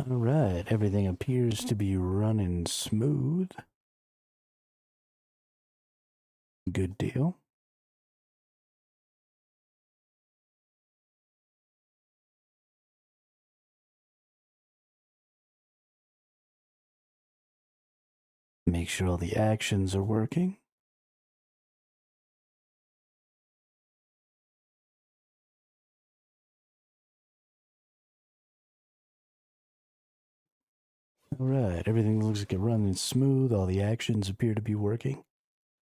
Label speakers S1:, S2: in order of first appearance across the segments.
S1: All right, everything appears to be running smooth. Good deal. Make sure all the actions are working. All right, everything looks like it's running smooth. All the actions appear to be working.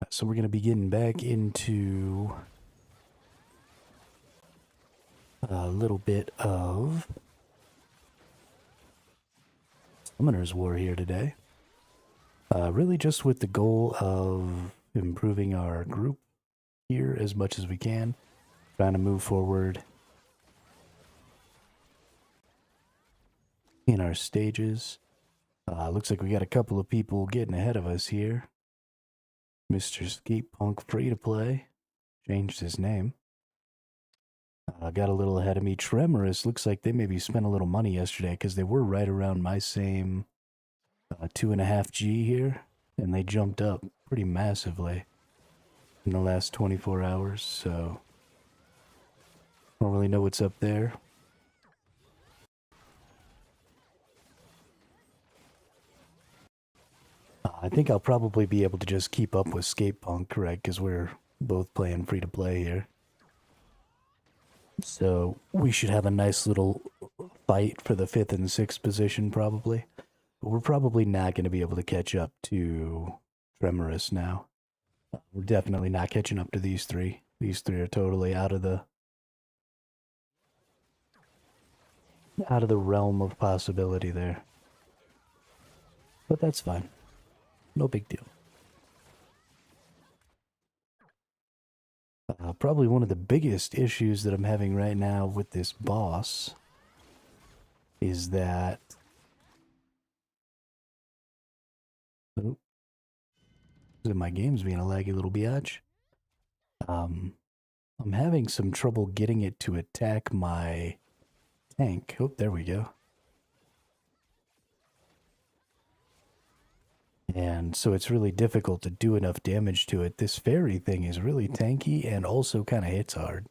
S1: So we're going to be getting back into a little bit of Summoner's War here today. Really just with the goal of improving our group here as much as we can. Trying to move forward in our stages. Looks like we got a couple of people getting ahead of us here. Mr. Skate Punk Free to Play changed his name. Got a little ahead of me. Tremorous looks like they maybe spent a little money yesterday because they were right around my same 2.5G here, and they jumped up pretty massively in the last 24 hours. So don't really know what's up there. I think I'll probably be able to just keep up with Skate Punk, right? Because we're both playing free to play here. So we should have a nice little fight for the 5th and 6th position, probably. But we're probably not going to be able to catch up to Tremorous now. We're definitely not catching up to these three. These three are totally out of the realm of possibility there. But that's fine. No big deal. Probably one of the biggest issues that I'm having right now with this boss is that... Oh, my game's being a laggy little biatch. I'm having some trouble getting it to attack my tank. Oh, there we go. And so it's really difficult to do enough damage to it. This fairy thing is really tanky and also kind of hits hard.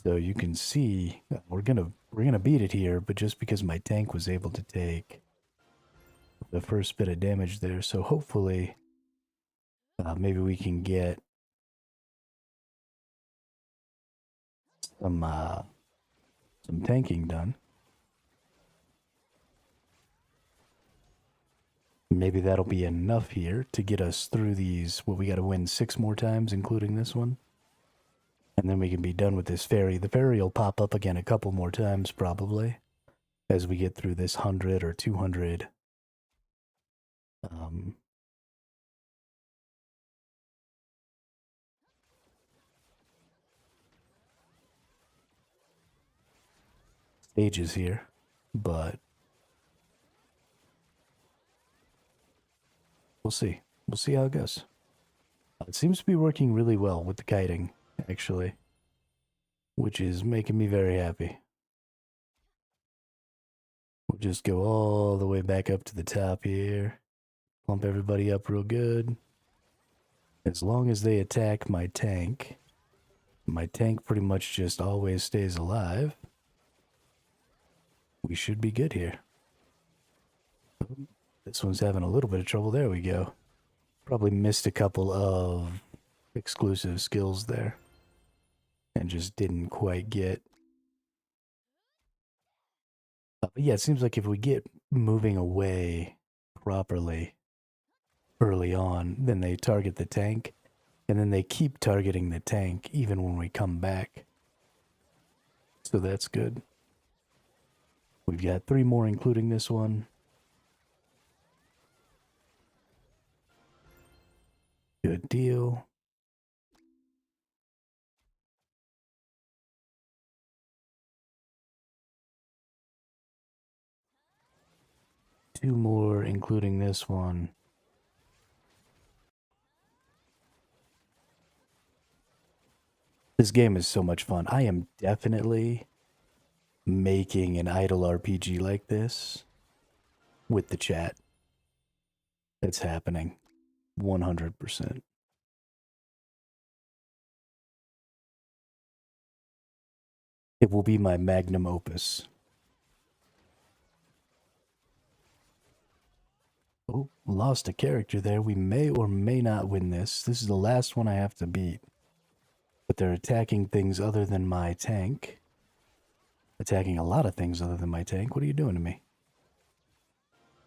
S1: So you can see we're gonna beat it here, but just because my tank was able to take the first bit of damage there, so hopefully maybe we can get some tanking done. Maybe that'll be enough here to get us through these. Well, we got to win 6 more times, including this one. And then we can be done with this fairy. The fairy will pop up again a couple more times, probably, as we get through this 100 or 200 stages here. But we'll see. We'll see how it goes. It seems to be working really well with the kiting, actually, which is making me very happy. We'll just go all the way back up to the top here. Plump everybody up real good. As long as they attack my tank pretty much just always stays alive. We should be good here. This one's having a little bit of trouble. There we go. Probably missed a couple of exclusive skills there. And just didn't quite get... but yeah, it seems like if we get moving away properly early on, then they target the tank. And then they keep targeting the tank even when we come back. So that's good. We've got 3 more, including this one. Good deal. Two more, including this one. This game is so much fun. I am definitely making an idle RPG like this with the chat. It's happening 100%. It will be my magnum opus. Oh, lost a character there. We may or may not win this. This is the last one I have to beat. But they're attacking things other than my tank. Attacking a lot of things other than my tank. What are you doing to me?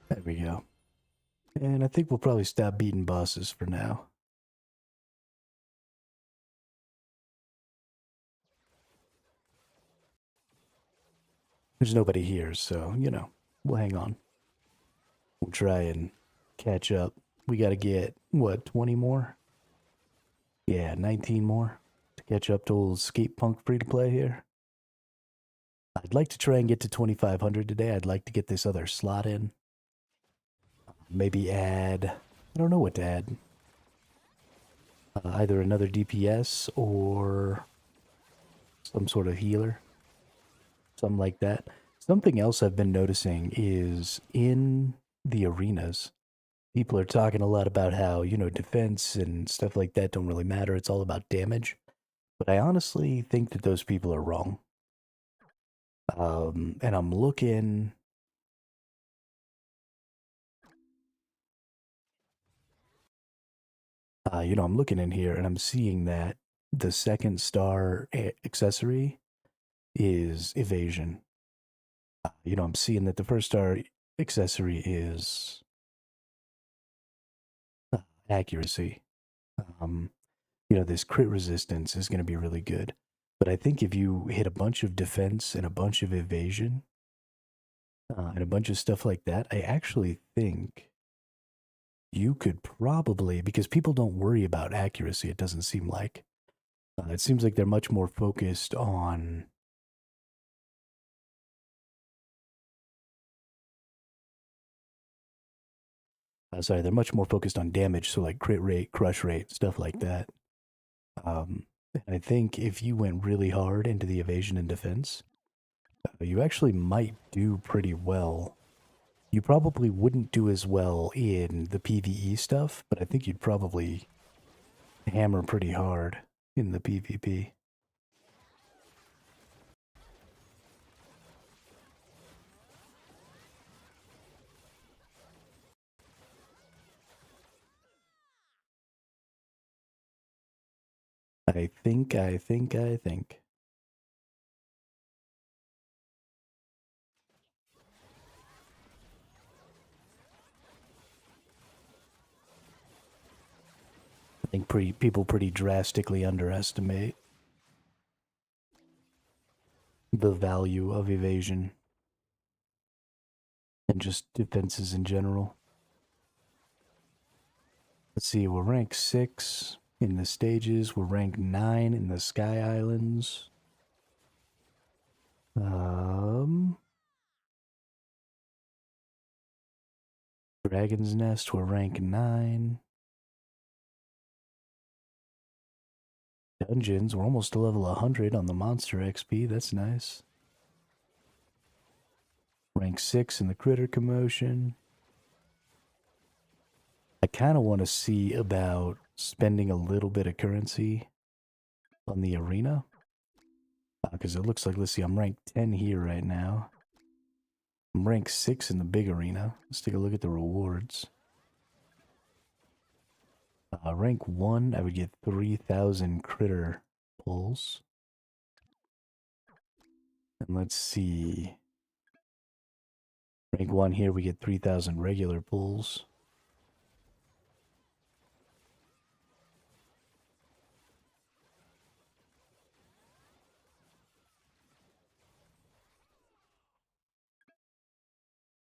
S1: There we go. And I think we'll probably stop beating bosses for now. There's nobody here, so, you know, we'll hang on. We'll try and catch up. We gotta get, what, 20 more? Yeah, 19 more to catch up to old Skate Punk free-to-play here. I'd like to try and get to 2,500 today. I'd like to get this other slot in. Maybe add... I don't know what to add. Either another DPS or some sort of healer. Something like that. Something else I've been noticing is in the arenas, people are talking a lot about how, you know, defense and stuff like that don't really matter. It's all about damage. But I honestly think that those people are wrong. And I'm looking... I'm looking in here and I'm seeing that the second star accessory is evasion. I'm seeing that the first star accessory is accuracy. This crit resistance is going to be really good. But I think if you hit a bunch of defense and a bunch of evasion and a bunch of stuff like that, I actually think you could probably, because people don't worry about accuracy, it doesn't seem like. It seems like they're much more focused on... they're much more focused on damage, so like crit rate, crush rate, stuff like that. And I think if you went really hard into the evasion and defense, you actually might do pretty well. You probably wouldn't do as well in the PvE stuff, but I think you'd probably hammer pretty hard in the PvP. I think. I think people pretty drastically underestimate the value of evasion and just defenses in general. Let's see, we're ranked 6 in the stages. We're ranked 9 in the Sky Islands. Dragon's Nest, we're rank 9. Dungeons, we're almost to level 100 on the Monster XP. That's nice. Rank 6 in the Critter Commotion. I kind of want to see about spending a little bit of currency on the arena. Because it looks like, let's see, I'm ranked 10 here right now. I'm ranked 6 in the big arena. Let's take a look at the rewards. Rank 1, I would get 3,000 critter pulls. And let's see. Rank 1 here, we get 3,000 regular pulls.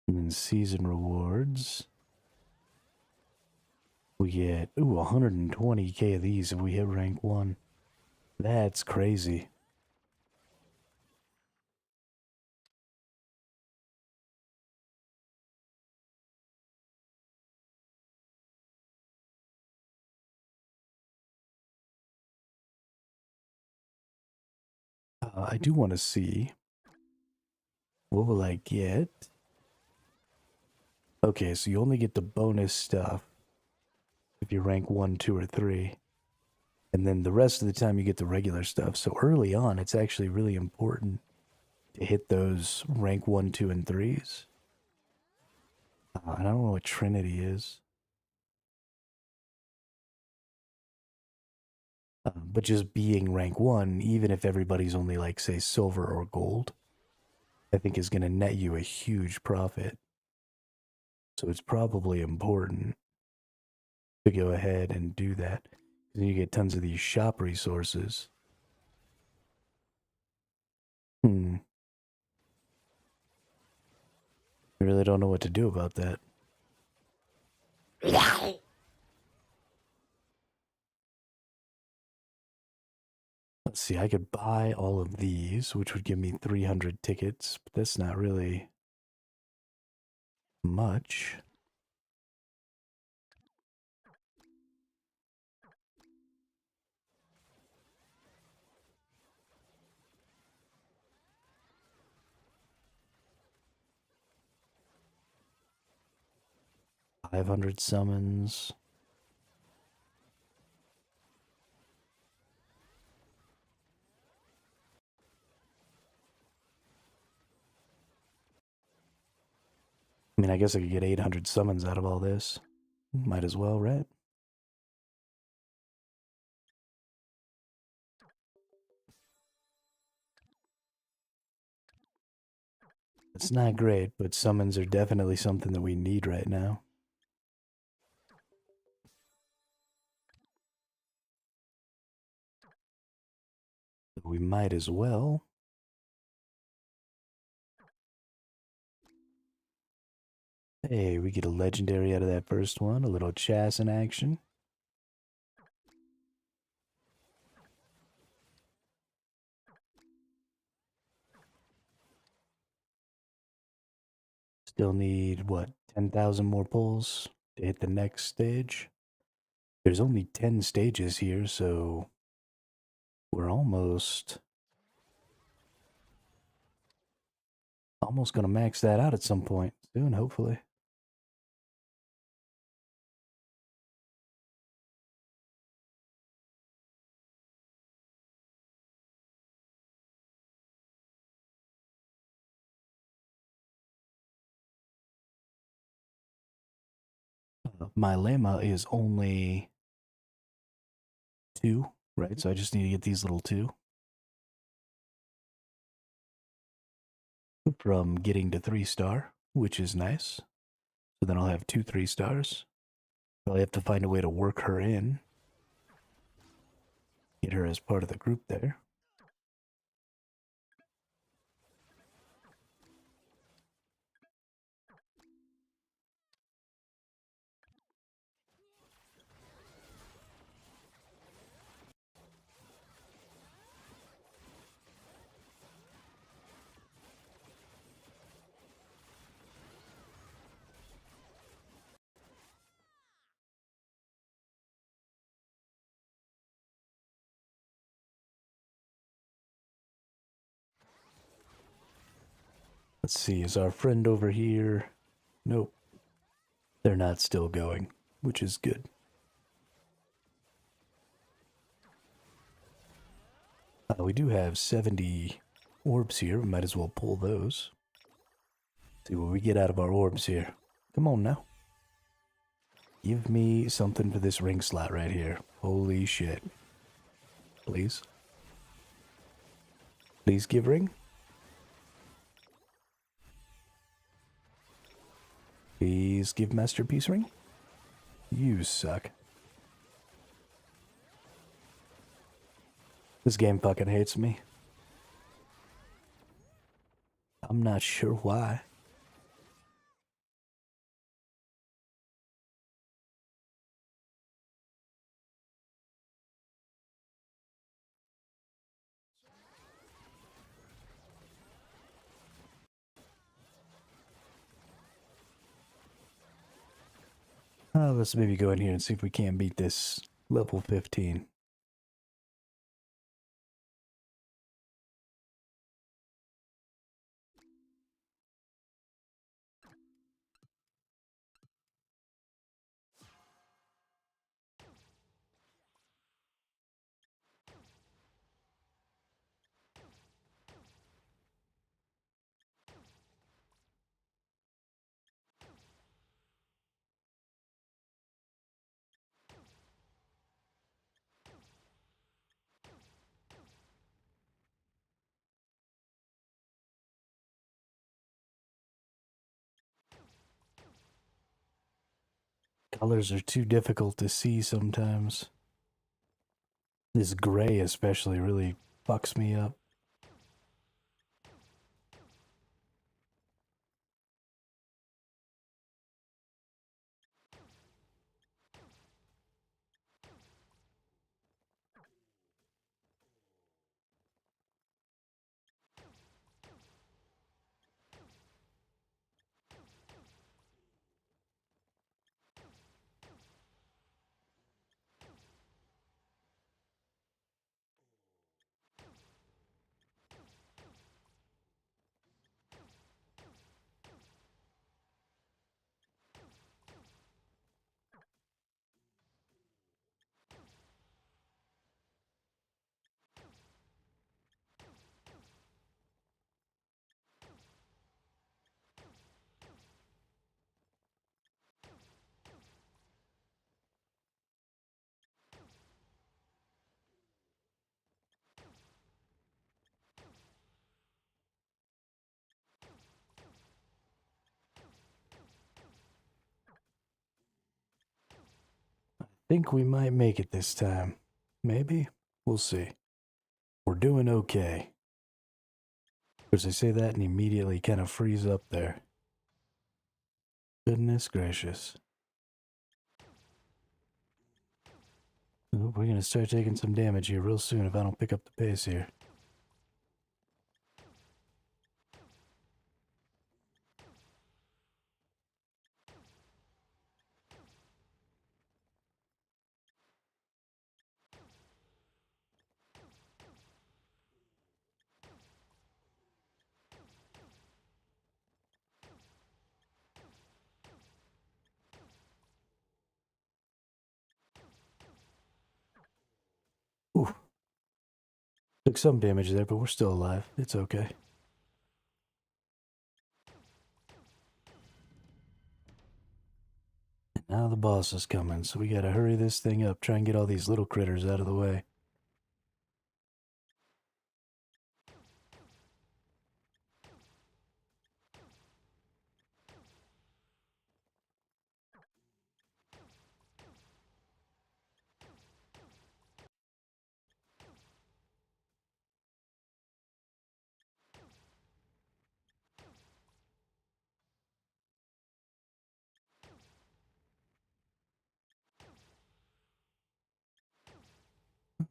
S1: And then season rewards. We get, 120k of these if we hit rank 1. That's crazy. I do want to see What will I get? Okay, so you only get the bonus stuff if you rank 1, 2, or 3. And then the rest of the time you get the regular stuff. So early on, it's actually really important to hit those rank 1, 2, and 3s. I don't know what Trinity is. But just being rank 1, even if everybody's only like, say, silver or gold, I think is going to net you a huge profit. So it's probably important to go ahead and do that. Then you get tons of these shop resources. I really don't know what to do about that. Let's see, I could buy all of these, which would give me 300 tickets, but that's not really much. $500 summons. I mean, I guess I could get 800 summons out of all this. Might as well, right? It's not great, but summons are definitely something that we need right now. We might as well. Hey, we get a legendary out of that first one. A little chas in action. Still need, what, 10,000 more pulls to hit the next stage? There's only 10 stages here, so we're almost gonna max that out at some point soon, hopefully. My llama is only 2, right? So I just need to get these little 2 from getting to 3-star, which is nice. So then I'll have 2 3-stars. Probably have to find a way to work her in. Get her as part of the group there. Let's see, is our friend over here? Nope. They're not still going, which is good. We do have 70 orbs here. We might as well pull those. See what we get out of our orbs here. Come on now. Give me something for this ring slot right here. Holy shit. Please. Please give ring. Please give masterpiece ring. You suck. This game fucking hates me. I'm not sure why. Let's maybe go in here and see if we can't beat this level 15. Colors are too difficult to see sometimes. This gray especially really fucks me up. Think we might make it this time. Maybe? We'll see. We're doing okay. Because I say that and immediately kind of freeze up there. Goodness gracious. Oh, we're going to start taking some damage here real soon if I don't pick up the pace here. Ooh. Took some damage there, but we're still alive. It's okay. And now the boss is coming, so we gotta hurry this thing up, try and get all these little critters out of the way.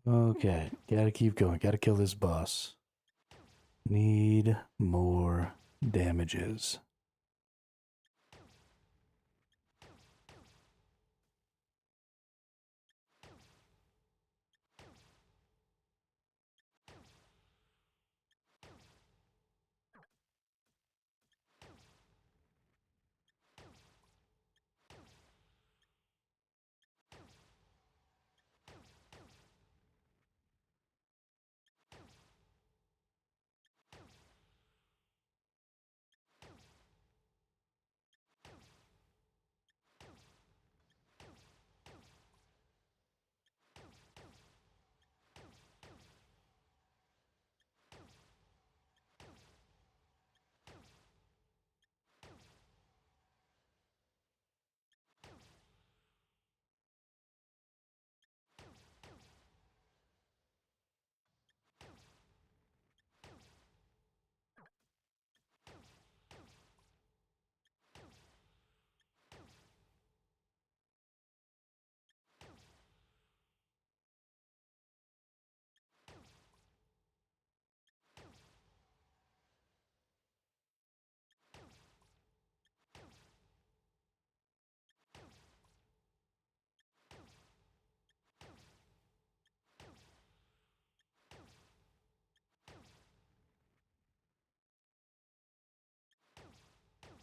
S1: Okay, gotta keep going. Gotta kill this boss. Need more damages.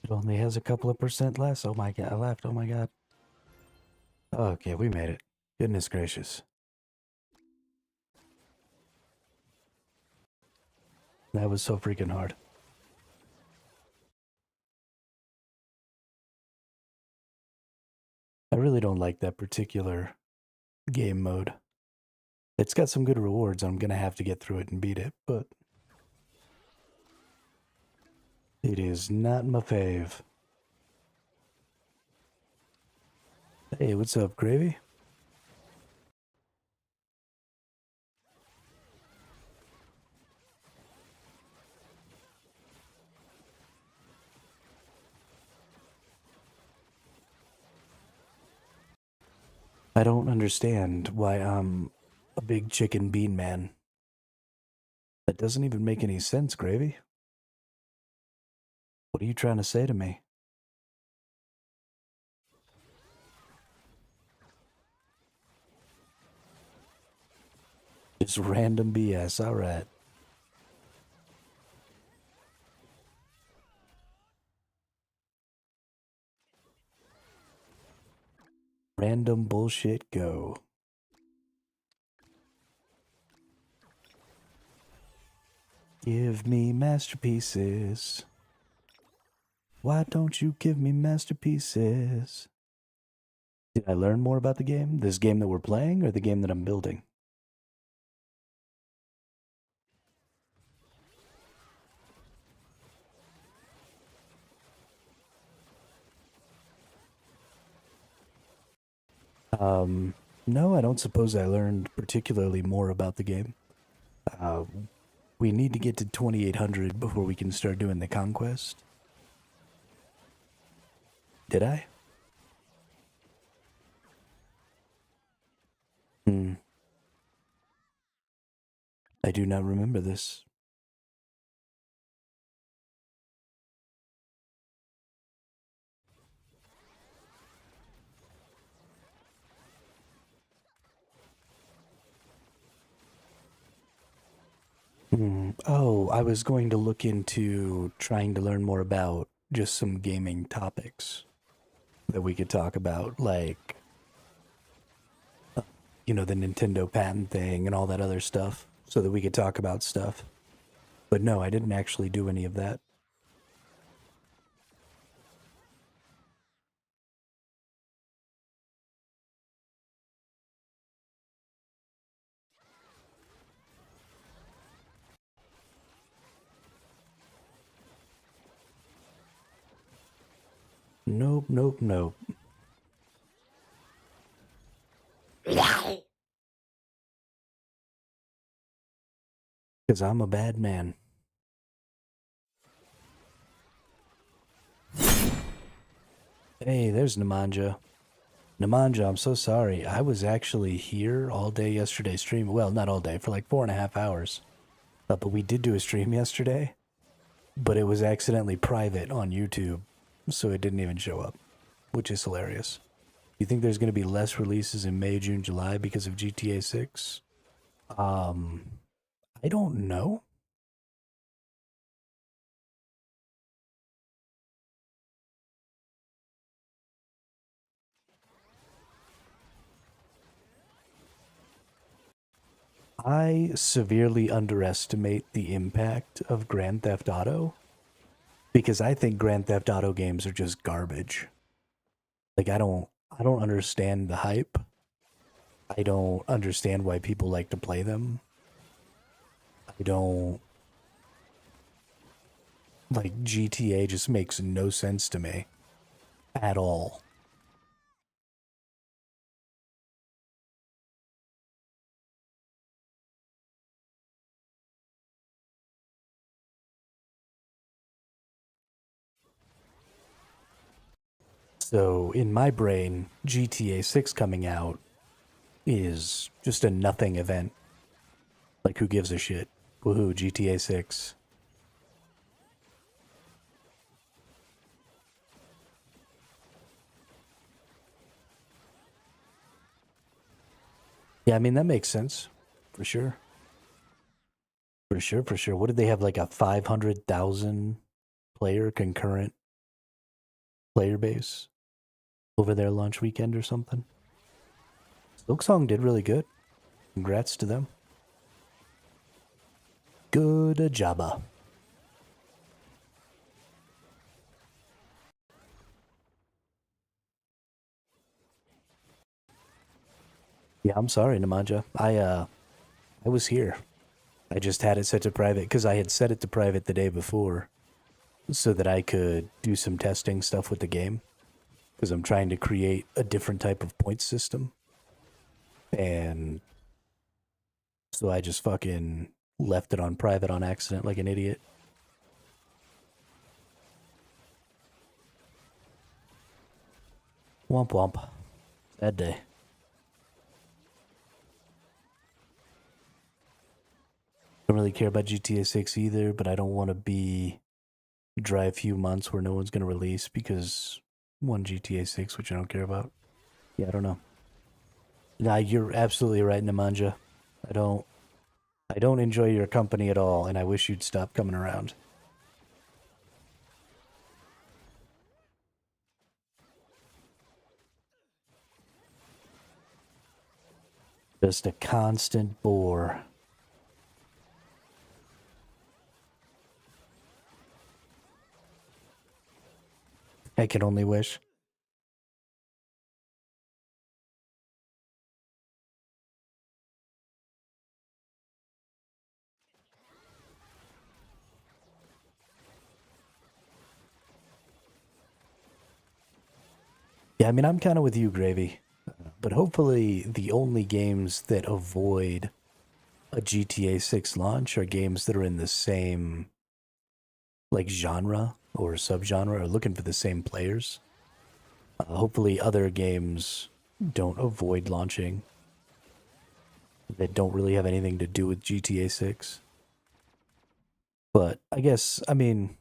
S1: It only has a couple of percent less. Oh my god, I laughed. Oh my god. Okay, we made it. Goodness gracious. That was so freaking hard. I really don't like that particular game mode. It's got some good rewards. I'm gonna have to get through it and beat it, but it is not my fave. Hey, what's up, Gravy? I don't understand why I'm a big chicken bean man. That doesn't even make any sense, Gravy. What are you trying to say to me? Just random BS, alright. Random bullshit go. Give me masterpieces. Why don't you give me masterpieces? Did I learn more about the game? This game that we're playing or the game that I'm building? No, I don't suppose I learned particularly more about the game. Uh, we need to get to 2800 before we can start doing the conquest. Did I? Hmm. I do not remember this. Oh, I was going to look into trying to learn more about just some gaming topics that we could talk about, like, the Nintendo patent thing and all that other stuff, so that we could talk about stuff. But no, I didn't actually do any of that. Nope, nope, nope. Because I'm a bad man. Hey, there's Nemanja. Nemanja, I'm so sorry. I was actually here all day yesterday streaming. Well, not all day, for like 4.5 hours. But we did do a stream yesterday. But it was accidentally private on YouTube. So it didn't even show up. Which is hilarious. You think there's going to be less releases in May, June, July because of GTA 6? I don't know. I severely underestimate the impact of Grand Theft Auto because I think Grand Theft Auto games are just garbage. Like I don't understand the hype. I don't understand why people like to play them. I don't like GTA just makes no sense to me at all. So in my brain, GTA 6 coming out is just a nothing event. Like who gives a shit? Woohoo, GTA 6. Yeah, I mean that makes sense. For sure. For sure, for sure. What did they have, like a 500,000 player concurrent player base over their launch weekend or something? Silksong did really good. Congrats to them. Good jobba. Yeah, I'm sorry, Nemanja. I was here. I just had it set to private because I had set it to private the day before so that I could do some testing stuff with the game. because I'm trying to create a different type of point system. And so I just fucking left it on private on accident like an idiot. Womp womp. Sad day. Don't really care about GTA 6 either, but I don't want to be dry a few months where no one's going to release because one GTA 6, which I don't care about. Yeah, I don't know. Nah, you're absolutely right, Nemanja. I don't enjoy your company at all, and I wish you'd stop coming around. Just a constant bore. I can only wish. Yeah, I mean, I'm kind of with you, Gravy. But hopefully, the only games that avoid a GTA 6 launch are games that are in the same, like, genre or subgenre, or looking for the same players. Hopefully, other games don't avoid launching that don't really have anything to do with GTA 6. But I guess, I mean,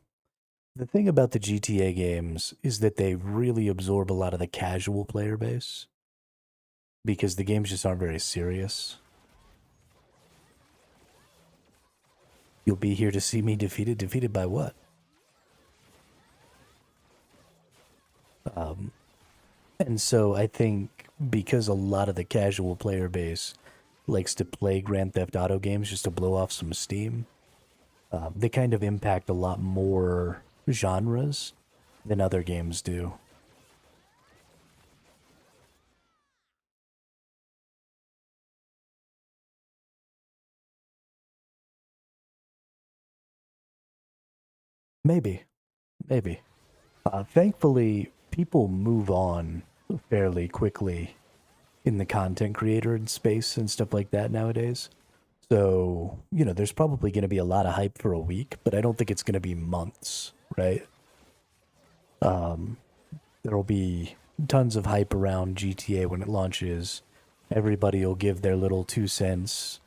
S1: the thing about the GTA games is that they really absorb a lot of the casual player base because the games just aren't very serious. You'll be here to see me defeated. Defeated by what? And so I think because a lot of the casual player base likes to play Grand Theft Auto games just to blow off some steam, they kind of impact a lot more genres than other games do. Maybe, maybe. Thankfully, people move on fairly quickly in the content creator and space and stuff like that nowadays. So, there's probably going to be a lot of hype for a week, but I don't think it's going to be months, right? There'll be tons of hype around GTA when it launches. Everybody will give their little 2 cents.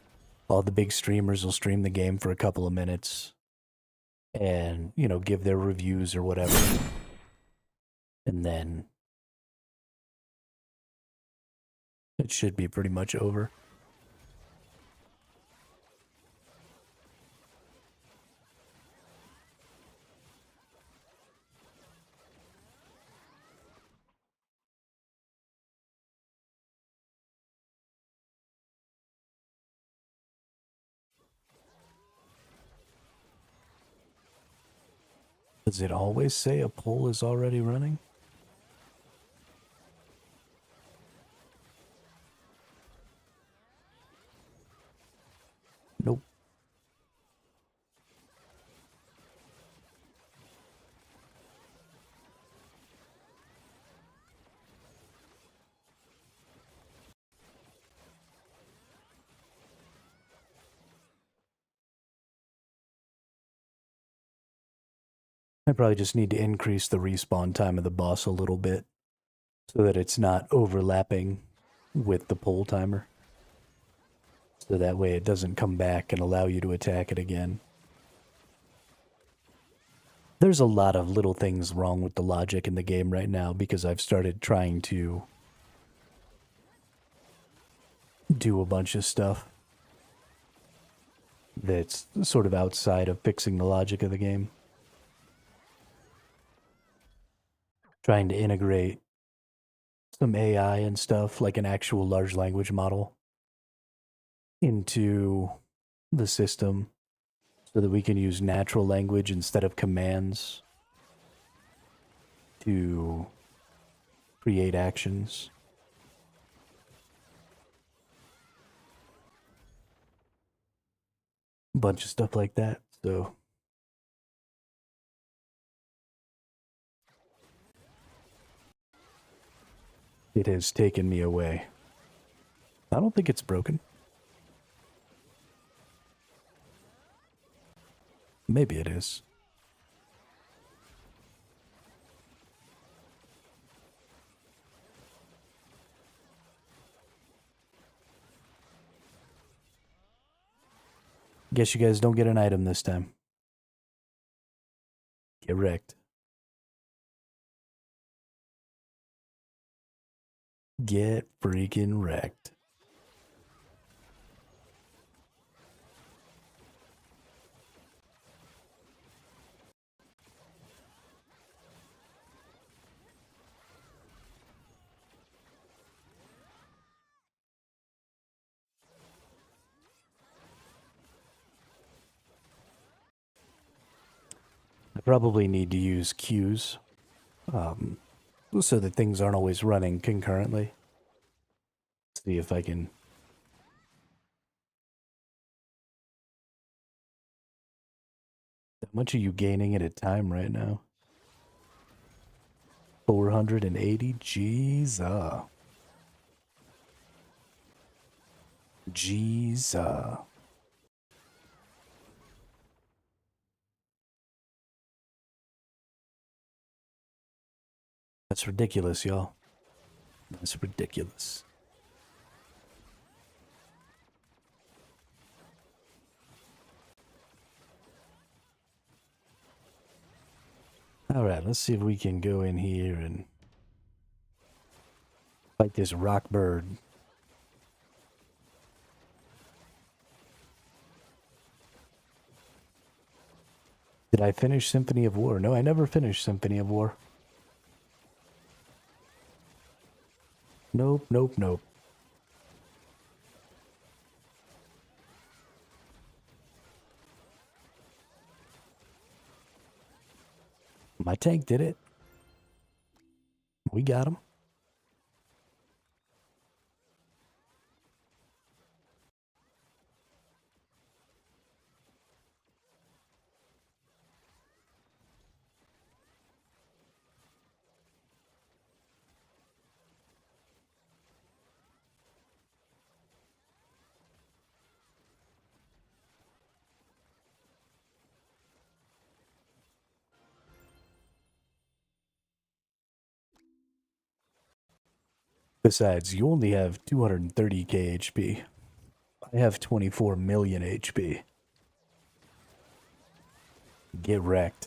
S1: All the big streamers will stream the game for a couple of minutes and, give their reviews or whatever. And then it should be pretty much over. Does it always say a poll is already running? Nope. I probably just need to increase the respawn time of the boss a little bit so that it's not overlapping with the poll timer. So that way it doesn't come back and allow you to attack it again. There's a lot of little things wrong with the logic in the game right now because I've started trying to do a bunch of stuff that's sort of outside of fixing the logic of the game. Trying to integrate some AI and stuff, like an actual large language model, into the system so that we can use natural language instead of commands to create actions. A bunch of stuff like that. So It has taken me away. I don't think it's broken. Maybe it is. Guess you guys don't get an item this time. Get wrecked. Get freaking wrecked. I probably need to use queues, so that things aren't always running concurrently. See if I can... How much are you gaining at a time right now? 480? Jeez. Jeez. That's ridiculous, y'all. That's ridiculous. Alright, let's see if we can go in here and fight this rock bird. Did I finish Symphony of War? No, I never finished Symphony of War. Nope, nope, nope. My tank did it. We got him. Besides, you only have 230k HP. I have 24 million HP. Get wrecked.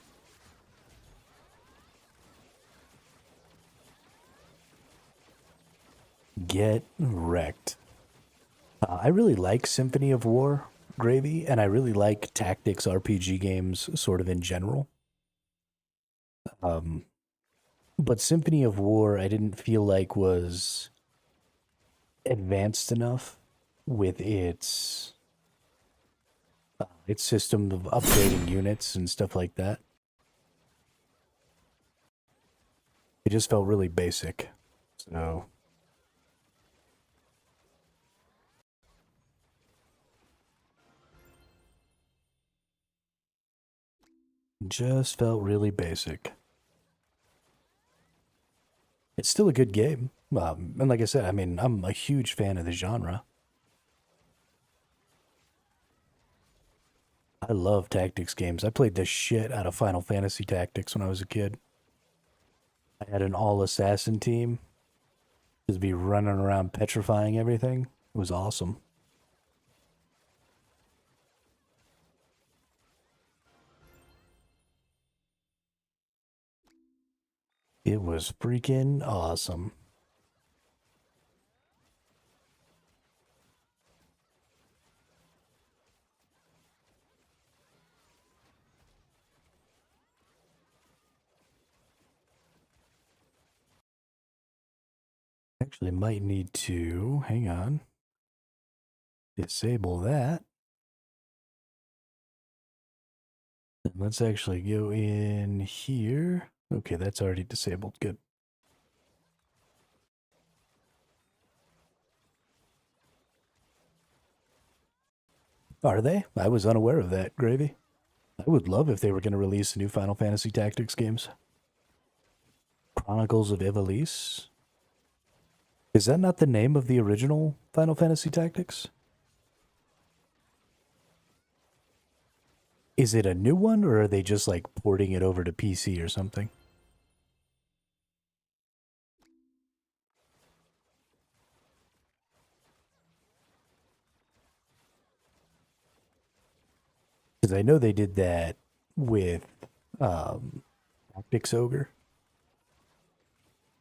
S1: Get wrecked. I really like Symphony of War, Gravy, and I really like tactics RPG games sort of in general. But Symphony of War I didn't feel like was advanced enough with its system of upgrading units and stuff like that. It just felt really basic. So just felt really basic. It's still a good game. And like I said, I mean, I'm a huge fan of the genre. I love tactics games. I played the shit out of Final Fantasy Tactics when I was a kid. I had an all-assassin team. Just be running around petrifying everything. It was awesome. It was freaking awesome. Actually, might need to, hang on, disable that. And let's actually go in here. Okay, that's already disabled. Good. Are they? I was unaware of that, Gravy. I would love if they were going to release new Final Fantasy Tactics games. Chronicles of Ivalice. Is that not the name of the original Final Fantasy Tactics? Is it a new one, or are they just like porting it over to PC or something? Because I know they did that with Tactics Ogre,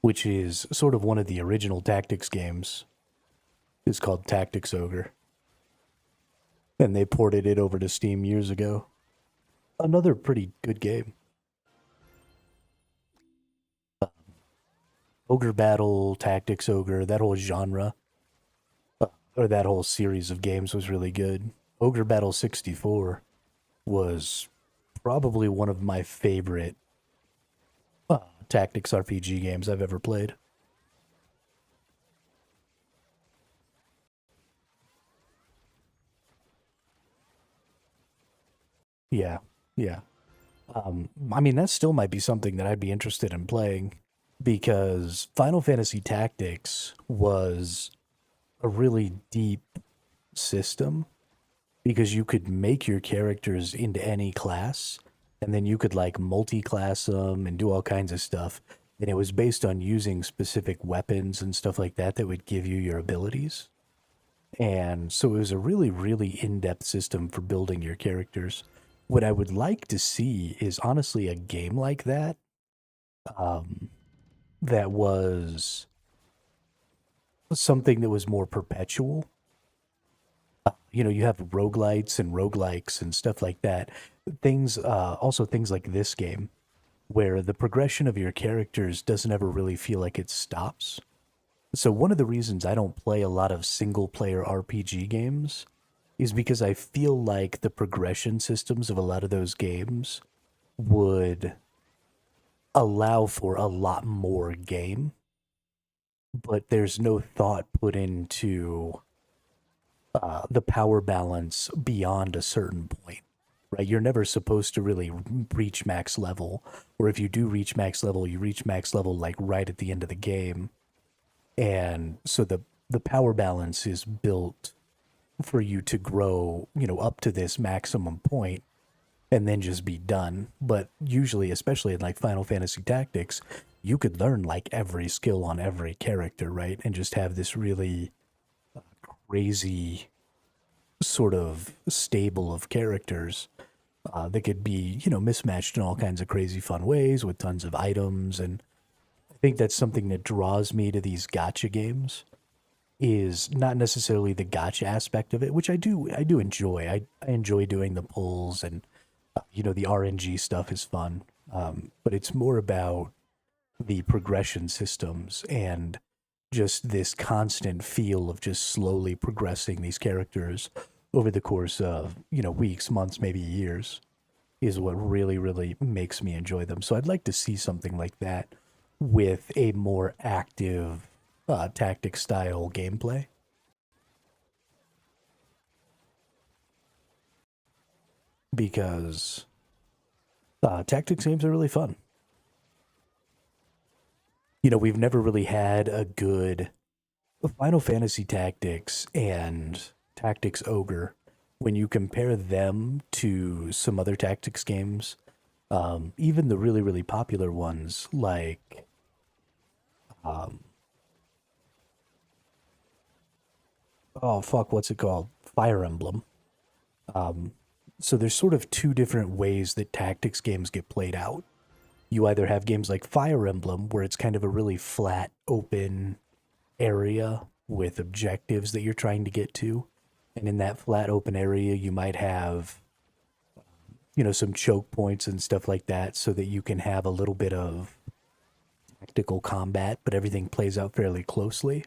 S1: which is sort of one of the original Tactics games. It's called Tactics Ogre. And they ported it over to Steam years ago. Another pretty good game. Ogre Battle, Tactics Ogre, that whole genre, or that whole series of games was really good. Ogre Battle 64 was probably one of my favorite tactics RPG games I've ever played. Yeah, yeah. I mean, that still might be something that I'd be interested in playing because Final Fantasy Tactics was a really deep system because you could make your characters into any class and then you could like multi-class them and do all kinds of stuff. And it was based on using specific weapons and stuff like that that would give you your abilities. And so it was a really, really in-depth system for building your characters. What I would like to see is honestly a game like that, um, that was something that was more perpetual. You have roguelites and roguelikes and stuff like that. Things, also things like this game, where the progression of your characters doesn't ever really feel like it stops. So one of the reasons I don't play a lot of single player RPG games is because I feel like the progression systems of a lot of those games would allow for a lot more game, but there's no thought put into the power balance beyond a certain point, right? You're never supposed to really reach max level, or if you do reach max level, you reach max level like right at the end of the game. And so the power balance is built for you to grow, up to this maximum point and then just be done. But usually, especially in like Final Fantasy Tactics, you could learn like every skill on every character, right? And just have this really crazy sort of stable of characters that could be, mismatched in all kinds of crazy fun ways with tons of items. And I think that's something that draws me to these gacha games is not necessarily the gotcha aspect of it, which I do enjoy. I enjoy doing the pulls and the RNG stuff is fun. But it's more about the progression systems and just this constant feel of just slowly progressing these characters over the course of, weeks, months, maybe years is what really, really makes me enjoy them. So I'd like to see something like that with a more active tactic style gameplay because tactics games are really fun. We've never really had a good Final Fantasy Tactics and Tactics Ogre. When you compare them to some other tactics games, even the really, really popular ones like, um, oh fuck, what's it called? Fire Emblem. Um, so there's sort of two different ways that tactics games get played out. You either have games like Fire Emblem, where it's kind of a really flat, open area with objectives that you're trying to get to. And in that flat, open area, you might have, some choke points and stuff like that so that you can have a little bit of tactical combat, but everything plays out fairly closely.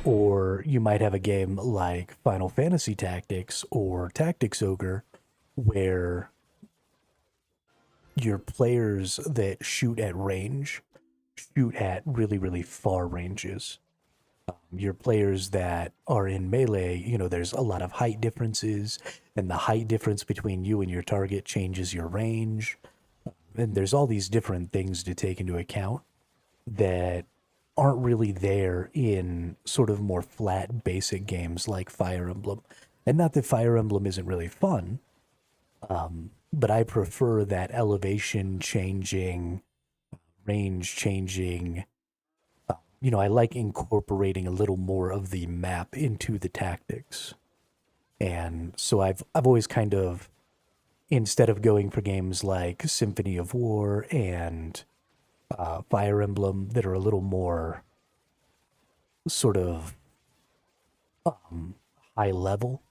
S1: Or you might have a game like Final Fantasy Tactics or Tactics Ogre, where your players that shoot at range shoot at really, really far ranges. Your players that are in melee, there's a lot of height differences, and the height difference between you and your target changes your range. And there's all these different things to take into account that aren't really there in sort of more flat, basic games like Fire Emblem. And not that Fire Emblem isn't really fun, but I prefer that elevation changing, range changing. I like incorporating a little more of the map into the tactics. And so I've always kind of, instead of going for games like Symphony of War and Fire Emblem that are a little more sort of high level,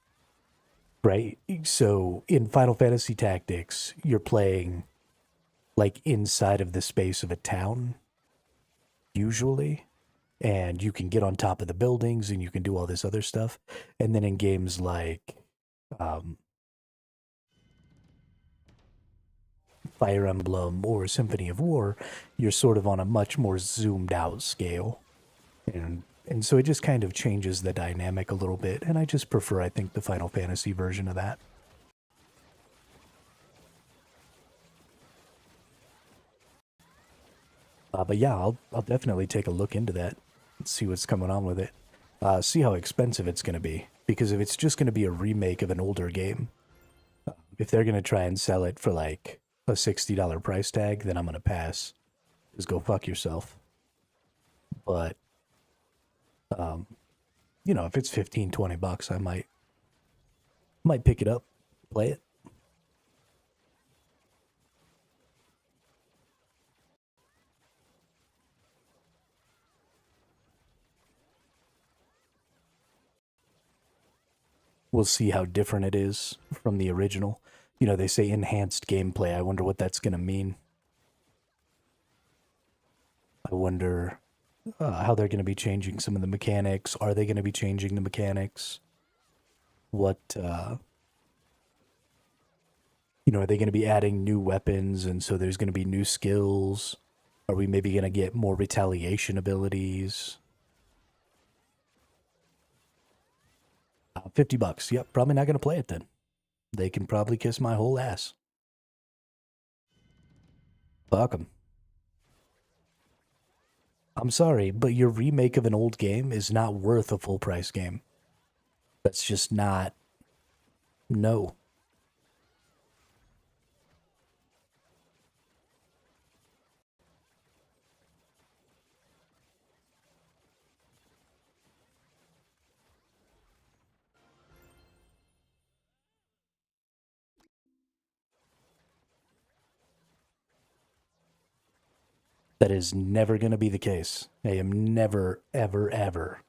S1: right? So in Final Fantasy Tactics, you're playing like inside of the space of a town, usually, and you can get on top of the buildings and you can do all this other stuff. And then in games like Fire Emblem or Symphony of War, you're sort of on a much more zoomed out scale. And so it just kind of changes the dynamic a little bit, and I just prefer, I think, the Final Fantasy version of that. But yeah, I'll definitely take a look into that and see what's coming on with it. See how expensive it's going to be, because if it's just going to be a remake of an older game, if they're going to try and sell it for like a $60 price tag, then I'm going to pass. Just go fuck yourself. But if it's 15, 20 bucks, I might pick it up, play it. We'll see how different it is from the original. They say enhanced gameplay. I wonder what that's going to mean. I wonder how they're going to be changing some of the mechanics. Are they going to be changing the mechanics? What, are they going to be adding new weapons and so there's going to be new skills? Are we maybe going to get more retaliation abilities? 50 bucks. Yep, probably not going to play it then. They can probably kiss my whole ass. Fuck them. I'm sorry, but your remake of an old game is not worth a full price game. That's just not. No. That is never going to be the case. I am never, ever, ever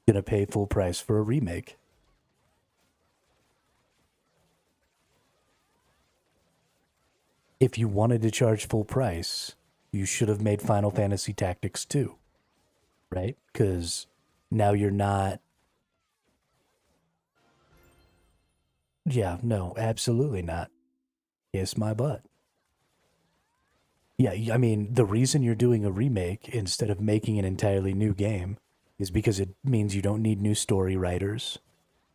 S1: going to pay full price for a remake. If you wanted to charge full price, you should have made Final Fantasy Tactics 2, right? Because now you're not. Yeah, no, absolutely not. Kiss my butt. Yeah, I mean, the reason you're doing a remake instead of making an entirely new game is because it means you don't need new story writers,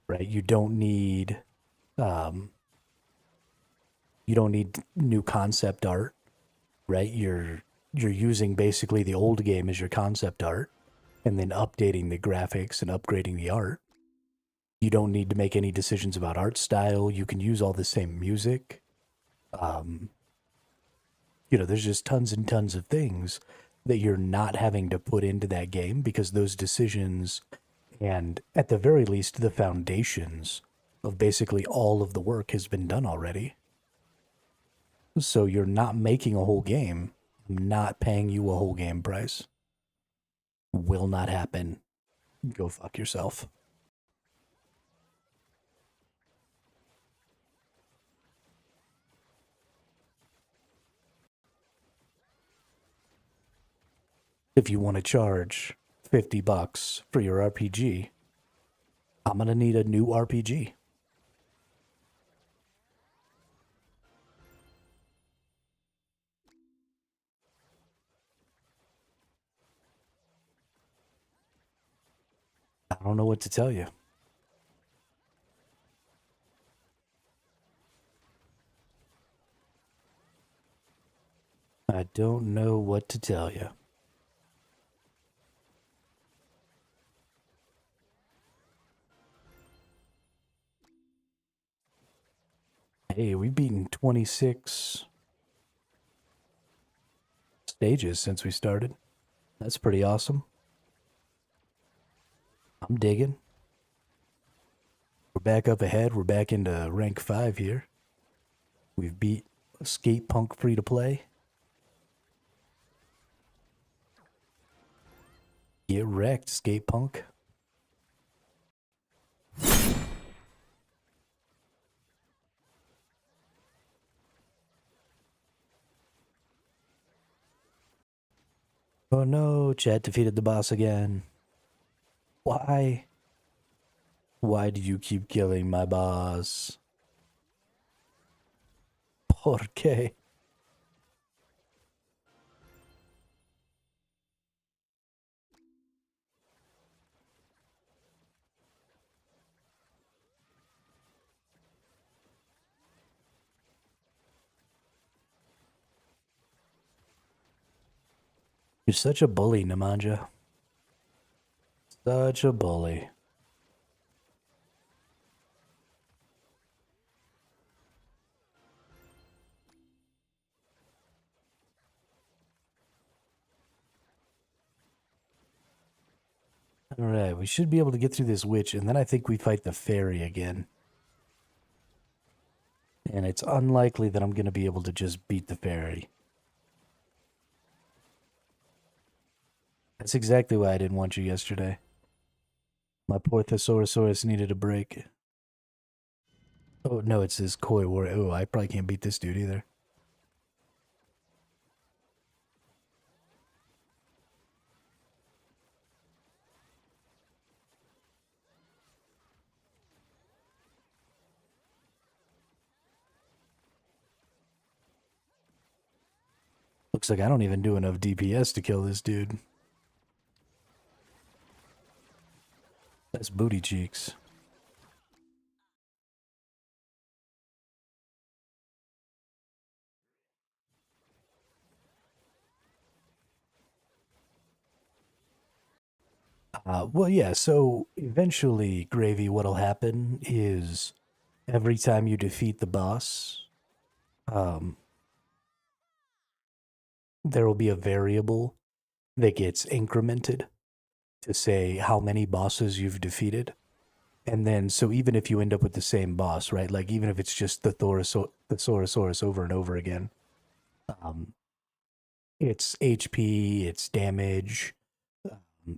S1: right? Um, you don't need new concept art, right? You're using basically the old game as your concept art and then updating the graphics and upgrading the art. You don't need to make any decisions about art style. You can use all the same music. Um, there's just tons and tons of things that you're not having to put into that game because those decisions and at the very least the foundations of basically all of the work has been done already. So you're not making a whole game. I'm not paying you a whole game price. Will not happen. Go fuck yourself. If you want to charge 50 bucks for your RPG, I'm going to need a new RPG. I don't know what to tell you. I don't know what to tell you. Hey, we've beaten 26 stages since we started. That's pretty awesome. I'm digging. We're back up ahead. We're back into rank 5 here. We've beat Skate Punk free to play. Get wrecked, Skate Punk. Oh no, Chad defeated the boss again. Why? Why do you keep killing my boss? ¿Por qué? You're such a bully, Nemanja. Such a bully. Alright, we should be able to get through this witch, and then I think we fight the fairy again. And it's unlikely that I'm going to be able to just beat the fairy. That's exactly why I didn't want you yesterday. My poor Thesourusaurus needed a break. Oh, no, it's this Koi warrior. Oh, I probably can't beat this dude either. Looks like I don't even do enough DPS to kill this dude. That's booty cheeks. Well, yeah, so eventually, Gravy, what'll happen is every time you defeat the boss, there will be a variable that gets incremented to say how many bosses you've defeated. And then, so even if you end up with the same boss, right? Like, even if it's just the Thesourusaurus over and over again, its HP, its damage,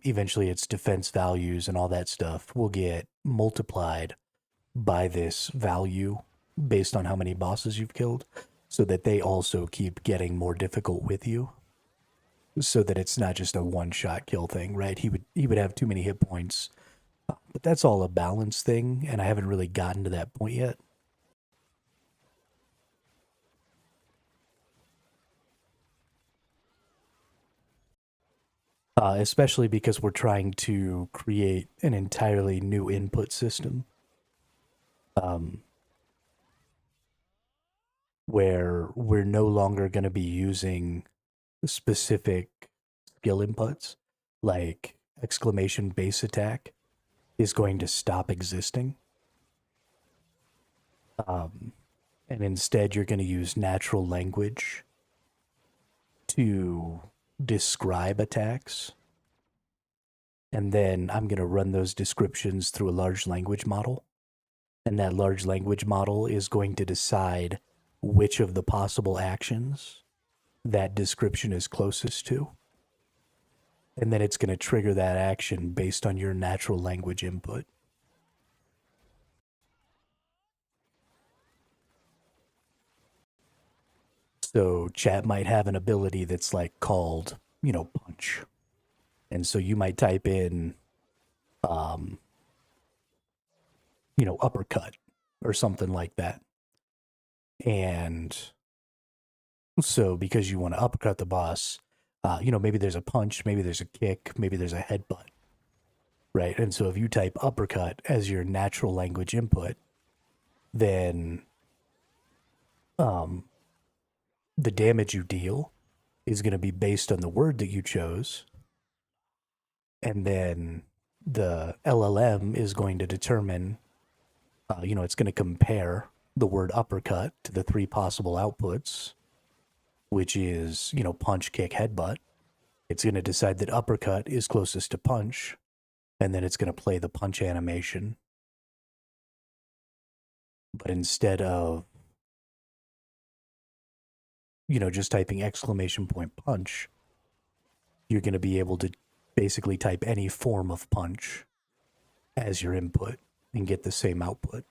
S1: eventually its defense values and all that stuff will get multiplied by this value based on how many bosses you've killed, so that they also keep getting more difficult with you, so that it's not just a one-shot kill thing, right? He would have too many hit points, but that's all a balance thing, and I haven't really gotten to that point yet. Especially because we're trying to create an entirely new input system, where we're no longer going to be using specific skill inputs, like exclamation base attack is going to stop existing. And instead, you're going to use natural language to describe attacks. And then I'm going to run those descriptions through a large language model. And that large language model is going to decide which of the possible actions that description is closest to. And then it's going to trigger that action based on your natural language input. So chat might have an ability that's like called, punch. And so you might type in, uppercut or something like that. And so because you want to uppercut the boss, maybe there's a punch, maybe there's a kick, maybe there's a headbutt, right? And so if you type uppercut as your natural language input, then the damage you deal is going to be based on the word that you chose. And then the LLM is going to determine, it's going to compare the word uppercut to the three possible outputs, which is, punch, kick, headbutt. It's going to decide that uppercut is closest to punch, and then it's going to play the punch animation. But instead of, just typing exclamation point punch, you're going to be able to basically type any form of punch as your input and get the same output.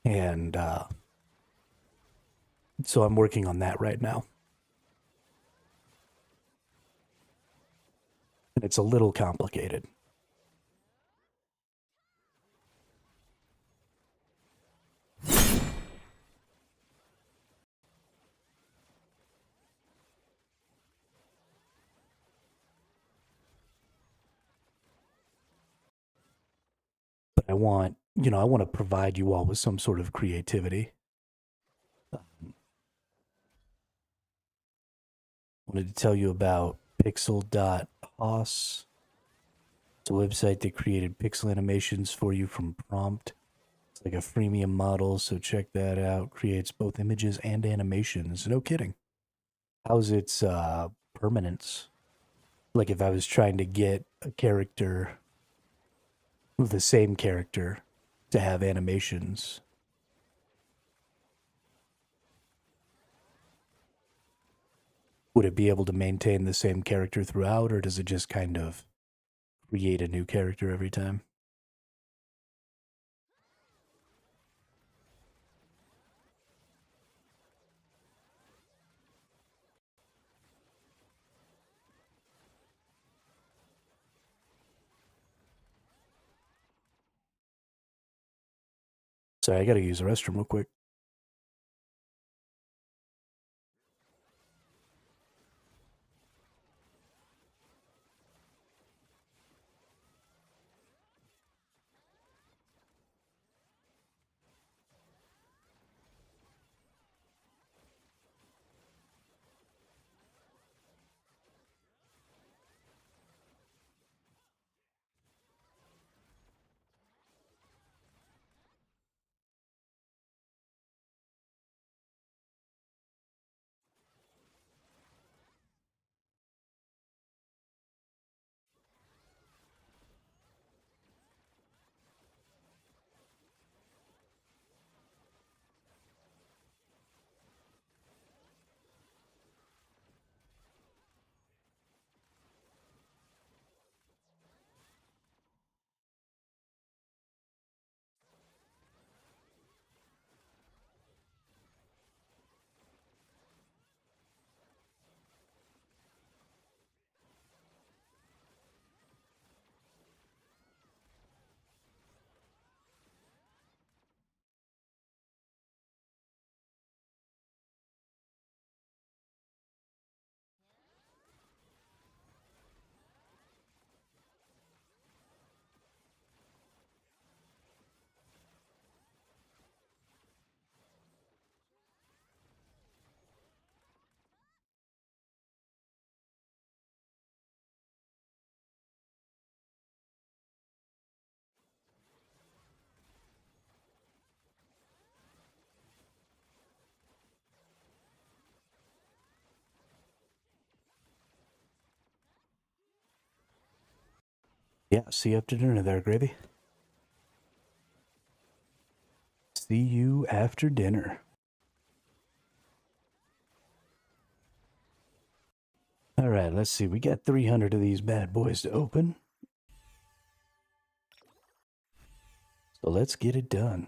S1: And so I'm working on that right now. And it's a little complicated. But I want to provide you all with some sort of creativity. Wanted to tell you about pixel.os. It's a website that created pixel animations for you from prompt. It's like a freemium model, so check that out. Creates both images and animations. No kidding. How's its permanence? Like if I was trying to get a character, the same character, to have animations. Would it be able to maintain the same character throughout, or does it just kind of create a new character every time? Sorry, I gotta use the restroom real quick. Yeah, see you after dinner there, Gravy. See you after dinner. All right, let's see. We got 300 of these bad boys to open. So let's get it done.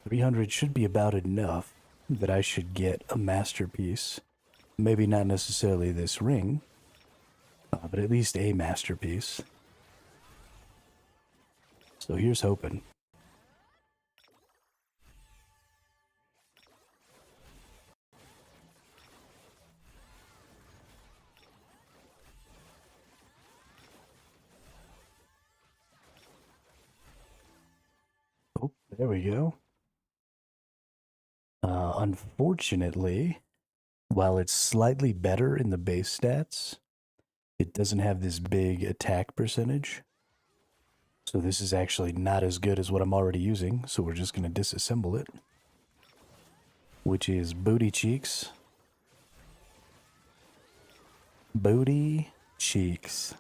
S1: 300 should be about enough that I should get a masterpiece. Maybe not necessarily this ring, but at least a masterpiece. So here's hoping. Oh, there we go. Unfortunately, While it's slightly better in the base stats, it doesn't have this big attack percentage. So this is actually not as good as what I'm already using, so we're just going to disassemble it. Which is Booty Cheeks. Booty Cheeks.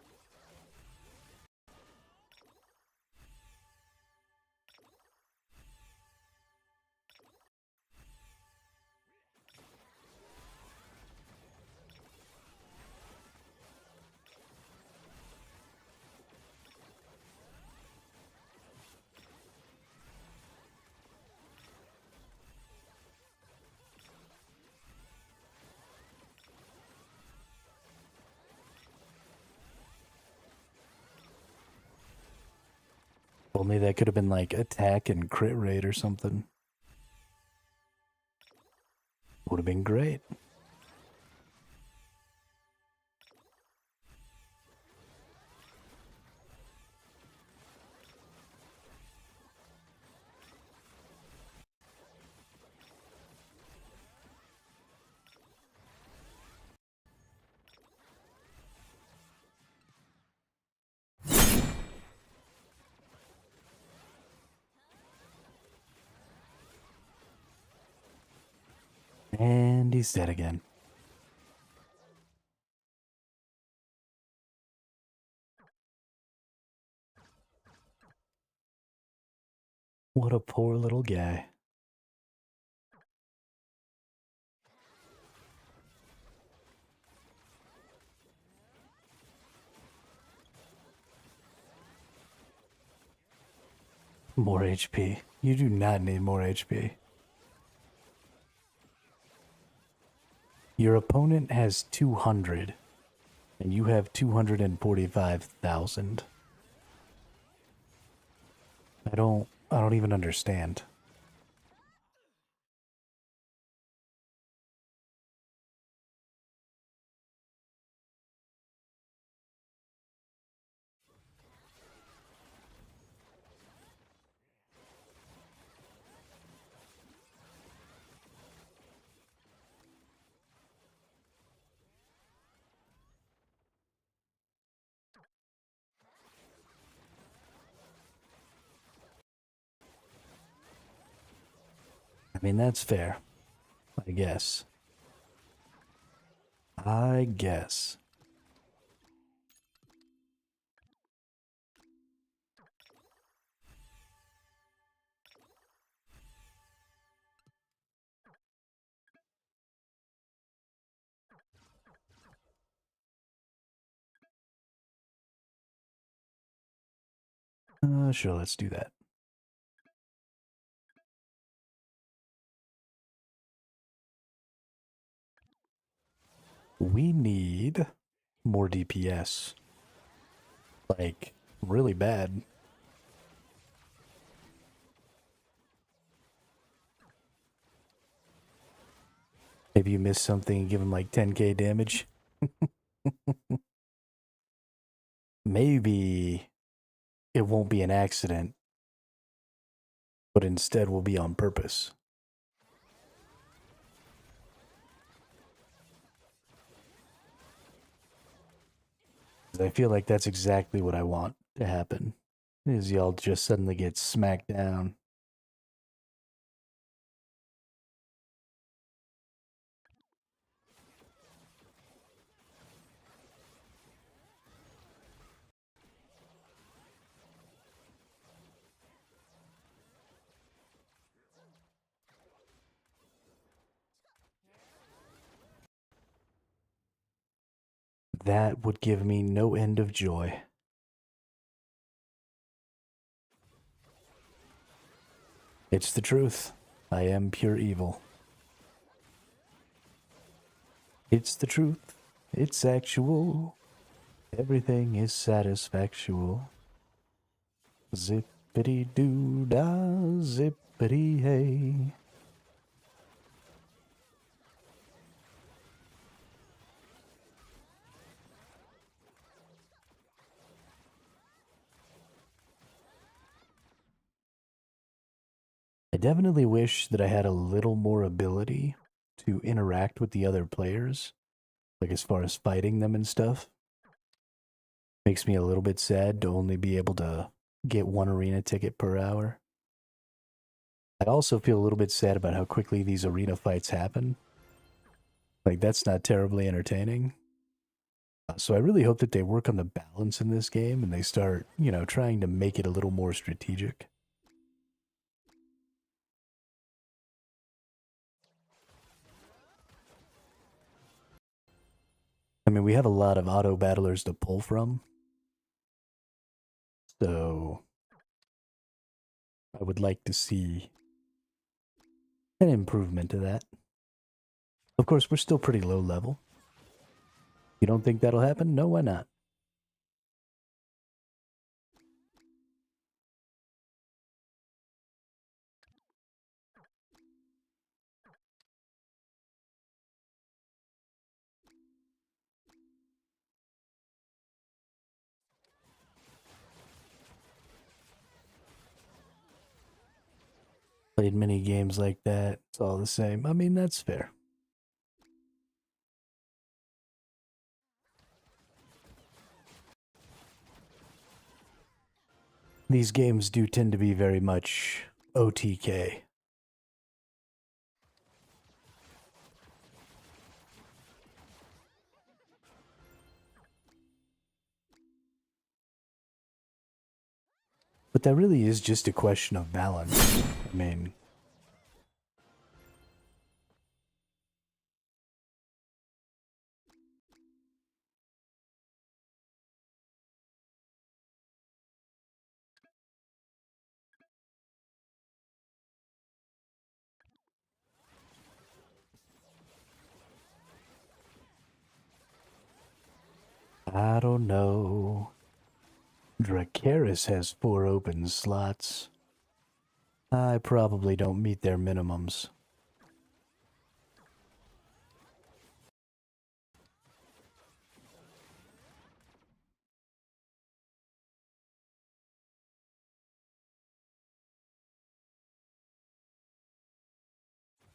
S1: Only that could have been like attack and crit rate or something. Would have been great. And he's dead again. What a poor little guy. More HP. You do not need more HP. Your opponent has 200, and you have 245,000. I don't even understand. I mean, that's fair. I guess. I guess. Sure, let's do that. We need more DPS. Like, really bad. Maybe you missed something and give him like 10k damage. Maybe it won't be an accident, but instead will be on purpose. I feel like that's exactly what I want to happen, is y'all just suddenly get smacked down. That would give me no end of joy. It's the truth. I am pure evil. It's the truth. It's actual. Everything is satisfactual. Zippity doo dah, zippity hey. I definitely wish that I had a little more ability to interact with the other players, like as far as fighting them and stuff. Makes me a little bit sad to only be able to get one arena ticket per hour. I also feel a little bit sad about how quickly these arena fights happen. Like, that's not terribly entertaining. So I really hope that they work on the balance in this game and they start, trying to make it a little more strategic. I mean, we have a lot of auto battlers to pull from. So I would like to see an improvement to that. Of course, we're still pretty low level. You don't think that'll happen? No, why not? Played many games like that. It's all the same. I mean, that's fair. These games do tend to be very much OTK. But that really is just a question of balance. I mean, I don't know. Dracaris has 4 open slots. I probably don't meet their minimums.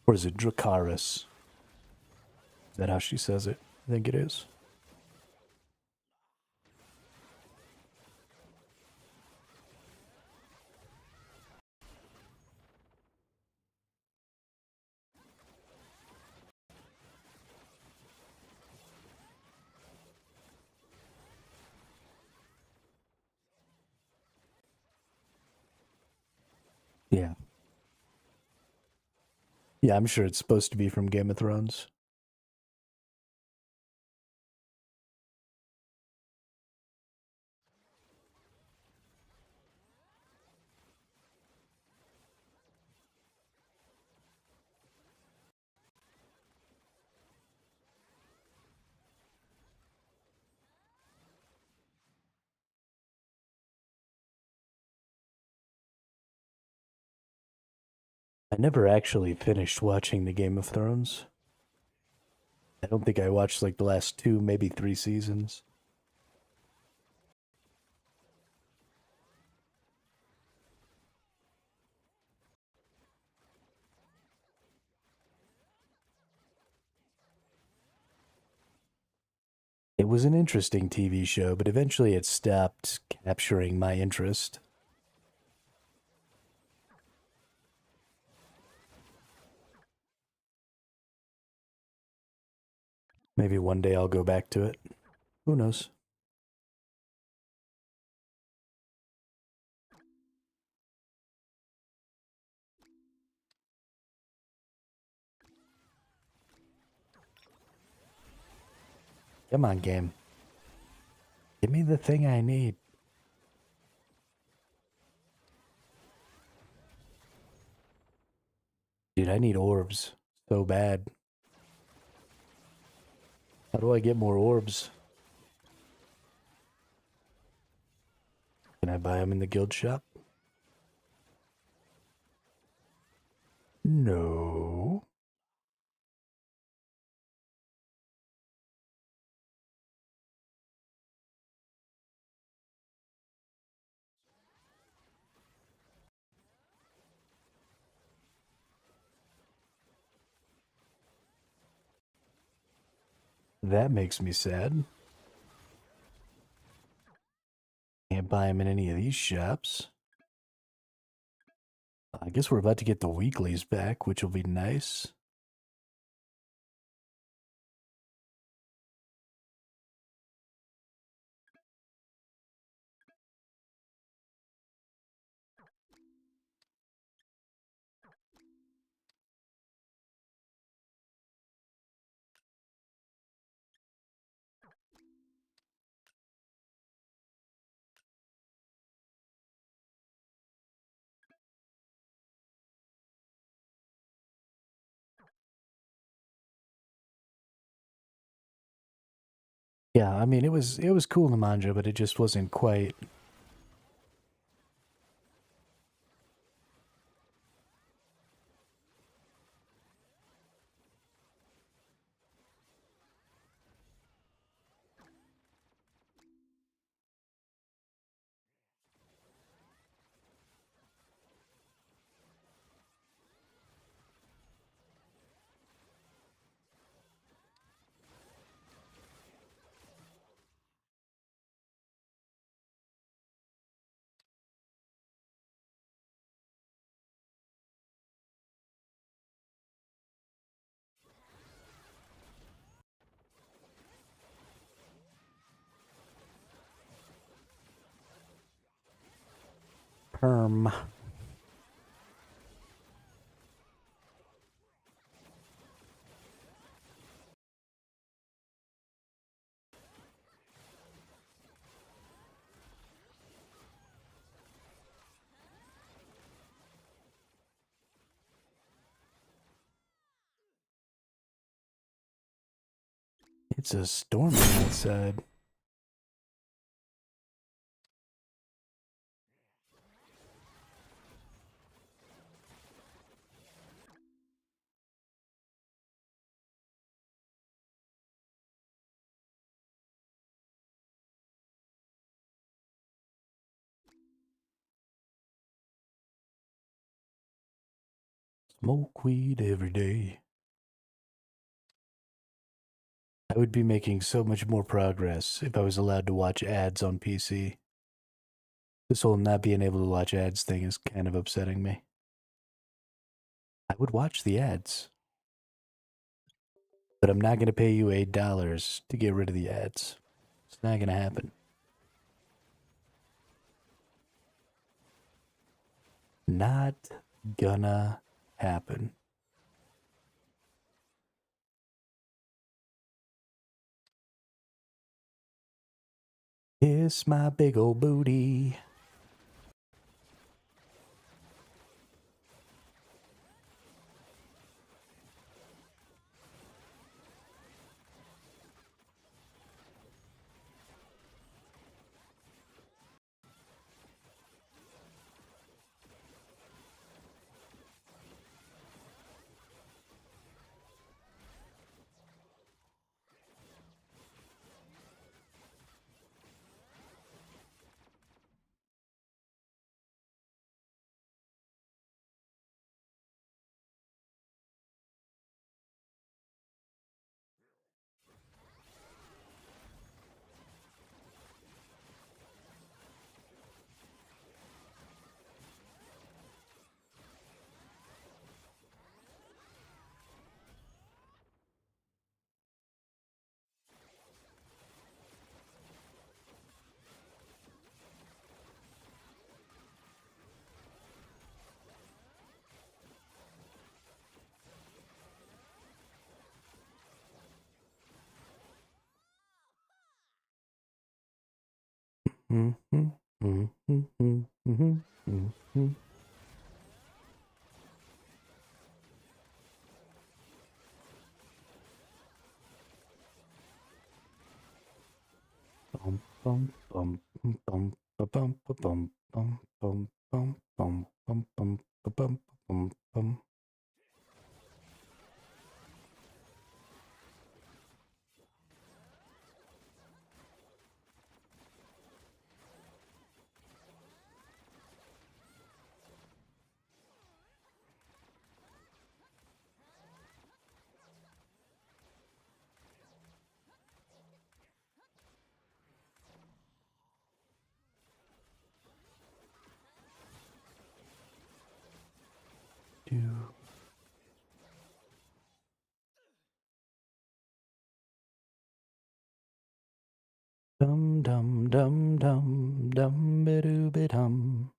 S1: Or is it Dracaris? Is that how she says it? I think it is. Yeah. Yeah, I'm sure it's supposed to be from Game of Thrones. I never actually finished watching the Game of Thrones. I don't think I watched like the last 2, maybe 3 seasons. It was an interesting TV show, but eventually it stopped capturing my interest. Maybe one day I'll go back to it. Who knows? Come on, game. Give me the thing I need. Dude, I need orbs so bad. How do I get more orbs? Can I buy them in the guild shop? No. That makes me sad. Can't buy them in any of these shops. I guess we're about to get the weeklies back, which will be nice. Yeah, I mean it was cool in manga, but it just wasn't quite. Perm. It's a storm outside. Smoke weed every day. I would be making so much more progress if I was allowed to watch ads on PC. This whole not being able to watch ads thing is kind of upsetting me. I would watch the ads, but I'm not going to pay you $8 to get rid of the ads. It's not going to happen. Not gonna happen. Kiss my big old booty. Mm-hmm, mm-hmm, mm-hmm, mm-hmm, mm-hmm. Bum, bum, bum, bum, bum, bum, bum, bum, bum, bum, bum, bum, bum, bum, bum, bum. do. Dum dum dum dum dum ba doo ba dum.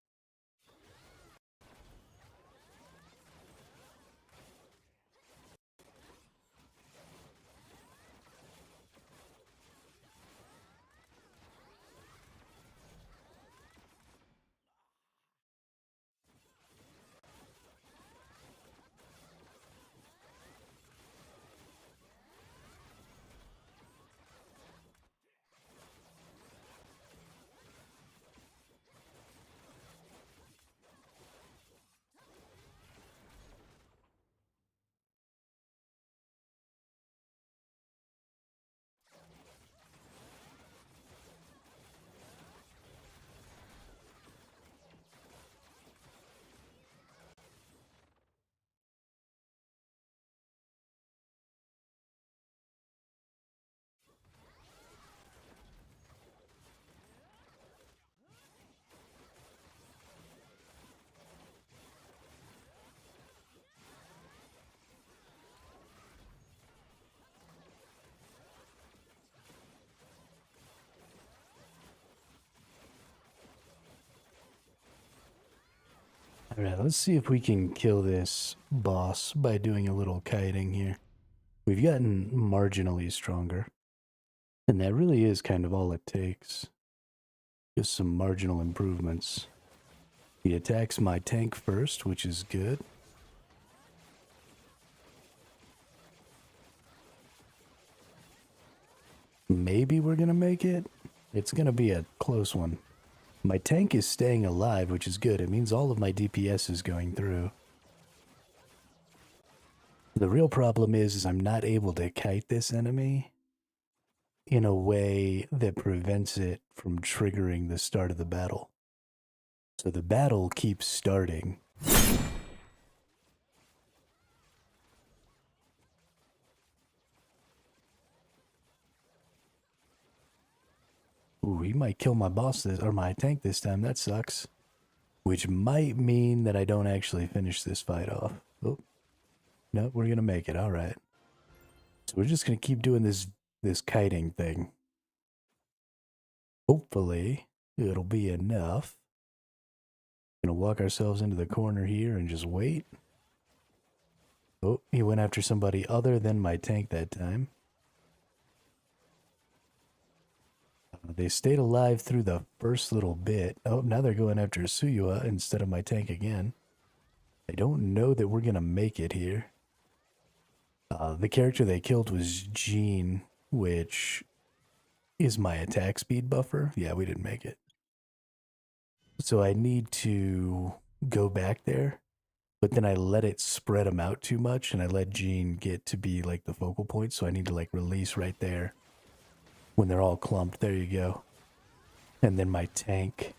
S1: Alright, let's see if we can kill this boss by doing a little kiting here. We've gotten marginally stronger. And that really is kind of all it takes. Just some marginal improvements. He attacks my tank first, which is good. Maybe we're gonna make it. It's gonna be a close one. My tank is staying alive, which is good. It means all of my DPS is going through. The real problem is I'm not able to kite this enemy in a way that prevents it from triggering the start of the battle. So the battle keeps starting. Ooh, he might kill my boss or my tank this time. That sucks. Which might mean that I don't actually finish this fight off. Oh, no, we're gonna make it. All right. So we're just gonna keep doing this kiting thing. Hopefully, it'll be enough. Gonna walk ourselves into the corner here and just wait. Oh, he went after somebody other than my tank that time. They stayed alive through the first little bit. Oh, now they're going after Suyua instead of my tank again. I don't know that we're gonna make it here. The character they killed was Jean, which is my attack speed buffer. Yeah, we didn't make it. So I need to go back there, but then I let it spread them out too much, and I let Jean get to be like the focal point, so I need to like release right there when they're all clumped. There you go. And then my tank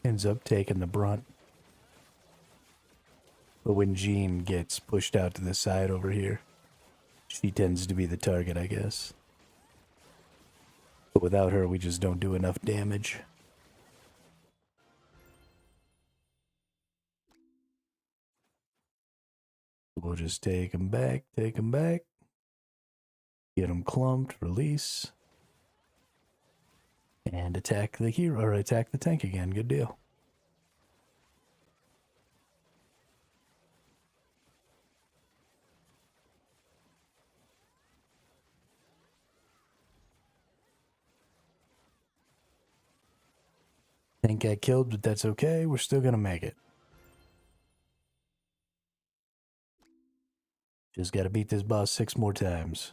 S1: ends up taking the brunt. But when Jean gets pushed out to the side over here, she tends to be the target, I guess. But without her, we just don't do enough damage. We'll just take him back, get him clumped, release, and attack the hero, or attack the tank again. Good deal. Tank got killed, but that's okay. We're still gonna make it. Just gotta beat this boss 6 more times.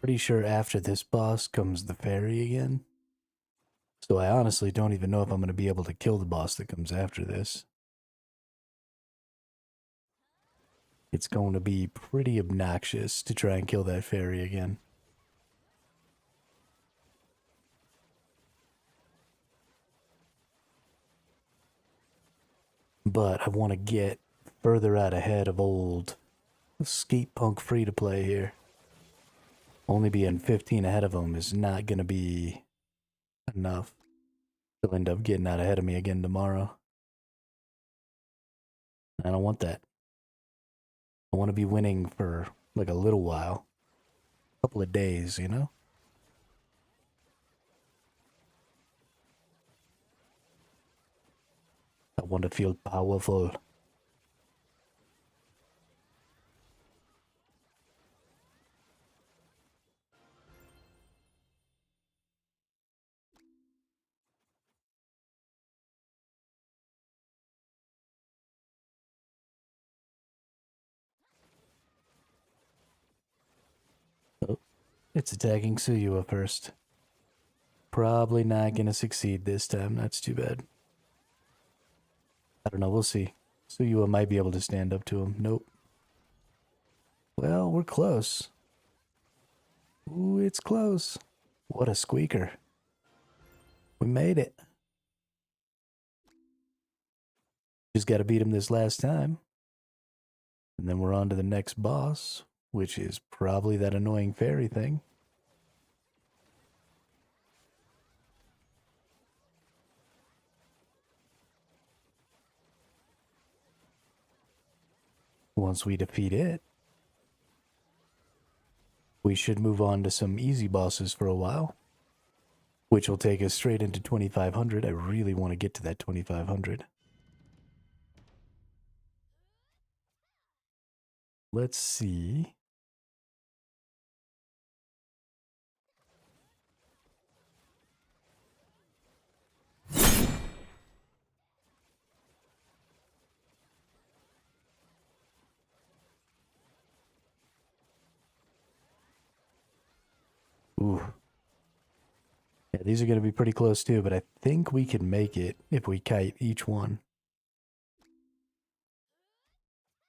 S1: pretty sure after this boss comes the fairy again. So I honestly don't even know if I'm going to be able to kill the boss that comes after this. It's going to be pretty obnoxious to try and kill that fairy again. But I want to get further out ahead of old skate punk free to play here. Only being 15 ahead of him is not going to be enough. He'll end up getting out ahead of me again tomorrow. I don't want that. I want to be winning for like a little while. A couple of days, you know? I want to feel powerful. Oh, it's attacking Suyua first. Probably not gonna succeed this time. That's too bad. I don't know. We'll see. Suyua might be able to stand up to him. Nope. Well, we're close. Ooh, it's close. What a squeaker. We made it. Just gotta beat him this last time. And then we're on to the next boss, which is probably that annoying fairy thing. Once we defeat it, we should move on to some easy bosses for a while, which will take us straight into 2500. I really want to get to that 2500. Let's see. Ooh. Yeah, these are going to be pretty close too, but I think we can make it if we kite each one.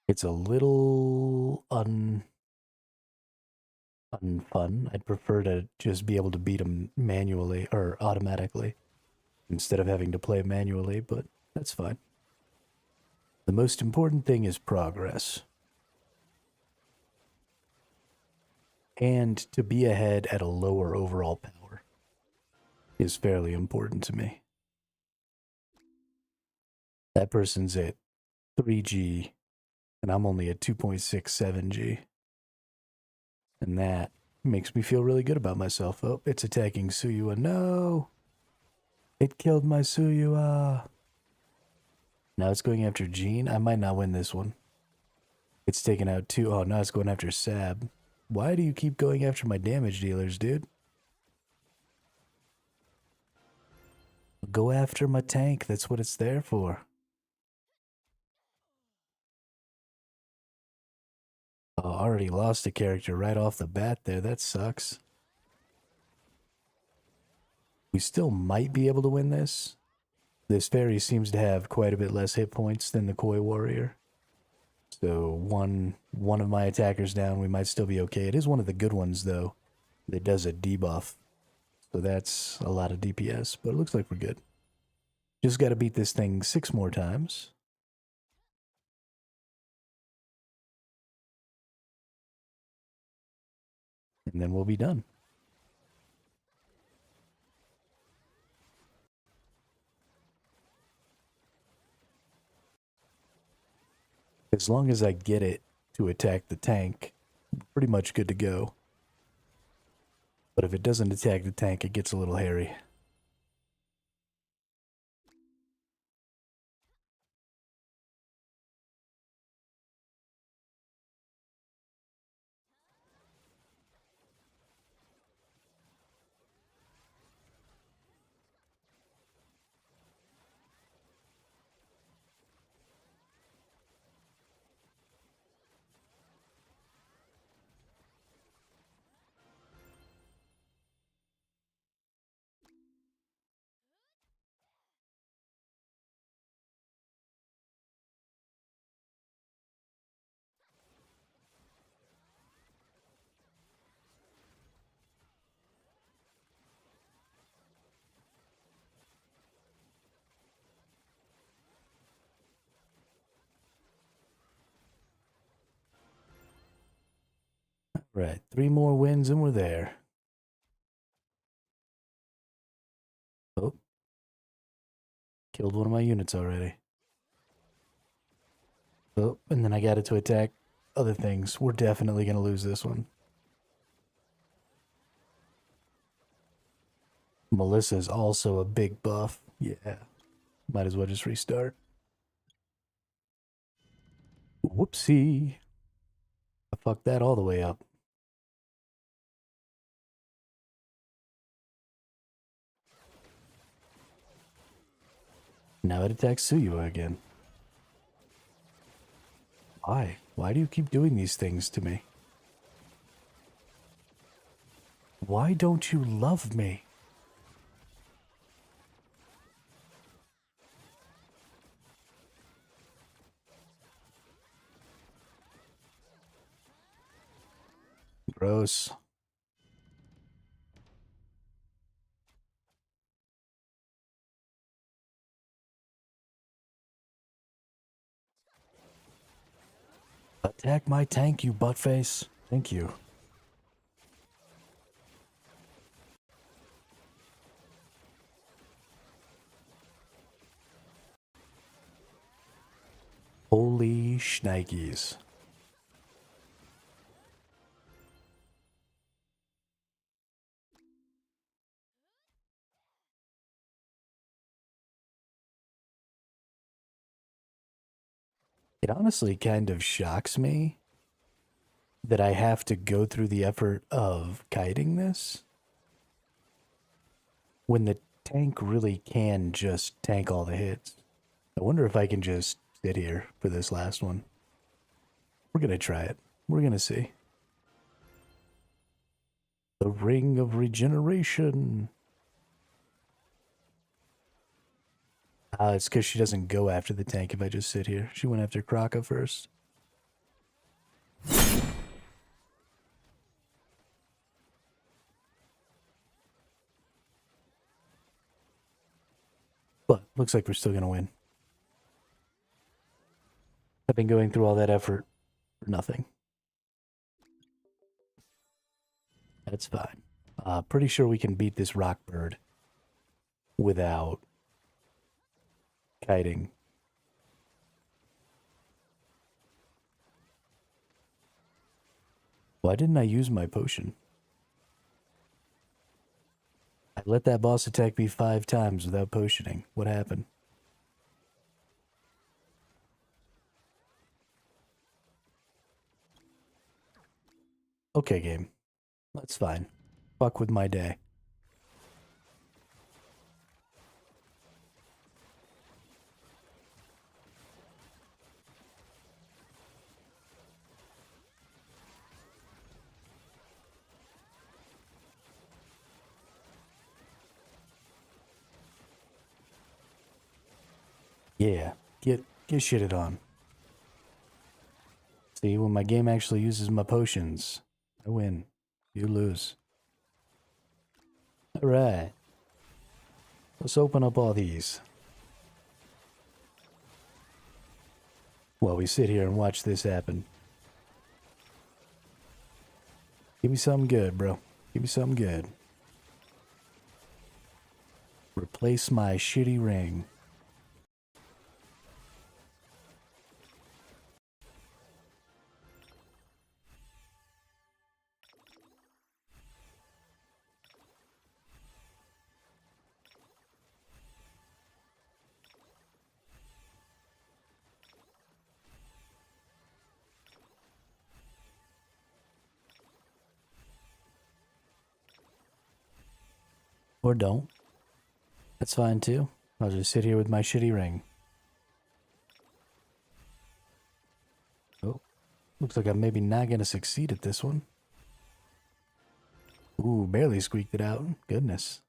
S1: It's a little unfun. I'd prefer to just be able to beat them manually or automatically instead of having to play manually, but that's fine. The most important thing is progress. And to be ahead at a lower overall power is fairly important to me. That person's at 3G, and I'm only at 2.67G. And that makes me feel really good about myself. Oh, it's attacking Suyua. No! It killed my Suyua. Now it's going after Jean. I might not win this one. It's taken out two. Oh, now it's going after Sab. Why do you keep going after my damage dealers, dude? Go after my tank. That's what it's there for. Oh, already lost a character right off the bat there. That sucks. We still might be able to win this. This fairy seems to have quite a bit less hit points than the Koi Warrior. So one of my attackers down, we might still be okay. It is one of the good ones, though, that does a debuff. So that's a lot of DPS, but it looks like we're good. Just got to beat this thing 6 more times. And then we'll be done. As long as I get it to attack the tank, I'm pretty much good to go. But if it doesn't attack the tank, it gets a little hairy. Right, 3 more wins and we're there. Oh. Killed one of my units already. Oh, and then I got it to attack other things. We're definitely going to lose this one. Melissa's also a big buff. Yeah. Might as well just restart. Whoopsie. I fucked that all the way up. Now it attacks Suyu again. Why? Why do you keep doing these things to me? Why don't you love me? Gross. Attack my tank, you buttface. Thank you. Holy shnikes. It honestly kind of shocks me that I have to go through the effort of kiting this when the tank really can just tank all the hits. I wonder if I can just sit here for this last one. We're going to try it. We're going to see. The Ring of Regeneration. It's because she doesn't go after the tank if I just sit here. She went after Kraka first. But looks like we're still going to win. I've been going through all that effort for nothing. That's fine. Pretty sure we can beat this rock bird without kiting. Why didn't I use my potion? I let that boss attack me 5 times without potioning. What happened? Okay, game. That's fine. Fuck with my day. Yeah, get shitted on. See, when my game actually uses my potions, I win. You lose. Alright. Let's open up all these. While we sit here and watch this happen. Give me something good, bro. Give me something good. Replace my shitty ring. Or don't. That's fine too. I'll just sit here with my shitty ring. Oh, looks like I'm maybe not gonna succeed at this one. Ooh, barely squeaked it out. Goodness.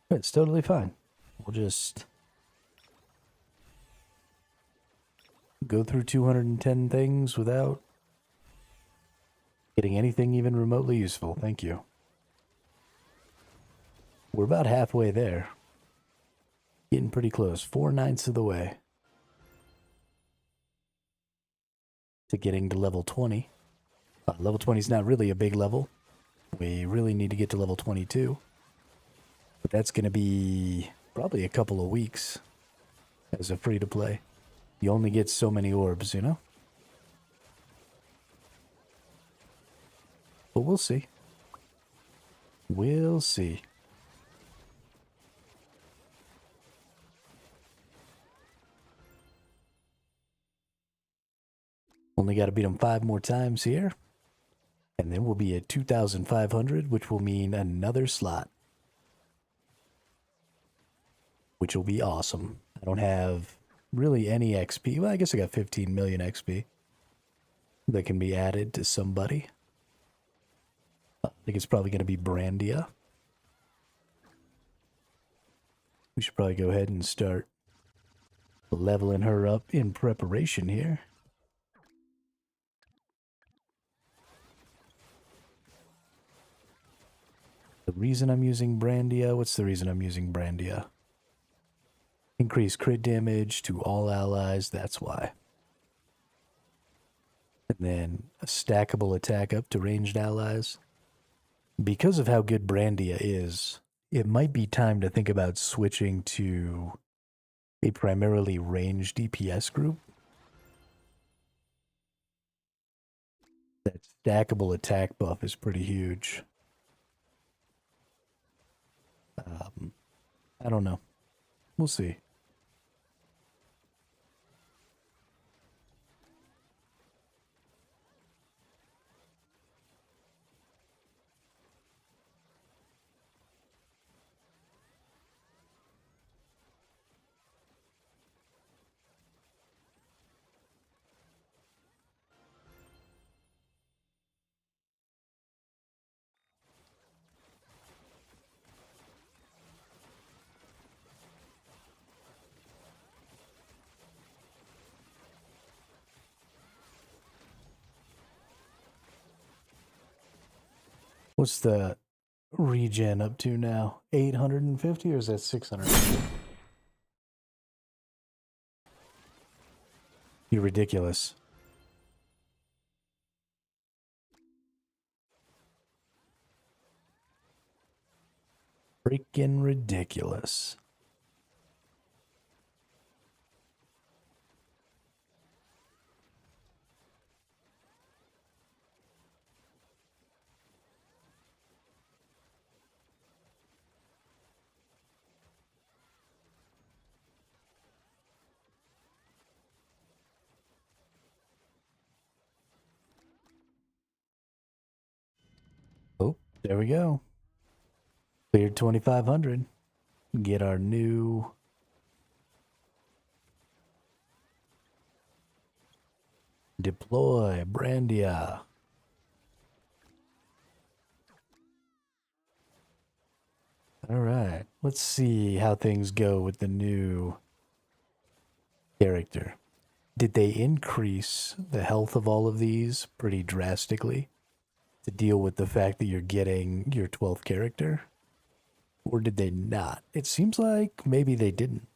S1: It's totally fine. We'll just go through 210 things without getting anything even remotely useful. Thank you. We're about halfway there. Getting pretty close. 4/9 of the way to getting to level 20. Level 20 is not really a big level. We really need to get to level 22. But that's going to be probably a couple of weeks as a free-to-play. You only get so many orbs, you know? But we'll see. We'll see. Only got to beat them 5 more times here. And then we'll be at 2,500, which will mean another slot. Which will be awesome. I don't have really any XP. Well, I guess I got 15 million XP that can be added to somebody. I think it's probably going to be Brandia. We should probably go ahead and start leveling her up in preparation here. The reason I'm using Brandia, what's the reason I'm using Brandia? Increase crit damage to all allies, that's why. And then a stackable attack up to ranged allies. Because of how good Brandia is, it might be time to think about switching to a primarily ranged DPS group. That stackable attack buff is pretty huge. I don't know. We'll see. What's the regen up to now? 850 or is that 600? You're ridiculous. Freaking ridiculous. Oh, there we go. Cleared 2,500. Get our new deploy Brandia. All right, let's see how things go with the new character. Did they increase the health of all of these pretty drastically to deal with the fact that you're getting your 12th character? Or did they not? It seems like maybe they didn't.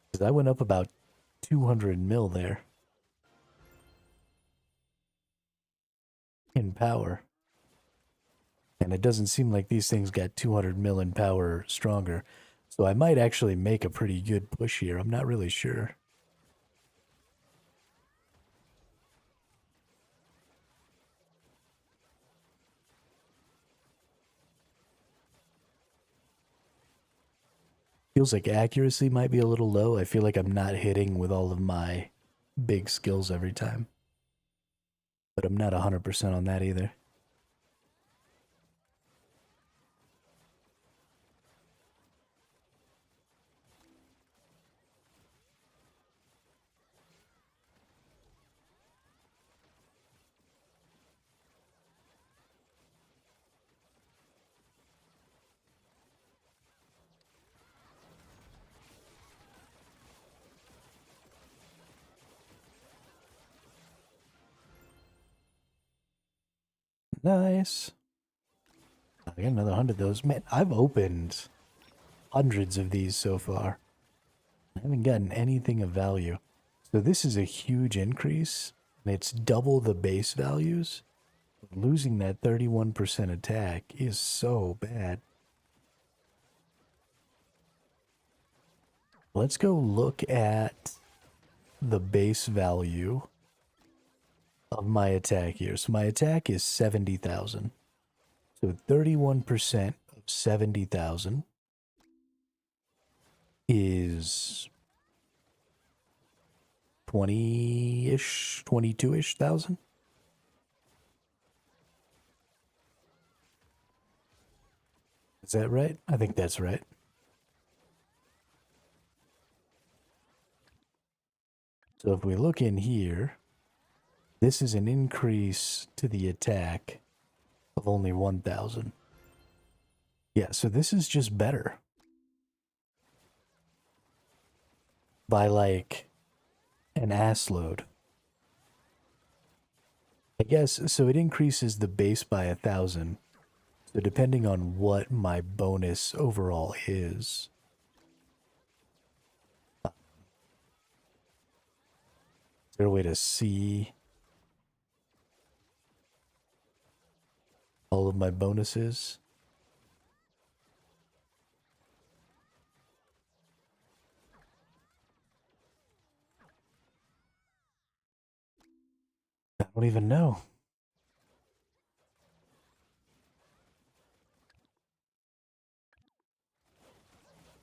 S1: Because I went up about 200 mil there in power. And it doesn't seem like these things got 200 mil in power stronger. So I might actually make a pretty good push here. I'm not really sure. Feels like accuracy might be a little low. I feel like I'm not hitting with all of my big skills every time. But I'm not 100% on that either. Nice. I got another 100 of those. Man, I've opened hundreds of these so far. I haven't gotten anything of value. So this is a huge increase, and it's double the base values. Losing that 31% attack is so bad. Let's go look at the base value of my attack here. So my attack is 70,000. So 31% of 70,000 is 20-ish, 22-ish thousand. Is that right? I think that's right. So if we look in here, this is an increase to the attack of only 1,000. Yeah, so this is just better. By like an ass load. I guess, so it increases the base by 1,000. So depending on what my bonus overall is. Is there a way to see all of my bonuses? I don't even know.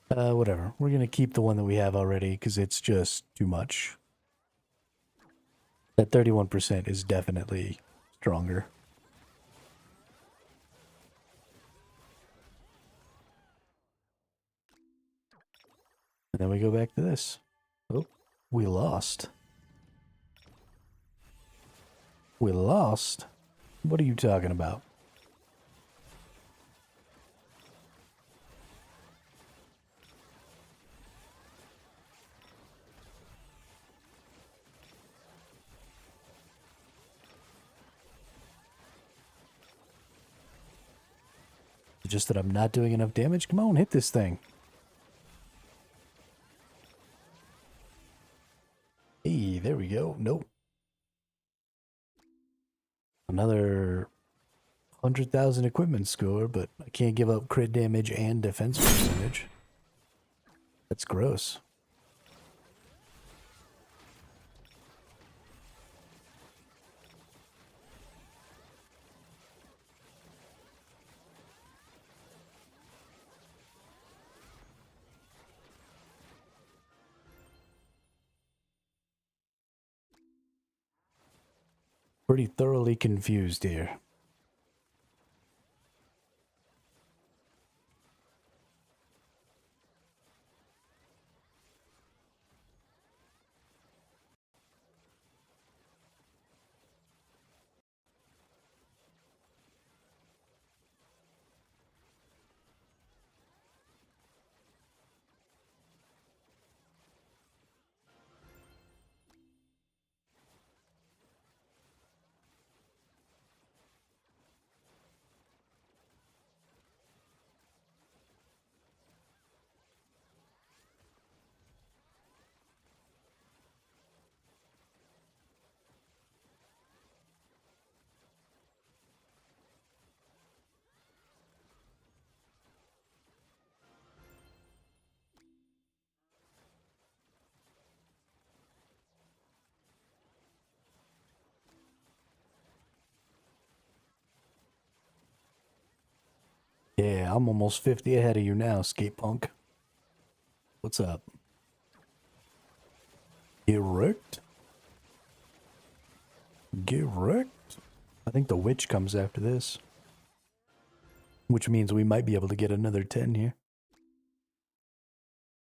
S1: Whatever. We're going to keep the one that we have already because it's just too much. That 31% is definitely stronger. And then we go back to this. Oh, we lost. We lost? What are you talking about? Just that I'm not doing enough damage? Come on, hit this thing. Hey, there we go. Nope. Another 100,000 equipment score, but I can't give up crit damage and defense percentage. That's gross. Pretty thoroughly confused here. Yeah, I'm almost 50 ahead of you now, skate punk. What's up? Get wrecked? Get wrecked? I think the witch comes after this. Which means we might be able to get another 10 here.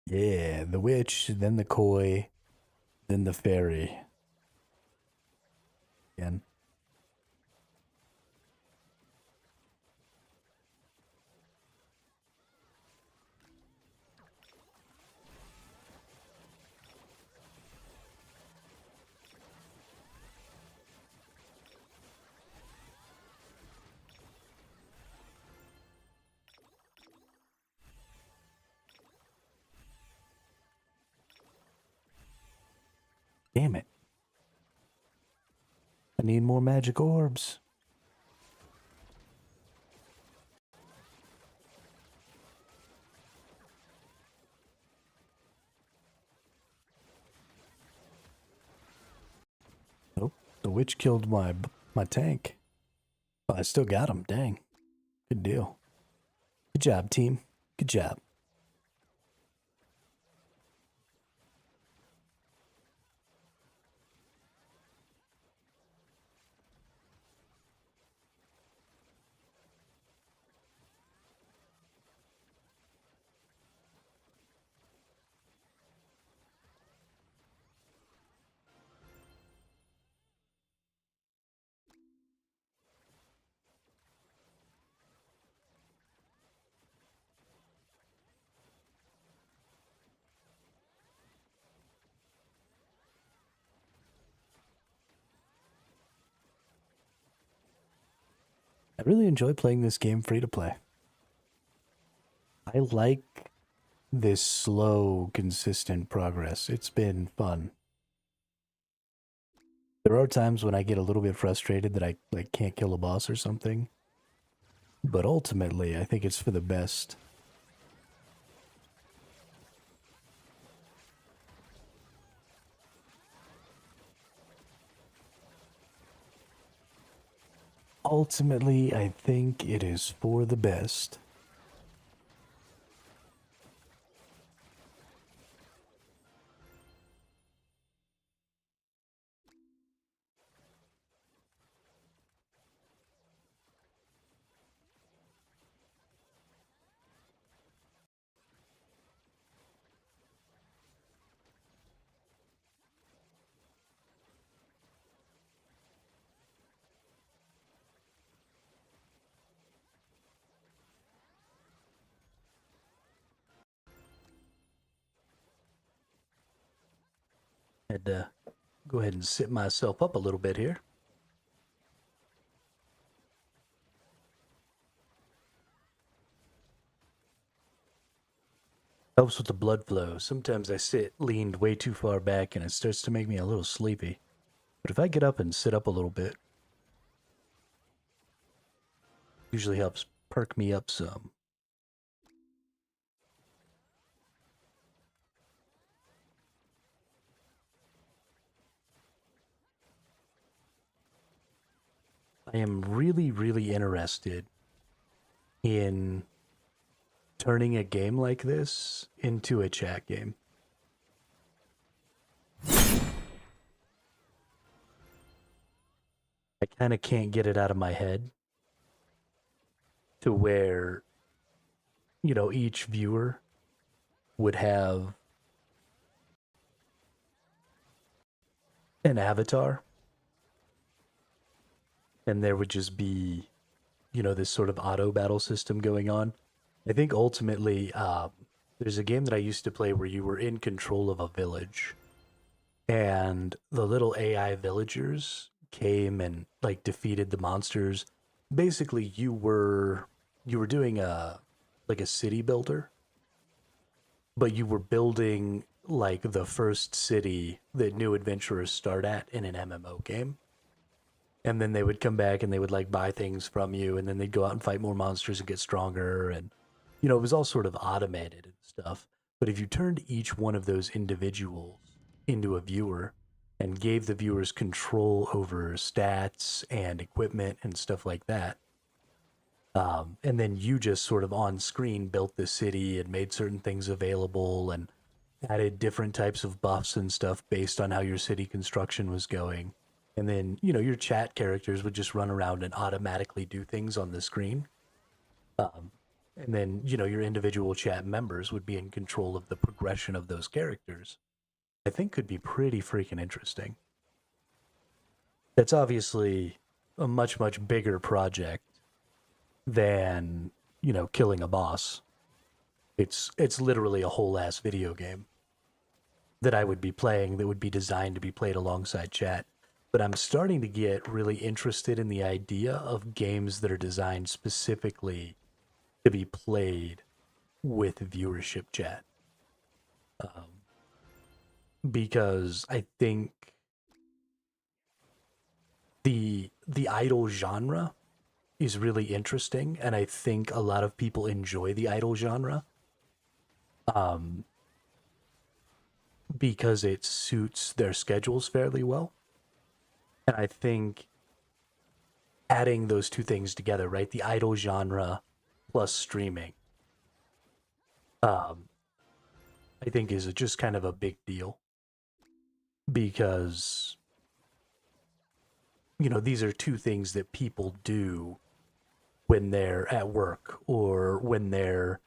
S1: Yeah, the witch, then the koi, then the fairy. Again. Damn it. I need more magic orbs. Nope. The witch killed my tank. But I still got him. Dang. Good deal. Good job, team. Good job. I really enjoy playing this game free to play. I like this slow, consistent progress. It's been fun. There are times when I get a little bit frustrated that I can't kill a boss or something. But ultimately, I think it's for the best. Ultimately, I think it is for the best. Had to go ahead and sit myself up a little bit here. Helps with the blood flow. Sometimes I sit leaned way too far back and it starts to make me a little sleepy. But if I get up and sit up a little bit, usually helps perk me up some. I am really, really interested in turning a game like this into a chat game. I kind of can't get it out of my head to where, you know, each viewer would have an avatar and there would just be, you know, this sort of auto battle system going on. I think ultimately, there's a game that I used to play where you were in control of a village and the little AI villagers came and like defeated the monsters. Basically, you were doing a like a city builder, but you were building like the first city that new adventurers start at in an MMO game. And then they would come back and they would like buy things from you and then they'd go out and fight more monsters and get stronger and you know, it was all sort of automated and stuff. But if you turned each one of those individuals into a viewer and gave the viewers control over stats and equipment and stuff like that, and then you just sort of on screen built the city and made certain things available and added different types of buffs and stuff based on how your city construction was going. And then, you know, your chat characters would just run around and automatically do things on the screen. And then, you know, your individual chat members would be in control of the progression of those characters. I think could be pretty freaking interesting. That's obviously a much, much bigger project than, you know, killing a boss. It's literally a whole ass video game that I would be playing that would be designed to be played alongside chat. But I'm starting to get really interested in the idea of games that are designed specifically to be played with viewership chat. because I think the idol genre is really interesting, and I think a lot of people enjoy the idol genre um, because it suits their schedules fairly well. And I think adding those two things together, right, the idol genre plus streaming, um, I think is just kind of a big deal because these are two things that people do when they're at work or when they're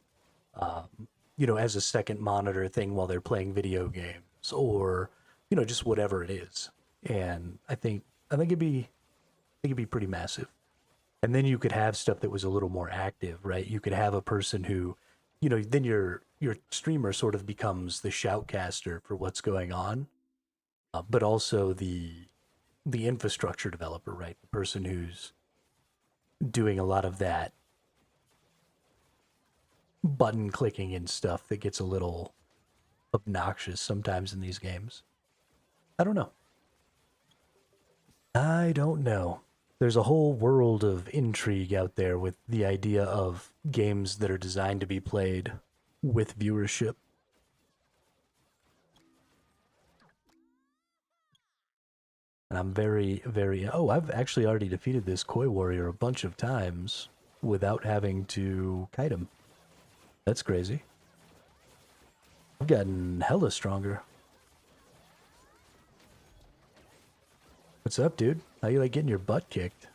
S1: as a second monitor thing while they're playing video games or just whatever it is. And I think it'd be pretty massive. And then you could have stuff that was a little more active, right? You could have a person who, then your streamer sort of becomes the shoutcaster for what's going on, but also the infrastructure developer, right? The person who's doing a lot of that button clicking and stuff that gets a little obnoxious sometimes in these games. I don't know. I don't know. There's a whole world of intrigue out there with the idea of games that are designed to be played with viewership. And I'm very, very. Oh, I've actually already defeated this Koi Warrior a bunch of times without having to kite him. That's crazy. I've gotten hella stronger. What's up, dude? How you like getting your butt kicked?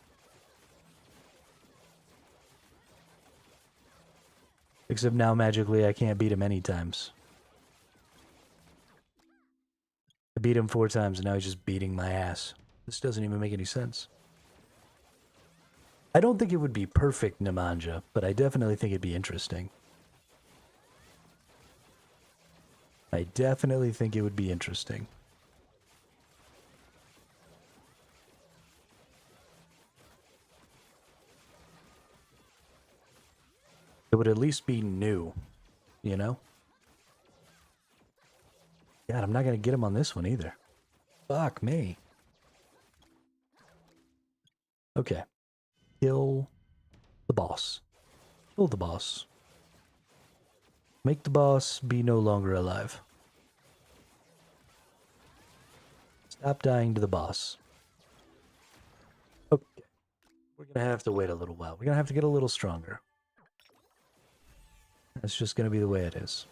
S1: Except now, magically, I can't beat him any times. I beat him 4 times, and now he's just beating my ass. This doesn't even make any sense. I don't think it would be perfect Nemanja, but I definitely think it'd be interesting. I definitely think it would be interesting. It would at least be new, you know? God, I'm not going to get him on this one either. Fuck me. Okay. Kill the boss. Kill the boss. Make the boss be no longer alive. Stop dying to the boss. Okay. We're going to have to wait a little while. We're going to have to get a little stronger. That's just going to be the way it is.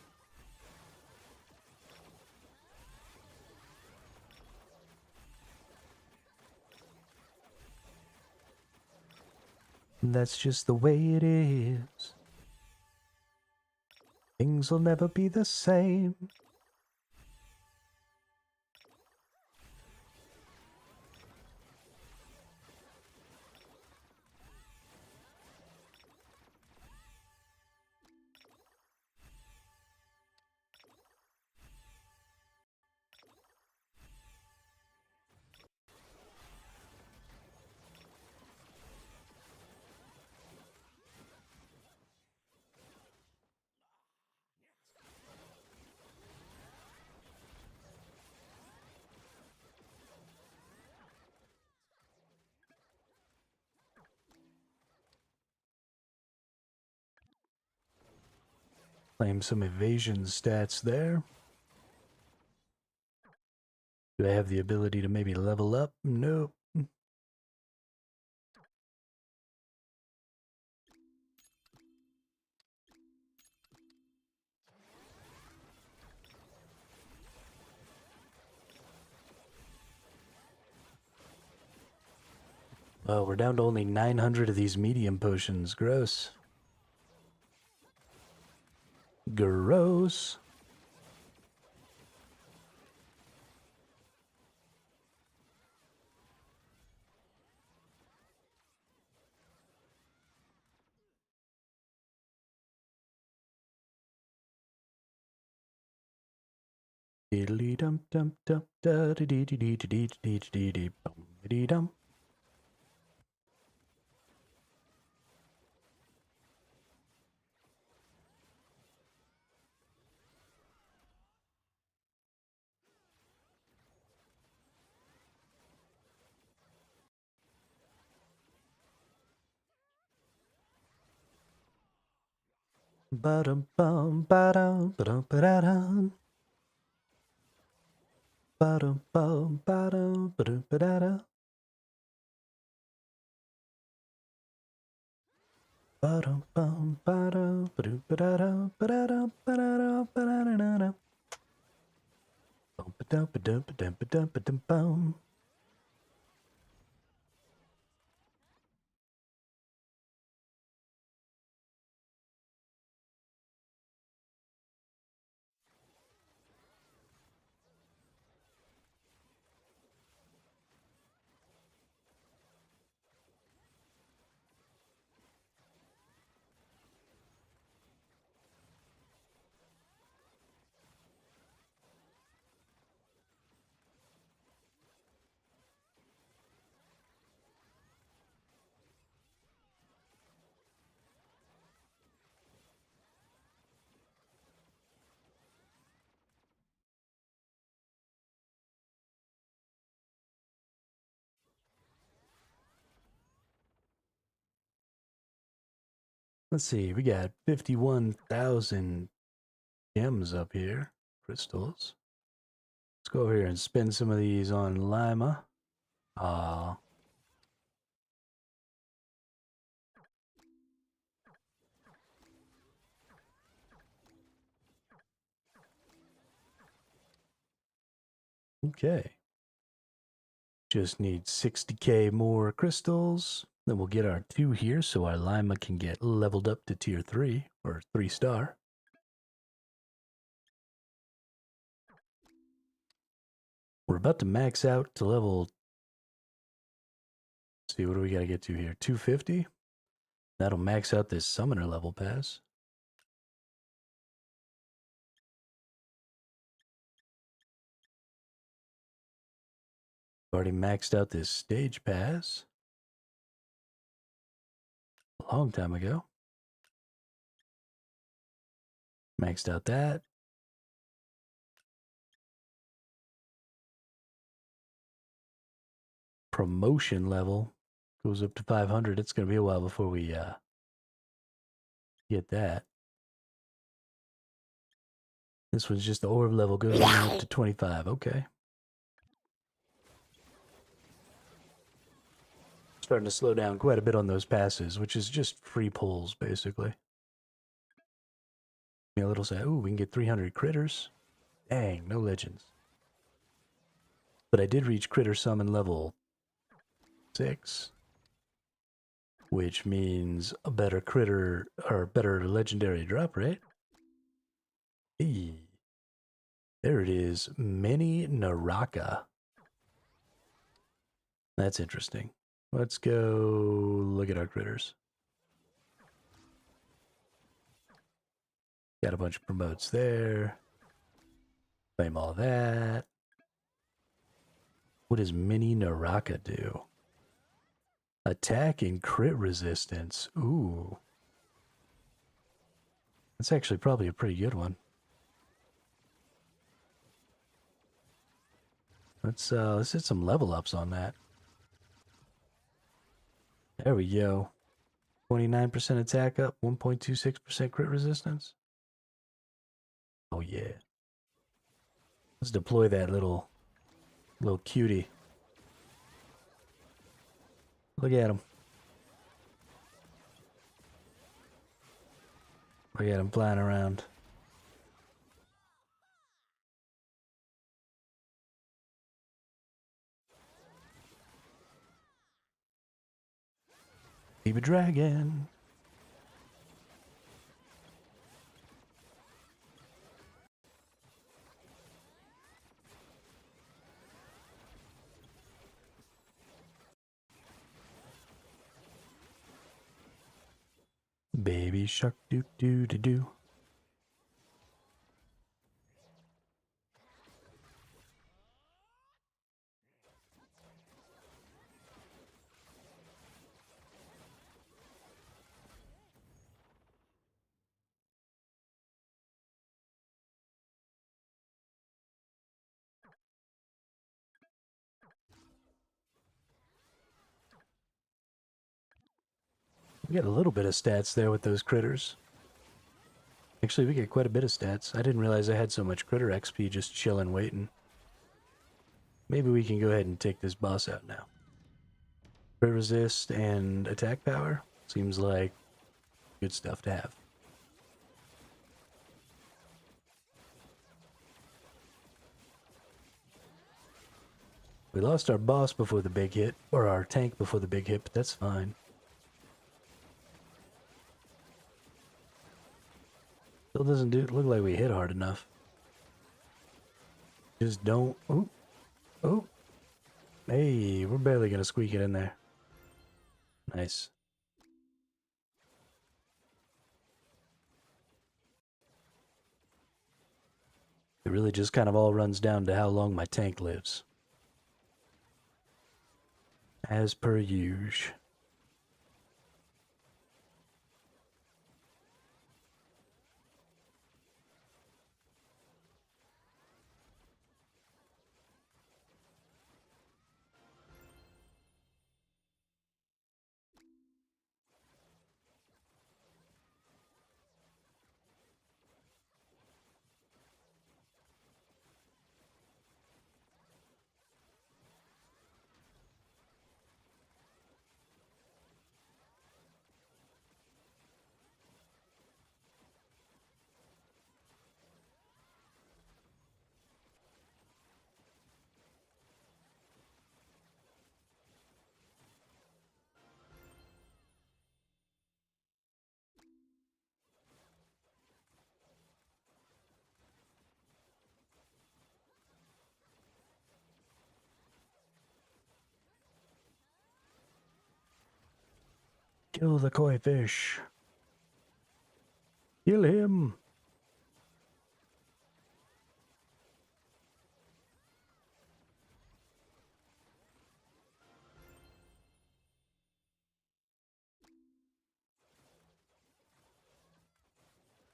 S1: That's just the way it is. Things will never be the same. Claim some evasion stats there. Do I have the ability to maybe level up? Nope. Oh, we're down to only 900 of these medium potions. Gross. Gross. Diddly dum dum dum da dee dee dee dee dee dee dee dee bum dee dum. Ba-dum bum ba-dum ba-dum ba-da-dum. Ba-dum bum ba-dum ba-dum ba-da-dum. Ba-dum bum ba-dum ba-dum ba-da-dum ba-da-dum ba-da-dum ba-da-dum. Bum ba-dum ba-dum ba-dum ba-dum ba-dum bum. Let's see, we got 51,000 gems up here, crystals. Let's go over here and spend some of these on Lima. Okay. Just need 60k more crystals. Then we'll get our 2 here so our Lima can get leveled up to tier 3 or 3-star. We're about to max out to level. Let's see, what do we got to get to here? 250? That'll max out this summoner level pass. Already maxed out this stage pass a long time ago. Maxed out that. Promotion level goes up to 500. It's going to be a while before we get that. This one's just the orb level goes up to 25. Okay. Starting to slow down quite a bit on those passes, which is just free pulls, basically. A little say, ooh, we can get 300 critters. Dang, no legends. But I did reach critter summon level 6, which means a better critter or better legendary drop rate. Hey, there it is, Mini Naraka. That's interesting. Let's go look at our critters. Got a bunch of promotes there. Claim all that. What does Mini Naraka do? Attack and crit resistance. Ooh. That's actually probably a pretty good one. Let's hit some level ups on that. There we go. 29% attack up, 1.26% crit resistance. Oh yeah. Let's deploy that little cutie. Look at him. Look at him flying around. Baby dragon. Baby shark doo doo doo doo. We got a little bit of stats there with those critters. Actually, we get quite a bit of stats. I didn't realize I had so much critter XP just chilling, waiting. Maybe we can go ahead and take this boss out now. Crit resist and attack power seems like good stuff to have. We lost our boss before the big hit, or our tank before the big hit, but that's fine. Still doesn't look like we hit hard enough. Just don't. Oh, oh. Hey, we're barely gonna squeak it in there. Nice. It really just kind of all runs down to how long my tank lives. As per usual. Kill the koi fish. Kill him.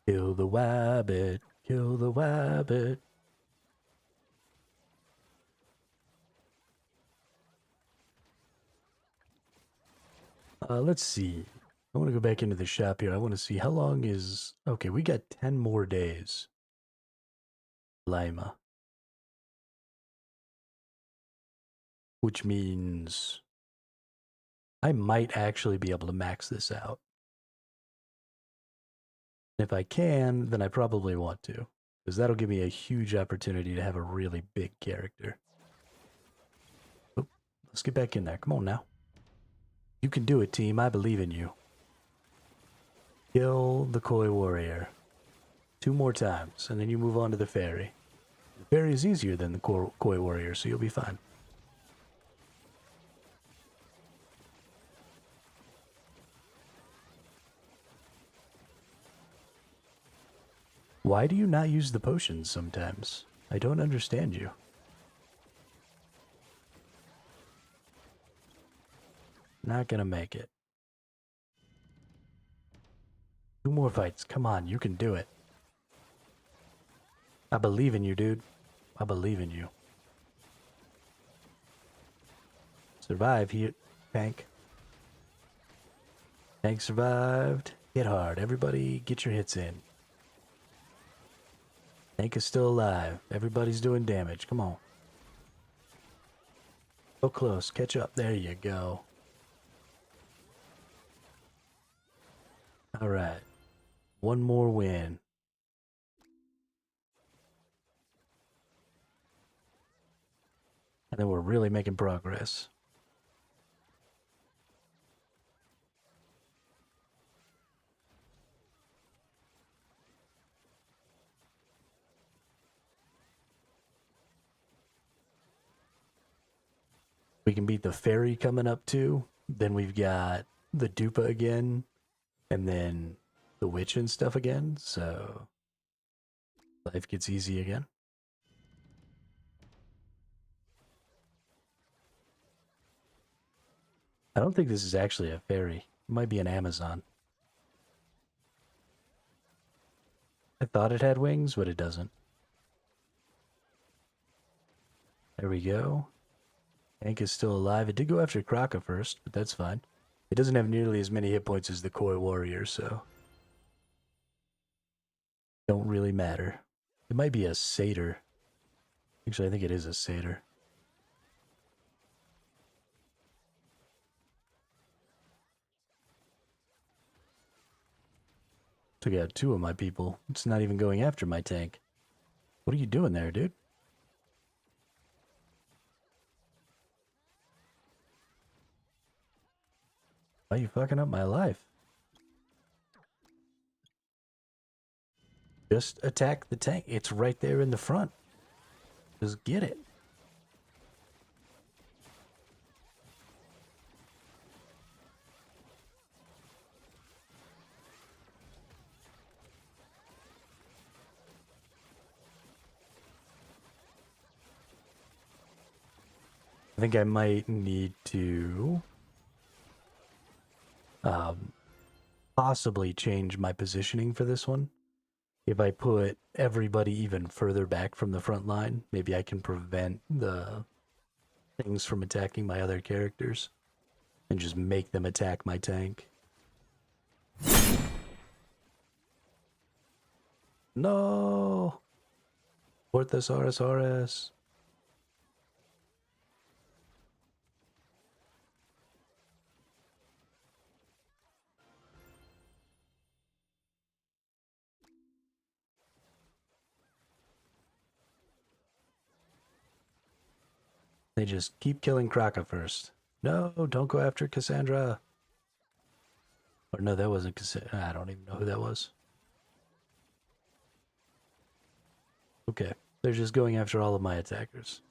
S1: Kill the wabbit. Kill the wabbit. Let's see. I want to go back into the shop here. I want to see how long is... Okay, we got 10 more days. Lima. Which means... I might actually be able to max this out. If I can, then I probably want to. Because that'll give me a huge opportunity to have a really big character. Oh, let's get back in there. Come on now. You can do it, team. I believe in you. Kill the koi warrior. 2 more times, and then you move on to the fairy. The fairy is easier than the koi warrior, so you'll be fine. Why do you not use the potions sometimes? I don't understand you. Not gonna make it. 2 more fights. Come on, you can do it. I believe in you, dude. I believe in you. Survive here, tank. Tank survived. Hit hard. Everybody get your hits in. Tank is still alive. Everybody's doing damage. Come on. So close. Catch up. There you go. All right. 1 more win. And then we're really making progress. We can beat the fairy coming up too. Then we've got the dupa again. And then the witch and stuff again. So life gets easy again. I don't think this is actually a fairy. It might be an Amazon. I thought it had wings, but it doesn't. There we go. Hank is still alive. It did go after Kraka first, but that's fine. It doesn't have nearly as many hit points as the koi warrior, so don't really matter. It might be a satyr. Actually, I think it is a satyr. Took out 2 of my people. It's not even going after my tank. What are you doing there, dude? Why are you fucking up my life? Just attack the tank. It's right there in the front. Just get it. I think I might need to possibly change my positioning for this one. If I put everybody even further back from the front line, maybe I can prevent the things from attacking my other characters and just make them attack my tank. No! Thesourusaurus. They just keep killing Kraka first. No, don't go after Cassandra. Or no, that wasn't Cassandra. I don't even know who that was. Okay, they're just going after all of my attackers.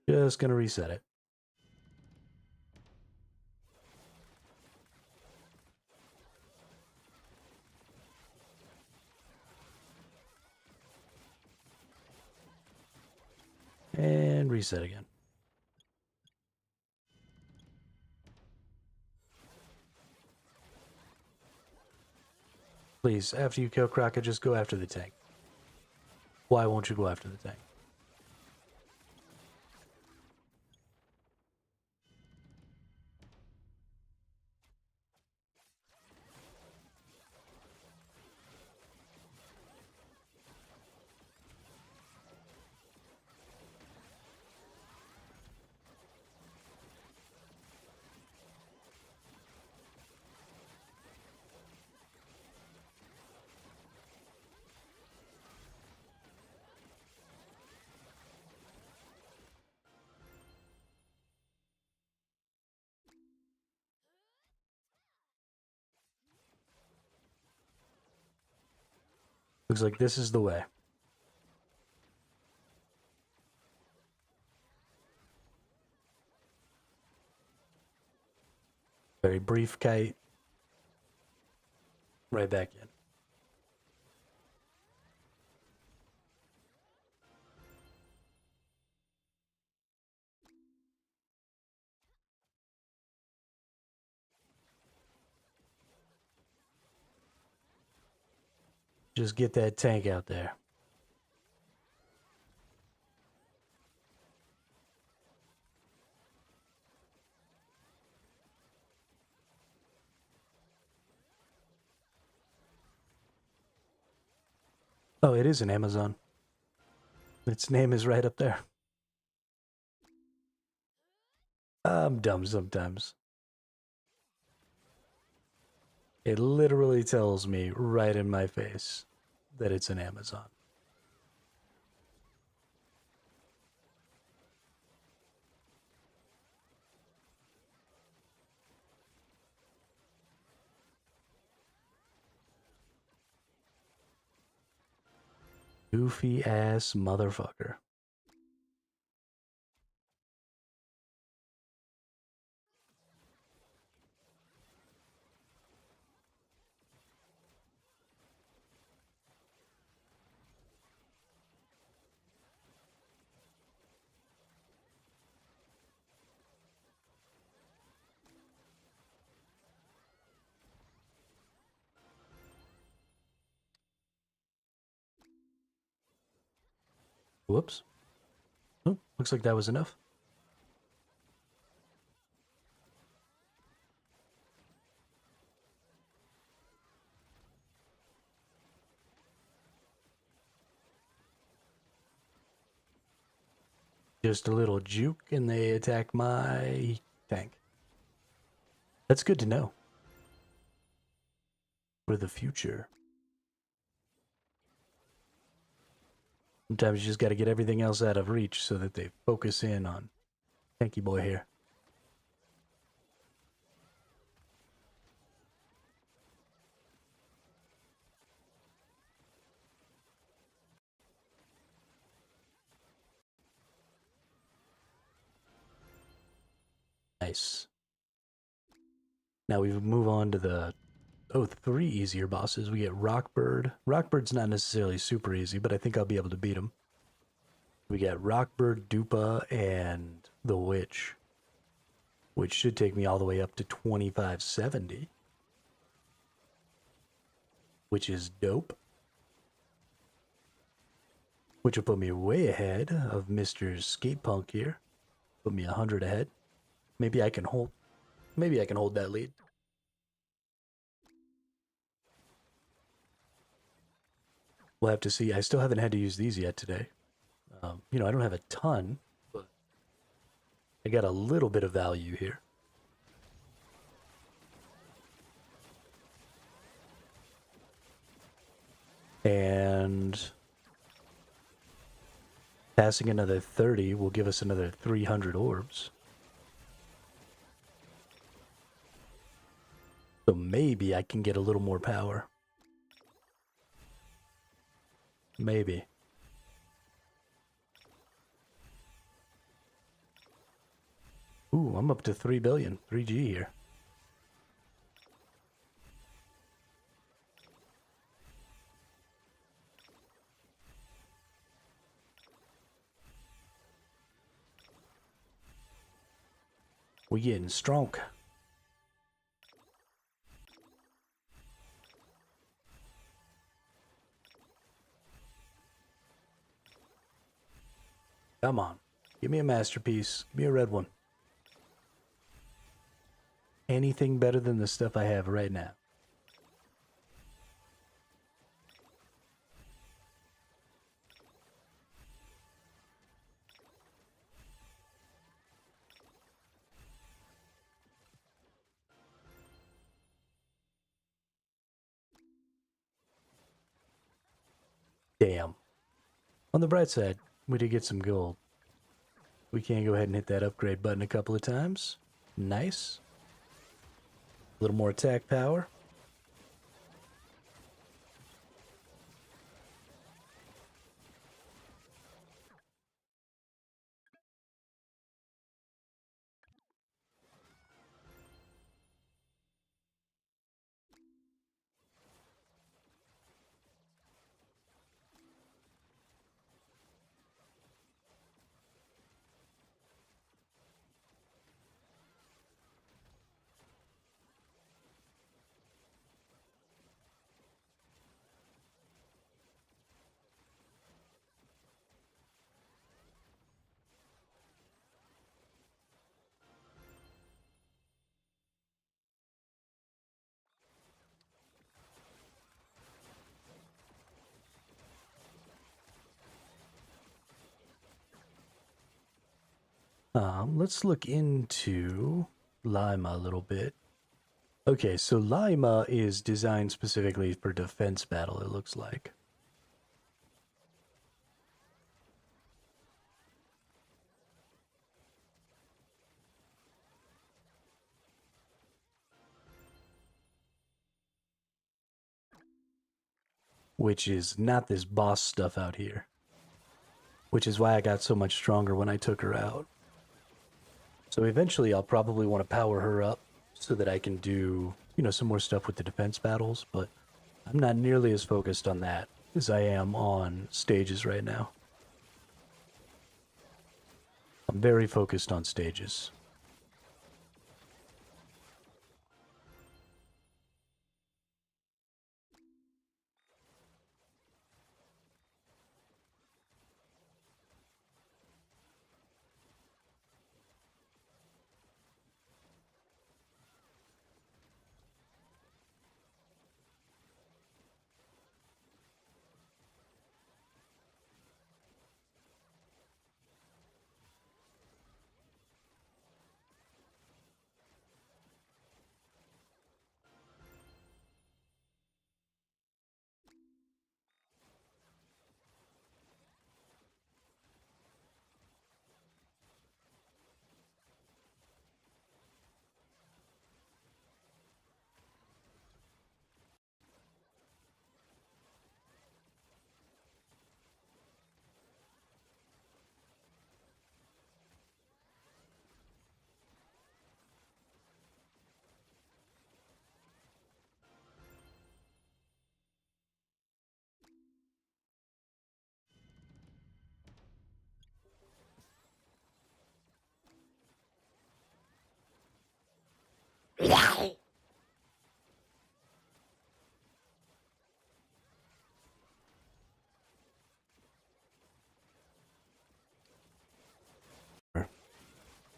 S1: Just gonna reset it. And reset again. Please, after you kill Kraka, just go after the tank. Why won't you go after the tank? Looks like this is the way. Very brief kite. Right back in. Just get that tank out there. Oh, it is an Amazon. Its name is right up there. I'm dumb sometimes. It literally tells me right in my face that it's an Amazon. Goofy ass motherfucker. Whoops. Oh, looks like that was enough. Just a little juke and they attack my tank. That's good to know. For the future. Sometimes you just got to get everything else out of reach so that they focus in on Tanky Boy here. Nice. Now we move on to the three easier bosses. We get Rockbird. Rockbird's not necessarily super easy, but I think I'll be able to beat him. We got Rockbird, Dupa, and the Witch, which should take me all the way up to 2570, which is dope. Which will put me way ahead of Mr. Skatepunk here. Put me 100 ahead. Maybe I can hold that lead. We'll have to see. I still haven't had to use these yet today. I don't have a ton, but I got a little bit of value here. And passing another 30 will give us another 300 orbs. So maybe I can get a little more power. Maybe. Ooh, I'm up to 3 billion, 3G here. We getting strong. Come on. Give me a masterpiece. Give me a red one. Anything better than the stuff I have right now. Damn. On the bright side, we did get some gold. We can go ahead and hit that upgrade button a couple of times. Nice. A little more attack power. Let's look into Lima a little bit. Okay, so Lima is designed specifically for defense battle, it looks like. Which is not this boss stuff out here. Which is why I got so much stronger when I took her out. So eventually I'll probably want to power her up so that I can do, some more stuff with the defense battles, but I'm not nearly as focused on that as I am on stages right now. I'm very focused on stages.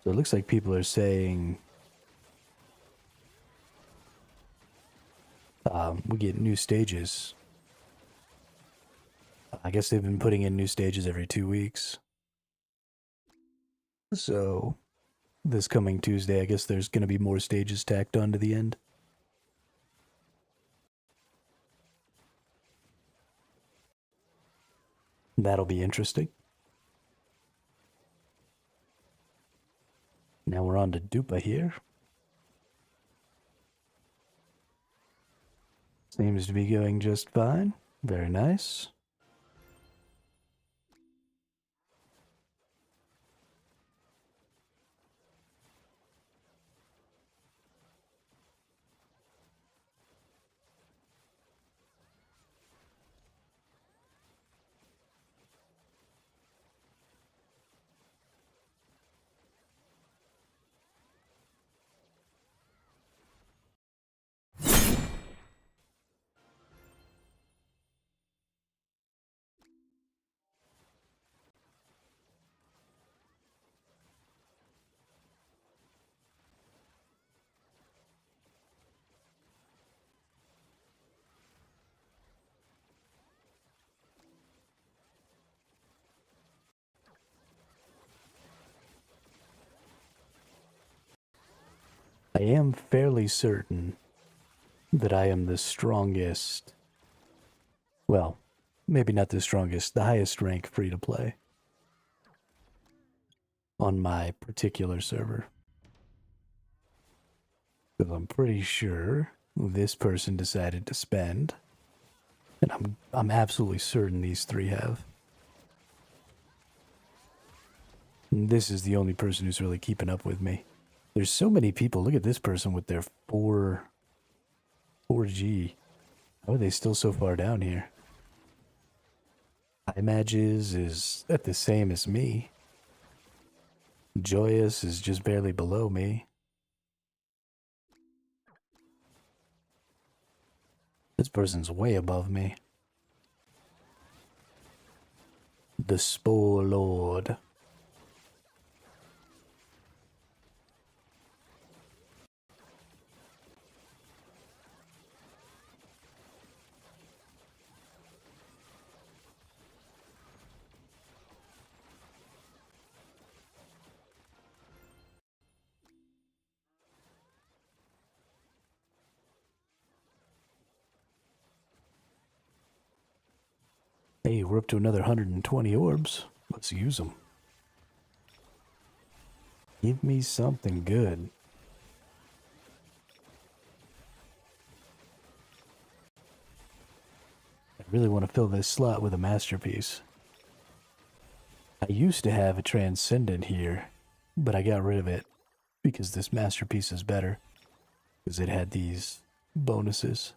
S1: So it looks like people are saying we get new stages. I guess they've been putting in new stages every 2 weeks. So this coming Tuesday, I guess there's going to be more stages tacked on to the end. That'll be interesting. Now we're on to Dupa here. Seems to be going just fine. Very nice. I am fairly certain that I am the strongest. Well, maybe not the strongest, the highest rank free to play on my particular server. Because I'm pretty sure this person decided to spend, and I'm absolutely certain these three have. And this is the only person who's really keeping up with me. There's so many people. Look at this person with their 4G. How are they still so far down here? Images is at the same as me. Joyous is just barely below me. This person's way above me. The Spore Lord. Hey, we're up to another 120 orbs. Let's use them. Give me something good. I really want to fill this slot with a masterpiece. I used to have a transcendent here, but I got rid of it because this masterpiece is better because it had these bonuses.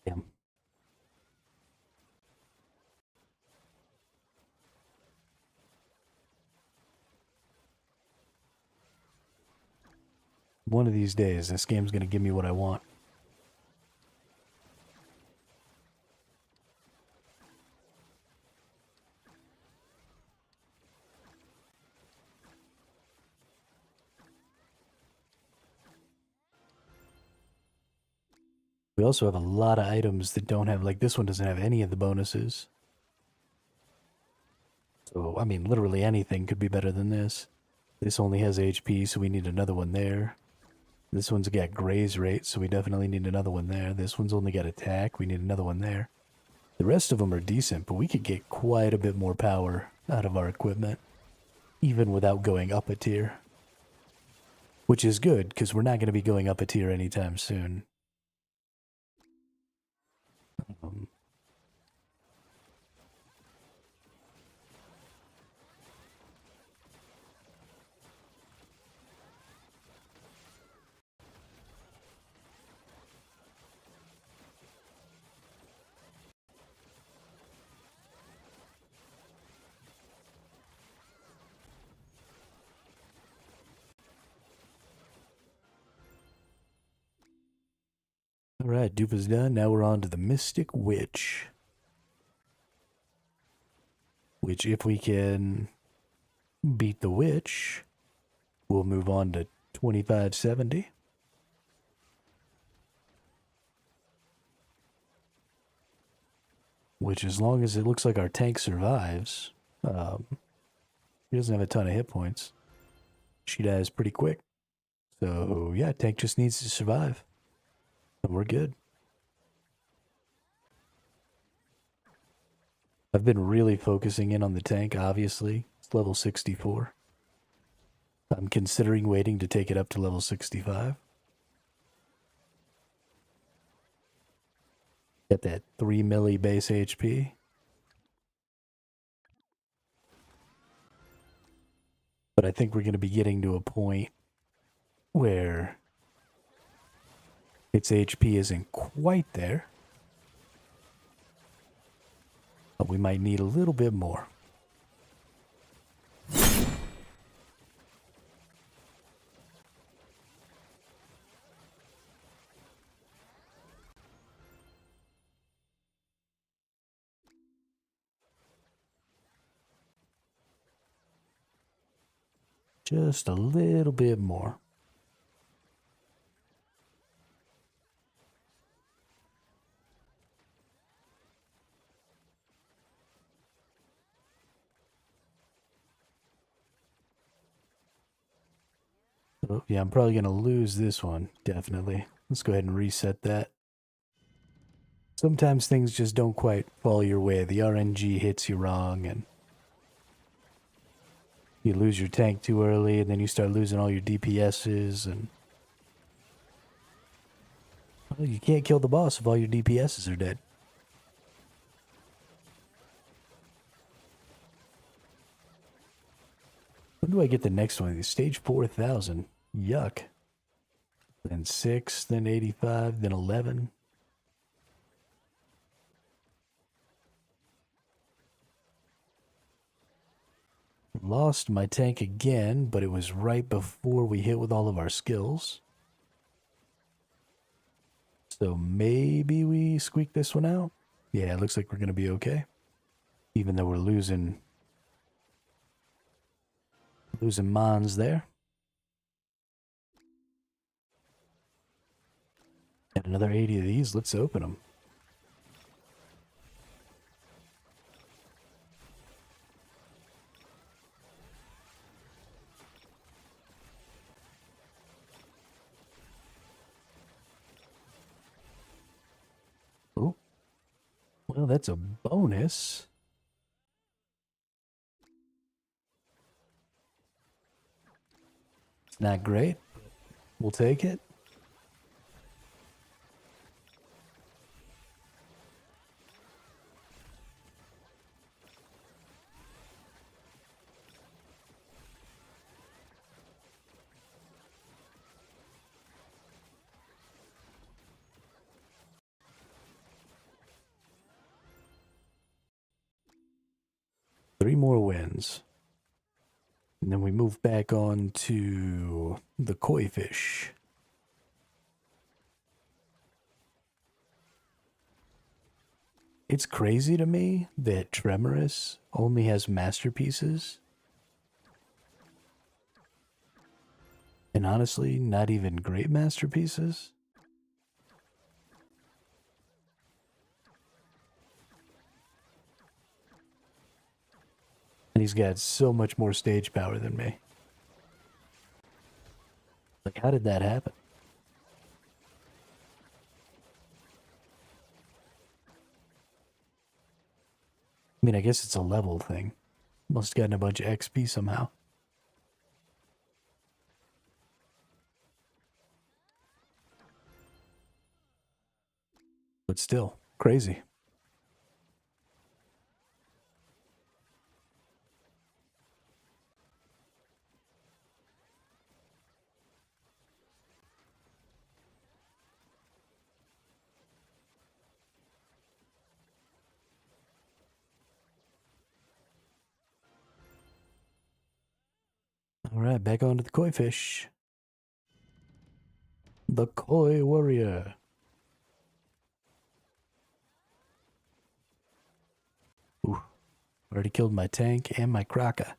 S1: Damn. One of these days, this game's gonna give me what I want. We also have a lot of items that don't have, like this one doesn't have any of the bonuses. So, I mean, literally anything could be better than this. This only has HP, so we need another one there. This one's got graze rate, so we definitely need another one there. This one's only got attack, we need another one there. The rest of them are decent, but we could get quite a bit more power out of our equipment, even without going up a tier. Which is good, because we're not going to be going up a tier anytime soon. Alright, Dupa's done. Now we're on to the Mystic Witch. Which, if we can beat the Witch, we'll move on to 2570. Which, as long as it looks like our tank survives, he doesn't have a ton of hit points. She dies pretty quick. So, yeah, tank just needs to survive. And we're good. I've been really focusing in on the tank, obviously. It's level 64. I'm considering waiting to take it up to level 65. Get that 3 milli base HP. But I think we're going to be getting to a point where its HP isn't quite there. But we might need a little bit more. Just a little bit more. Oh, yeah, I'm probably going to lose this one, definitely. Let's go ahead and reset that. Sometimes things just don't quite fall your way. The RNG hits you wrong, and you lose your tank too early, and then you start losing all your DPSs, and well, you can't kill the boss if all your DPSs are dead. When do I get the next one? Stage 4000. Yuck. Then 6, then 85, then 11. Lost my tank again, but it was right before we hit with all of our skills. So maybe we squeak this one out? Yeah, it looks like we're going to be okay. Even though we're losing mons there. And another 80 of these. Let's open them. Oh, well, that's a bonus. It's not great, but we'll take it. Three more wins. And then we move back on to the koi fish. It's crazy to me that Tremorous only has masterpieces. And honestly, not even great masterpieces. And he's got so much more stage power than me. Like, how did that happen? I mean, I guess it's a level thing. Must have gotten a bunch of XP somehow. But still, crazy. All right, back on to the koi fish. The koi warrior. Already killed my tank and my Kraka.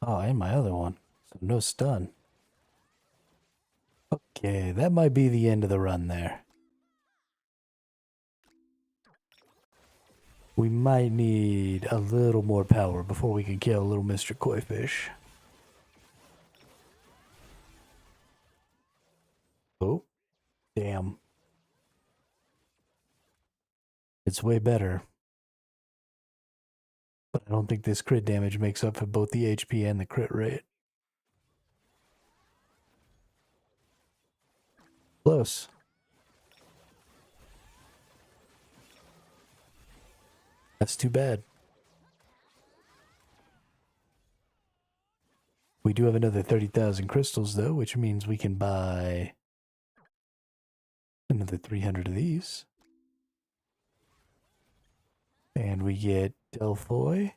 S1: Oh, and my other one. So no stun. Okay, that might be the end of the run there. We might need a little more power before we can kill little Mr. Koi Fish. Oh, damn. It's way better. But I don't think this crit damage makes up for both the HP and the crit rate. Close. That's too bad. We do have another 30,000 crystals, though, which means we can buy another 300 of these. And we get Delphoy.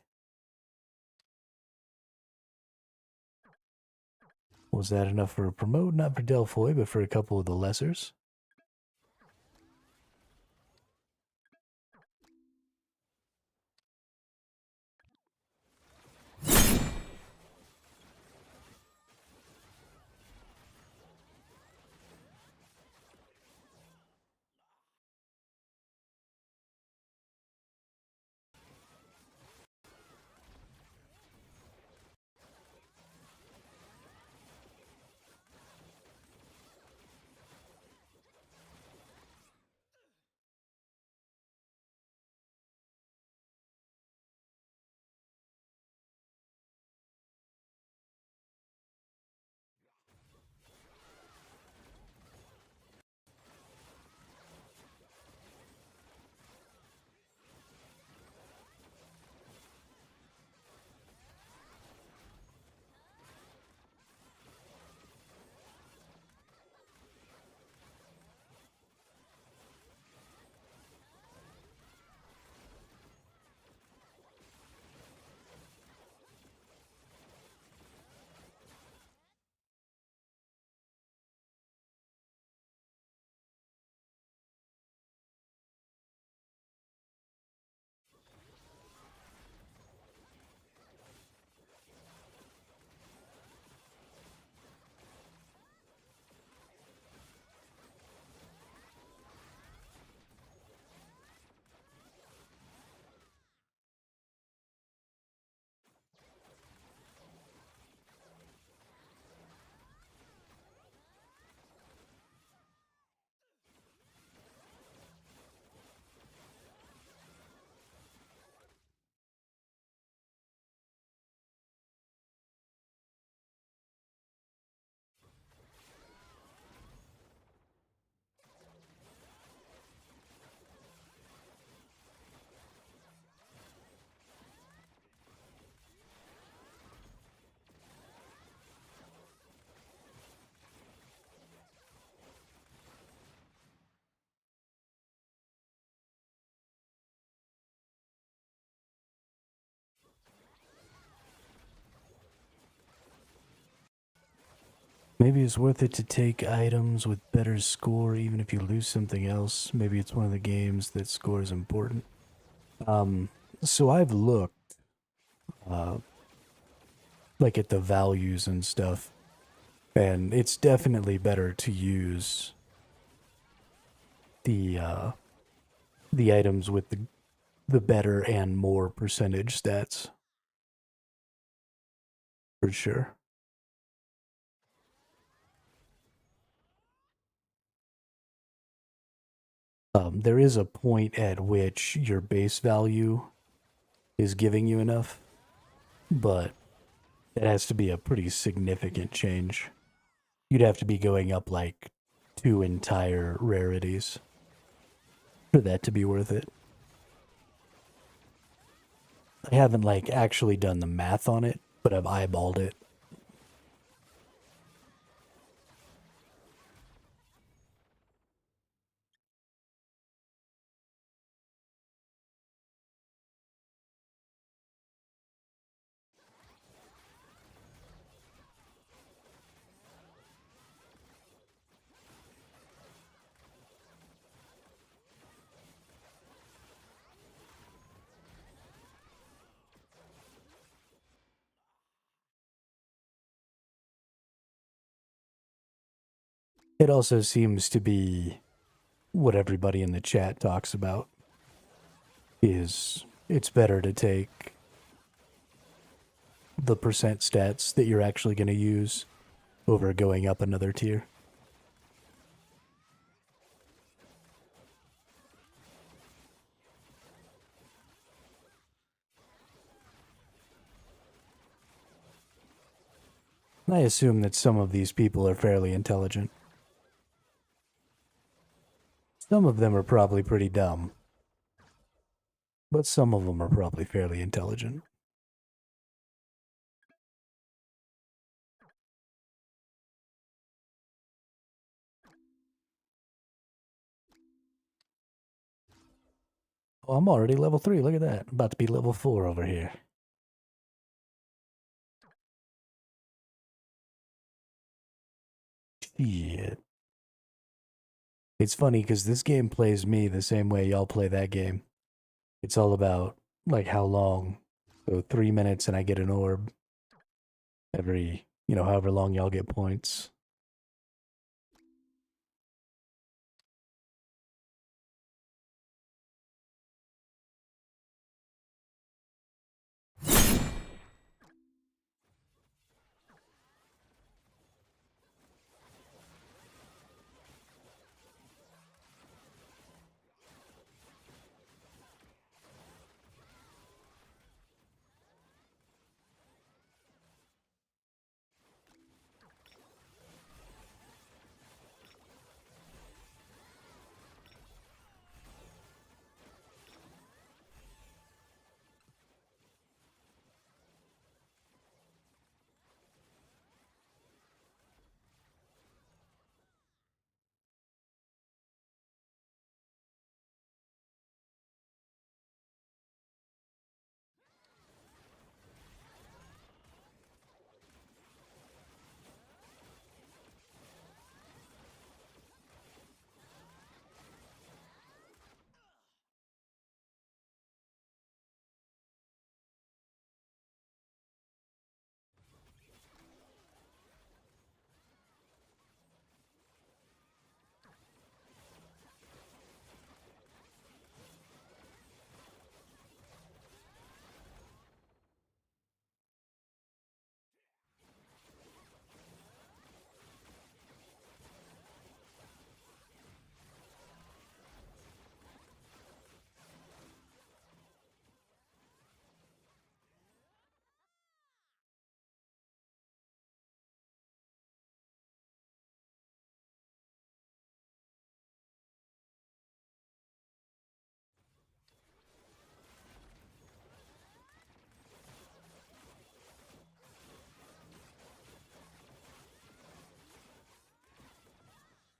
S1: Was that enough for a promote? Not for Delphoy, but for a couple of the lessers. Maybe it's worth it to take items with better score, even if you lose something else. Maybe it's one of the games that score is important. So I've looked, like at the values and stuff, and it's definitely better to use the items with the better and more percentage stats, for sure. There is a point at which your base value is giving you enough, but it has to be a pretty significant change. You'd have to be going up like 2 entire rarities for that to be worth it. I haven't like actually done the math on it, but I've eyeballed it. It also seems to be what everybody in the chat talks about is it's better to take the percent stats that you're actually going to use over going up another tier. I assume that some of these people are fairly intelligent. Some of them are probably pretty dumb, but some of them are probably fairly intelligent. Oh, I'm already level 3, look at that. I'm about to be level 4 over here. Shit. It's funny because this game plays me the same way y'all play that game. It's all about, like, how long. So 3 minutes and I get an orb. Every, however long y'all get points.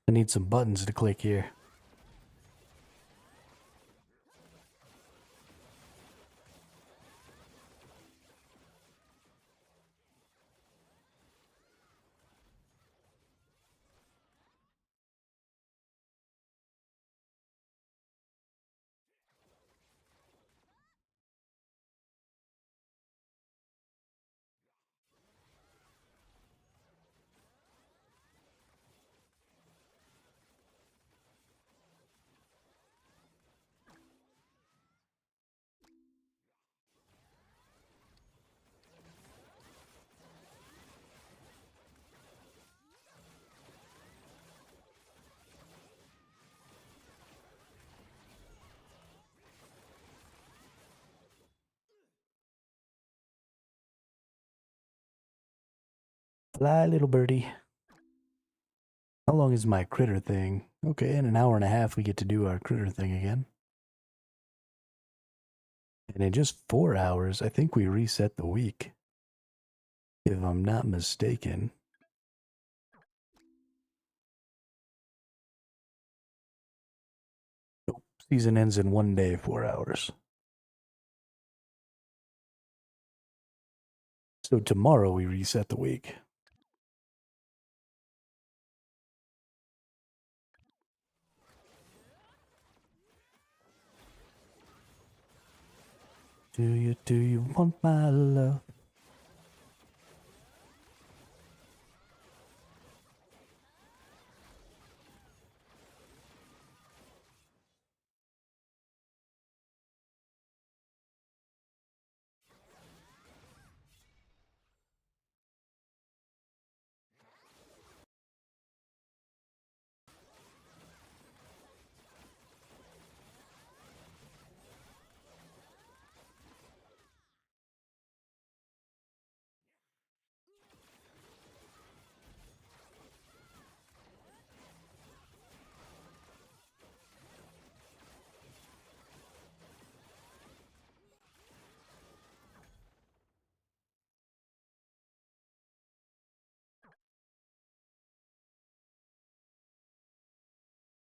S1: I need some buttons to click here. Fly, little birdie. How long is my critter thing? Okay, in an hour and a half we get to do our critter thing again. And in just 4 hours, I think we reset the week. If I'm not mistaken. Nope, season ends in 1 day, 4 hours. So tomorrow we reset the week. Do you want my love?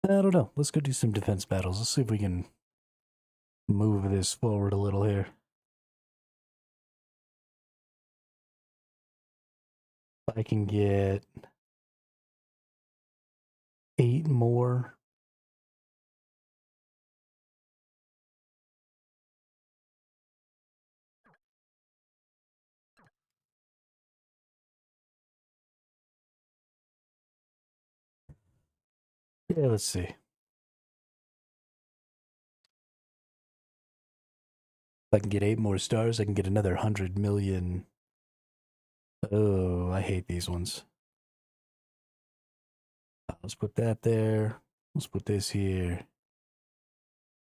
S1: I don't know. Let's go do some defense battles. Let's see if we can move this forward a little here. If I can get 8 more. Yeah, let's see. If I can get 8 more stars, I can get another 100 million. Oh, I hate these ones. Let's put that there. Let's put this here.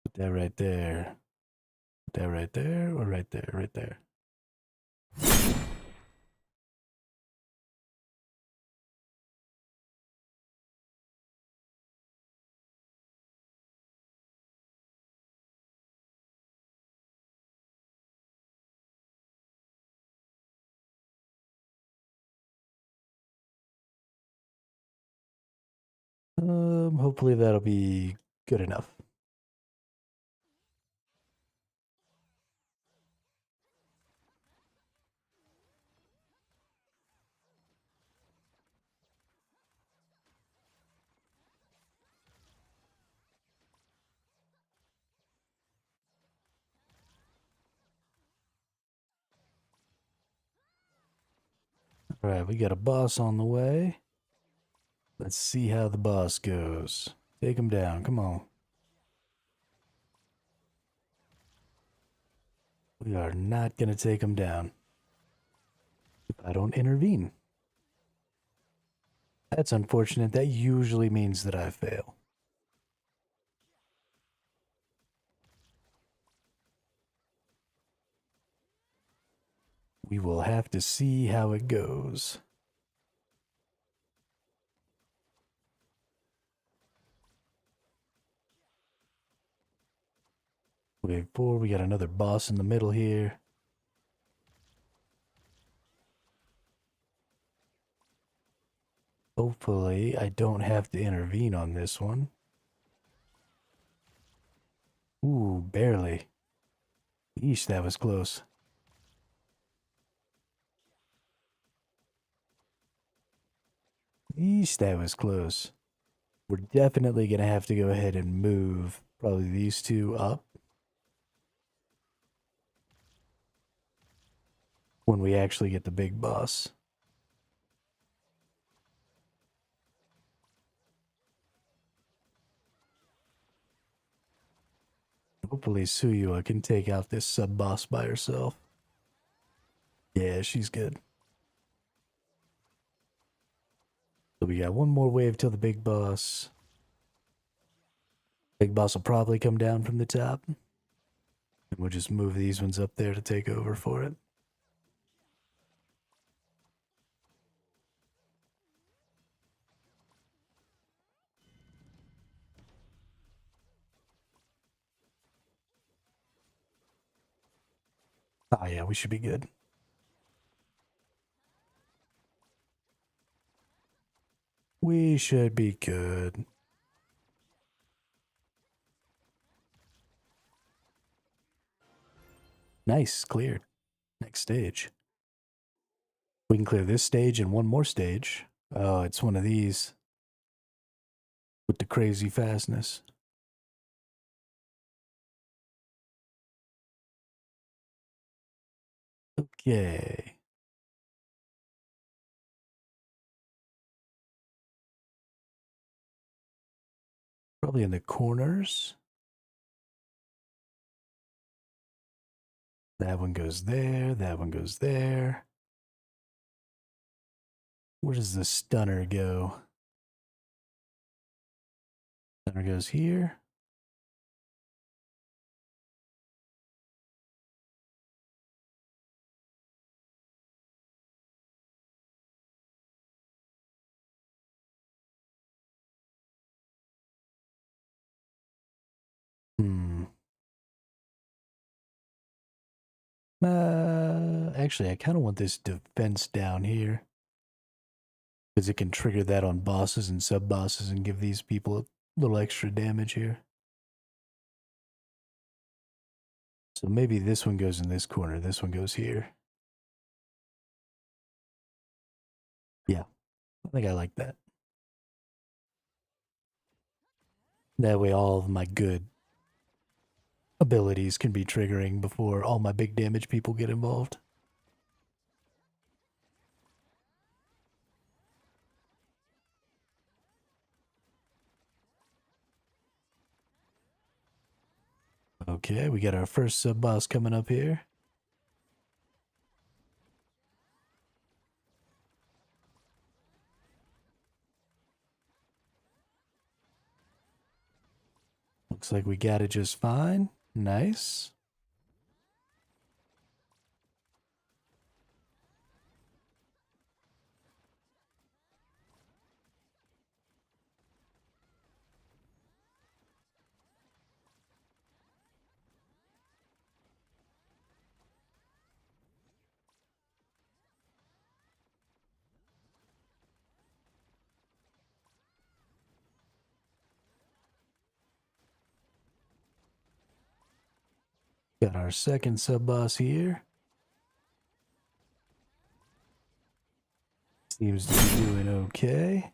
S1: Put that right there. Put that right there, or right there, right there. Hopefully that'll be good enough. All right, we got a boss on the way. Let's see how the boss goes. Take him down. Come on. We are not going to take him down if I don't intervene. That's unfortunate. That usually means that I fail. We will have to see how it goes. Wave 4, we got another boss in the middle here. Hopefully, I don't have to intervene on this one. Ooh, barely. Yeesh, that was close. Yeesh, that was close. We're definitely going to have to go ahead and move probably these two up when we actually get the big boss. Hopefully Suyua can take out this sub-boss by herself. Yeah, she's good. So we got one more wave till the big boss. Big boss will probably come down from the top. And we'll just move these ones up there to take over for it. Oh yeah, we should be good. We should be good. Nice, cleared. Next stage. We can clear this stage and one more stage. Oh, it's one of these. With the crazy fastness. Okay. Probably in the corners. That one goes there. That one goes there. Where does the stunner go? Stunner goes here. Actually, I kind of want this defense down here. Because it can trigger that on bosses and sub-bosses and give these people little extra damage here. So maybe this one goes in this corner, this one goes here. Yeah, I think I like that. That way all of my good abilities can be triggering before all my big damage people get involved. Okay, we got our first sub-boss coming up here. Looks like we got it just fine. Nice. Got our second sub-boss here. Seems to be doing okay.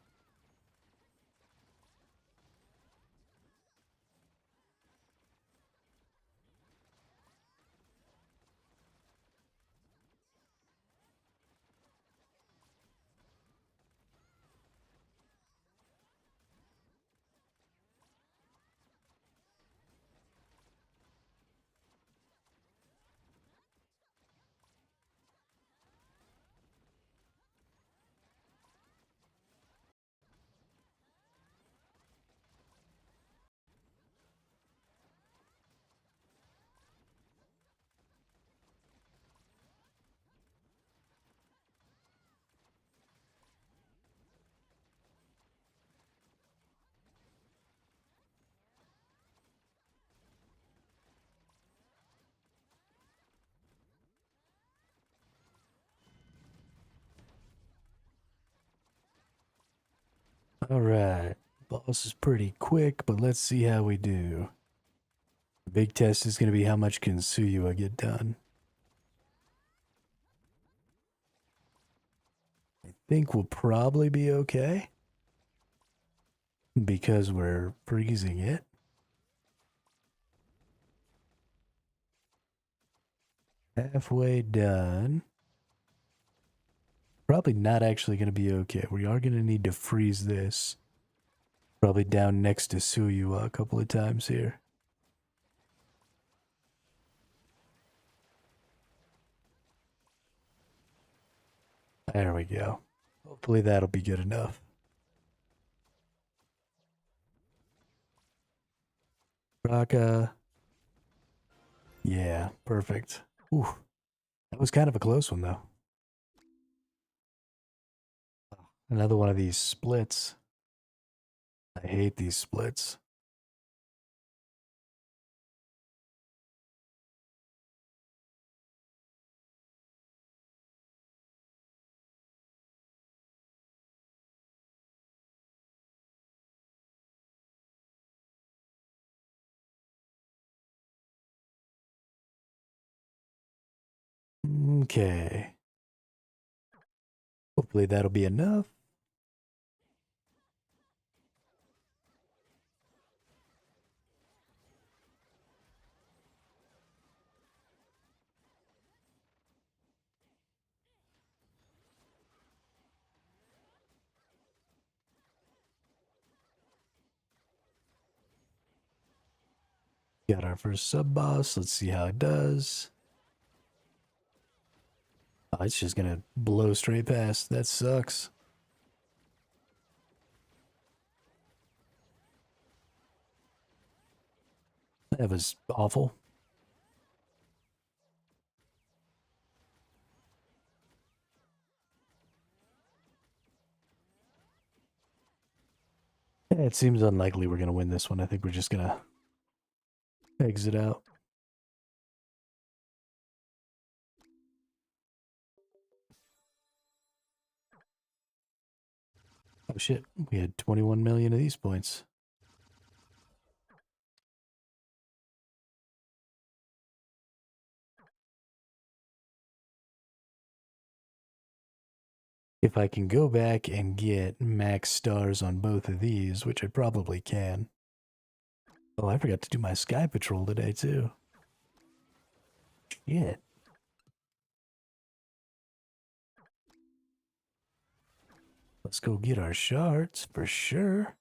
S1: Alright. Boss is pretty quick, but let's see how we do. The big test is going to be how much can Suyua get done. I think we'll probably be okay. Because we're freezing it. Halfway done. Probably not actually going to be okay. We are going to need to freeze this. Probably down next to Suyua a couple of times here. There we go. Hopefully that'll be good enough. Raka. Yeah, perfect. Ooh, that was kind of a close one, though. Another one of these splits. I hate these splits. Okay. Hopefully that'll be enough. Got our first sub-boss. Let's see how it does. Oh, it's just gonna blow straight past. That sucks. That was awful. Yeah, it seems unlikely we're gonna win this one. I think we're just gonna exit out. Oh shit, we had 21 million of these points. If I can go back and get max stars on both of these, which I probably can. Oh, I forgot to do my sky patrol today, too. Shit. Let's go get our shards for sure.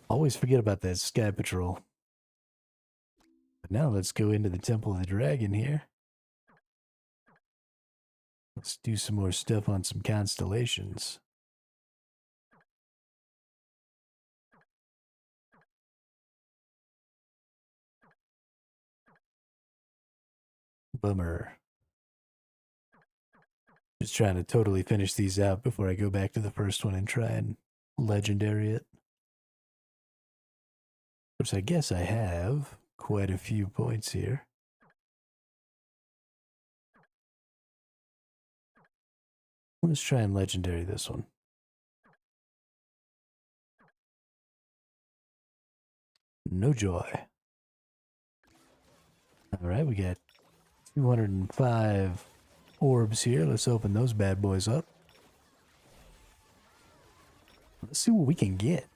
S1: Always forget about that sky patrol. But now let's go into the Temple of the Dragon here. Let's do some more stuff on some constellations. Bummer. Just trying to totally finish these out before I go back to the first one and try and legendary it. Which I guess I have quite a few points here. Let's try and legendary this one. No joy. Alright, we got 205 orbs here. Let's open those bad boys up. Let's see what we can get.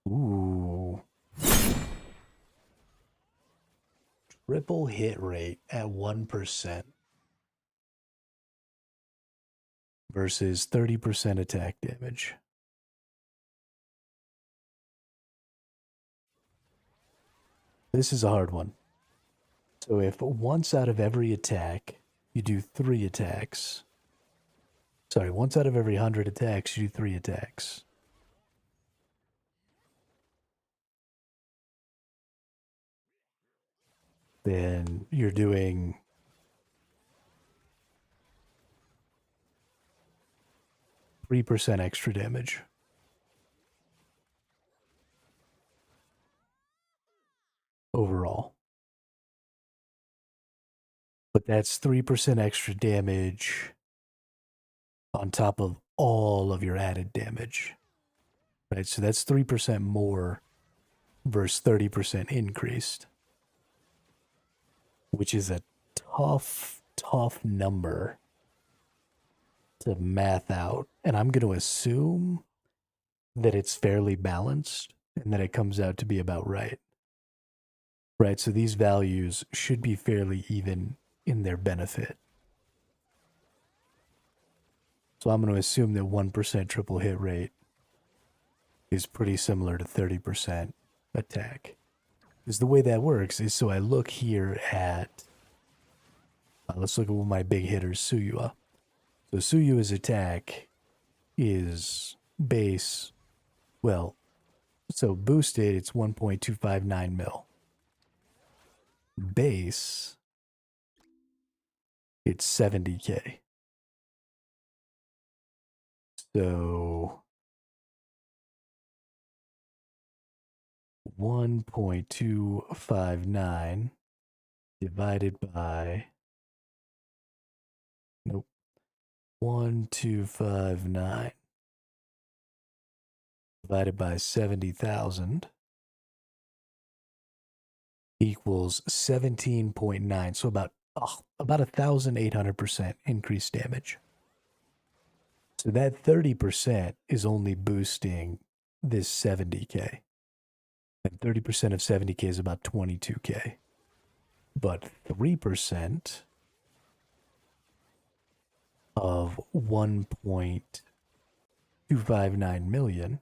S1: Ooh. Triple hit rate at 1% versus 30% attack damage. This is a hard one. So if once out of every attack, you do 3 attacks. Sorry, once out of every 100 attacks, you do 3 attacks. Then you're doing 3% extra damage. Overall. But that's 3% extra damage on top of all of your added damage. Right? So that's 3% more versus 30% increased. Which is a tough number to math out. And I'm going to assume that it's fairly balanced and that it comes out to be about right. Right, so these values should be fairly even in their benefit. So I'm going to assume that 1% triple hit rate is pretty similar to 30% attack. Because the way that works is, so I look here at, let's look at one of my big hitters, Suyua. So Suyua's attack is base, well, so boosted, it's 1.259 mil. Base, it's 70k. So 1.259 divided by, nope, 1259 divided by 70,000 equals 17.9. So about 1,800% increased damage. So that 30% is only boosting this 70k. And 30% of 70k is about 22k. But 3% of 1.259 million.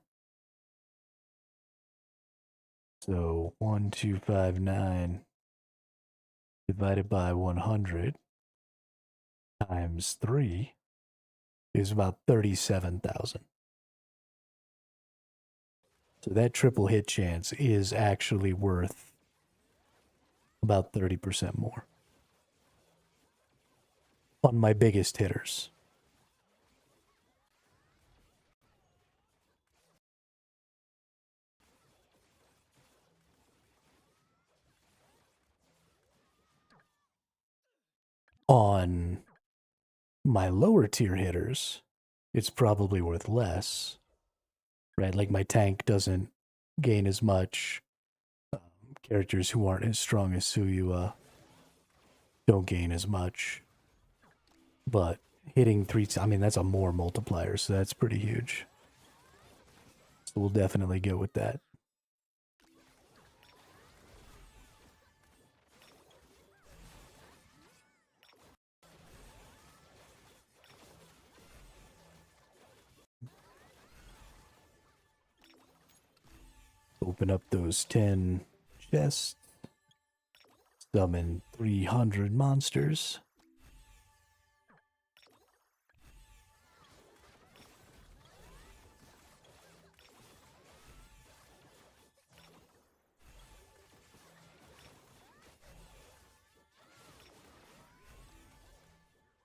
S1: So 1259 divided by 100 times 3 is about 37,000. So that triple hit chance is actually worth about 30% more on my biggest hitters. On my lower tier hitters, it's probably worth less, right? Like my tank doesn't gain as much. Characters who aren't as strong as Suyu don't gain as much. But hitting 3, I mean, that's a more multiplier, so that's pretty huge. So we'll definitely go with that. Open up those 10 chests. Summon 300 monsters.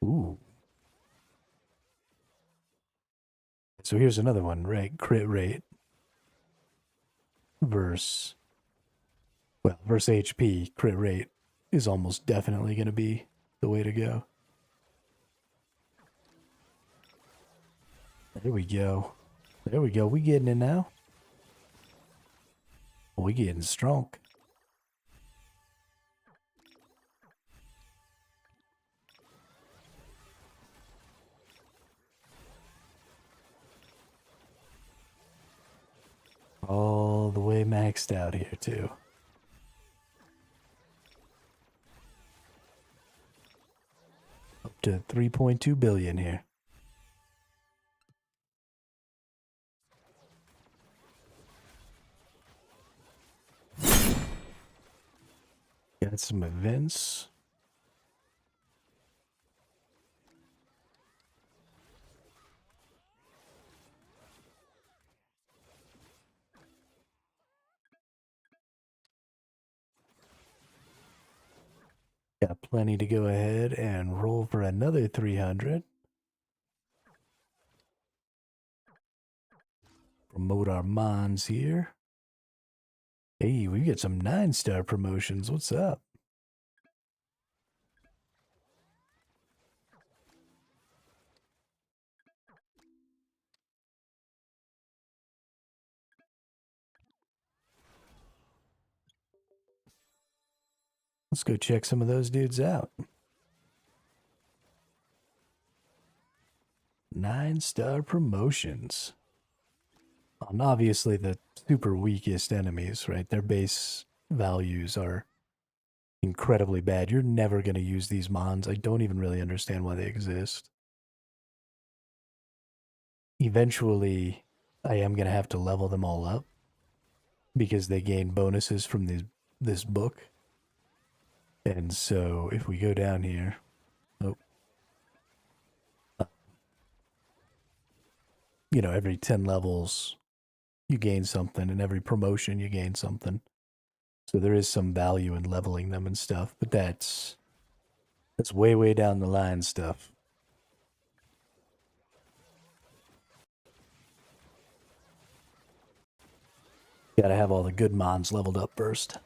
S1: Ooh. So here's another one, right? Crit rate versus HP. Crit rate is almost definitely going to be the way to go. There we go. There we go. We getting it now. We getting strong. All the way maxed out here, too. Up to 3.2 billion here. Got some events. Got plenty to go ahead and roll for another 300. Promote our mons here. Hey, we get some 9-star promotions. What's up? Let's go check some of those dudes out. 9-star promotions. And obviously the super weakest enemies, right? Their base values are incredibly bad. You're never going to use these mons. I don't even really understand why they exist. Eventually, I am going to have to level them all up because they gain bonuses from this book. And so if we go down here, you know, every 10 levels you gain something, and every promotion you gain something. So there is some value in leveling them and stuff, but that's way, way down the line stuff. Gotta have all the good mons leveled up first.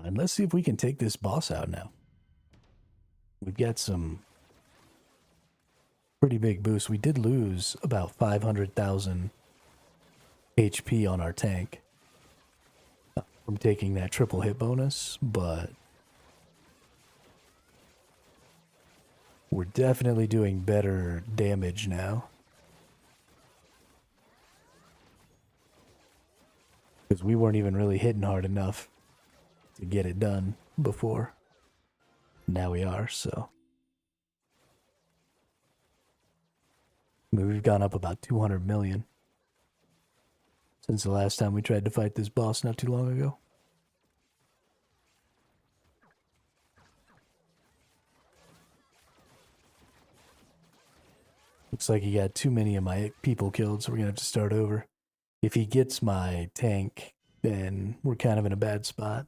S1: And let's see if we can take this boss out now. We've got some pretty big boosts. We did lose about 500,000 HP on our tank from taking that triple hit bonus, but we're definitely doing better damage now. Because we weren't even really hitting hard enough to get it done before. Now we are, so. I mean, we've gone up about 200 million since the last time we tried to fight this boss not too long ago. Looks like he got too many of my people killed, so we're going to have to start over. If he gets my tank, then we're kind of in a bad spot.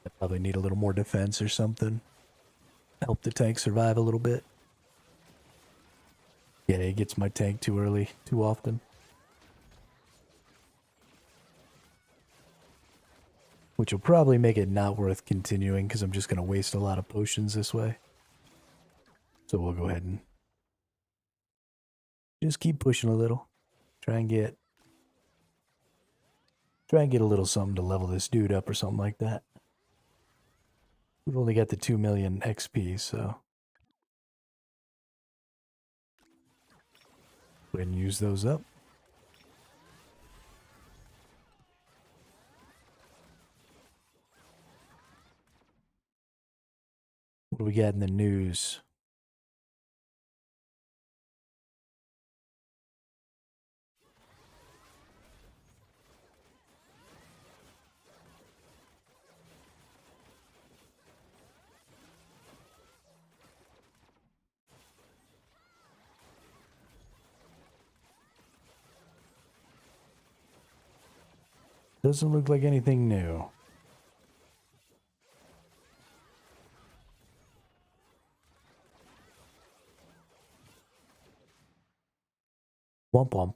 S1: I probably need a little more defense or something. Help the tank survive a little bit. Yeah, he gets my tank too early, too often. which will probably make it not worth continuing because I'm just going to waste a lot of potions this way. So we'll go ahead and just keep pushing a little. Try and get a little something to level this dude up or something like that. We've only got the 2 million XP, so go ahead and use those up. What do we got in the news? Doesn't look like anything new. Womp womp.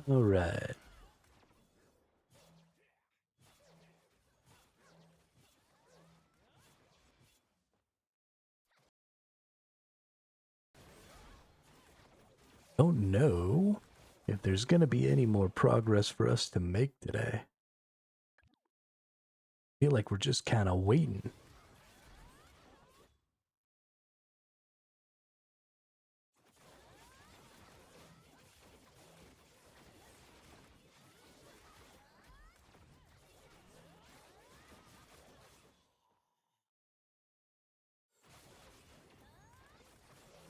S1: All right. Don't know if there's going to be any more progress for us to make today. I feel like we're just kind of waiting.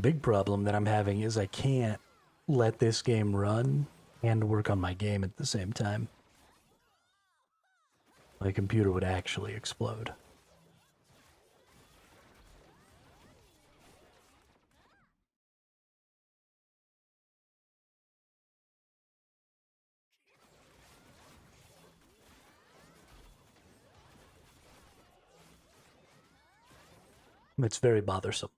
S1: Big problem that I'm having is I can't let this game run and work on my game at the same time. My computer would actually explode. It's very bothersome.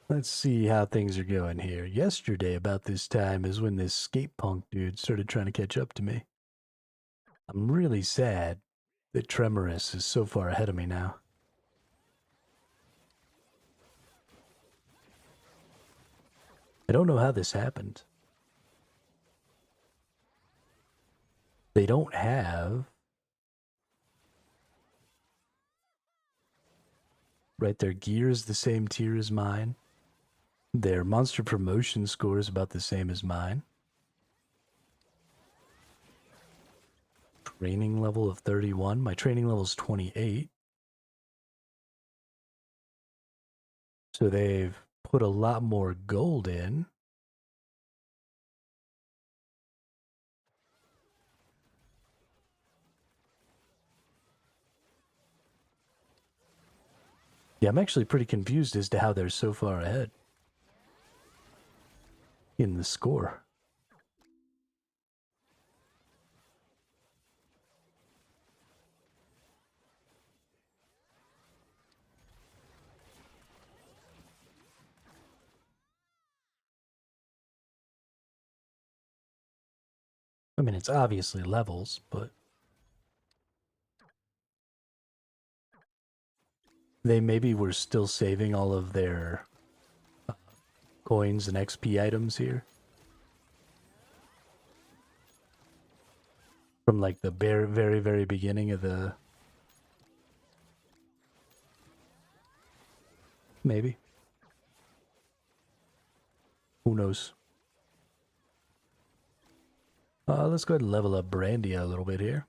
S1: Let's see how things are going here. Yesterday, about this time, is when this skate punk dude started trying to catch up to me. I'm really sad that Tremorous is so far ahead of me now. I don't know how this happened. They don't have... Right, their gear is the same tier as mine. Their monster promotion score is about the same as mine. Training level of 31. My training level is 28. So they've put a lot more gold in. Yeah, I'm actually pretty confused as to how they're so far ahead in the score. I mean, it's obviously levels, but they maybe were still saving all of their coins and XP items here. From like the very, very, very beginning of the... Maybe. Who knows? Let's go ahead and level up Brandia a little bit here.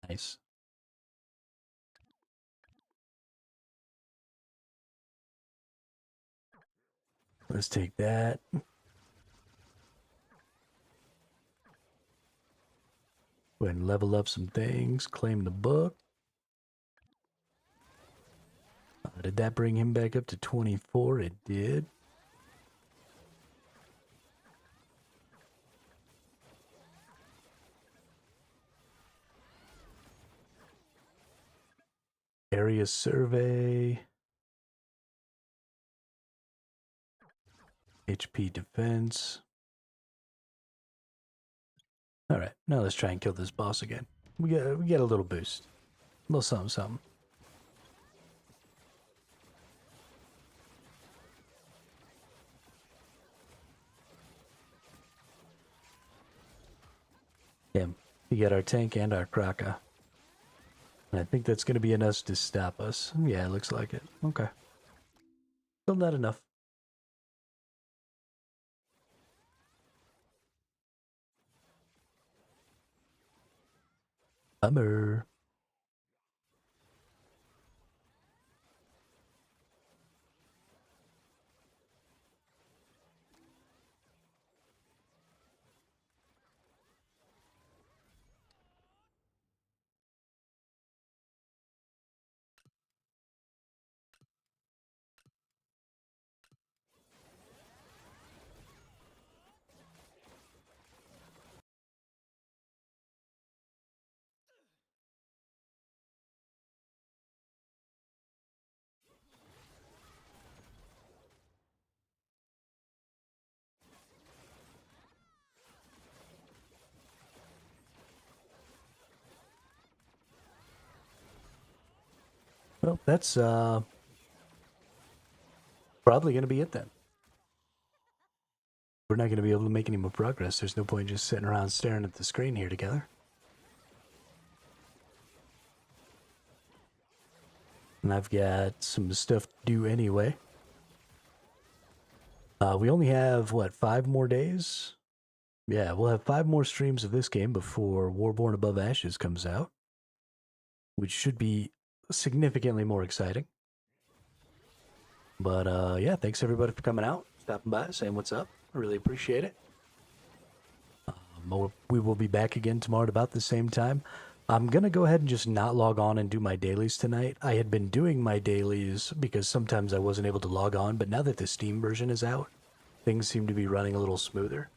S1: Nice. Let's take that. Go ahead and level up some things. Claim the book. Did that bring him back up to 24? It did. Area survey. HP defense. Alright, now let's try and kill this boss again. We get a little boost. A little something, something. Yeah, we get our tank and our Kraka. And I think that's going to be enough to stop us. Yeah, it looks like it. Okay. Still not enough. Bummer. Well, that's probably going to be it then. We're not going to be able to make any more progress. There's no point just sitting around staring at the screen here together. And I've got some stuff to do anyway. We only have, what, 5 more days? Yeah, we'll have 5 more streams of this game before Warborn Above Ashes comes out, which should be significantly more exciting. But yeah, thanks everybody for coming out, stopping by, saying what's up. I really appreciate it. We will be back again tomorrow at about the same time. I'm going to go ahead and just not log on and do my dailies tonight. I had been doing my dailies because sometimes I wasn't able to log on, but now that the Steam version is out, things seem to be running a little smoother.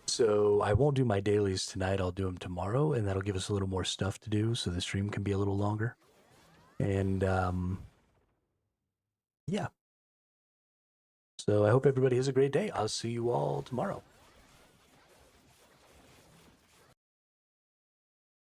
S1: So I won't do my dailies tonight. I'll do them tomorrow, and that'll give us a little more stuff to do so the stream can be a little longer. And yeah, So I hope everybody has a great day. I'll see you all tomorrow.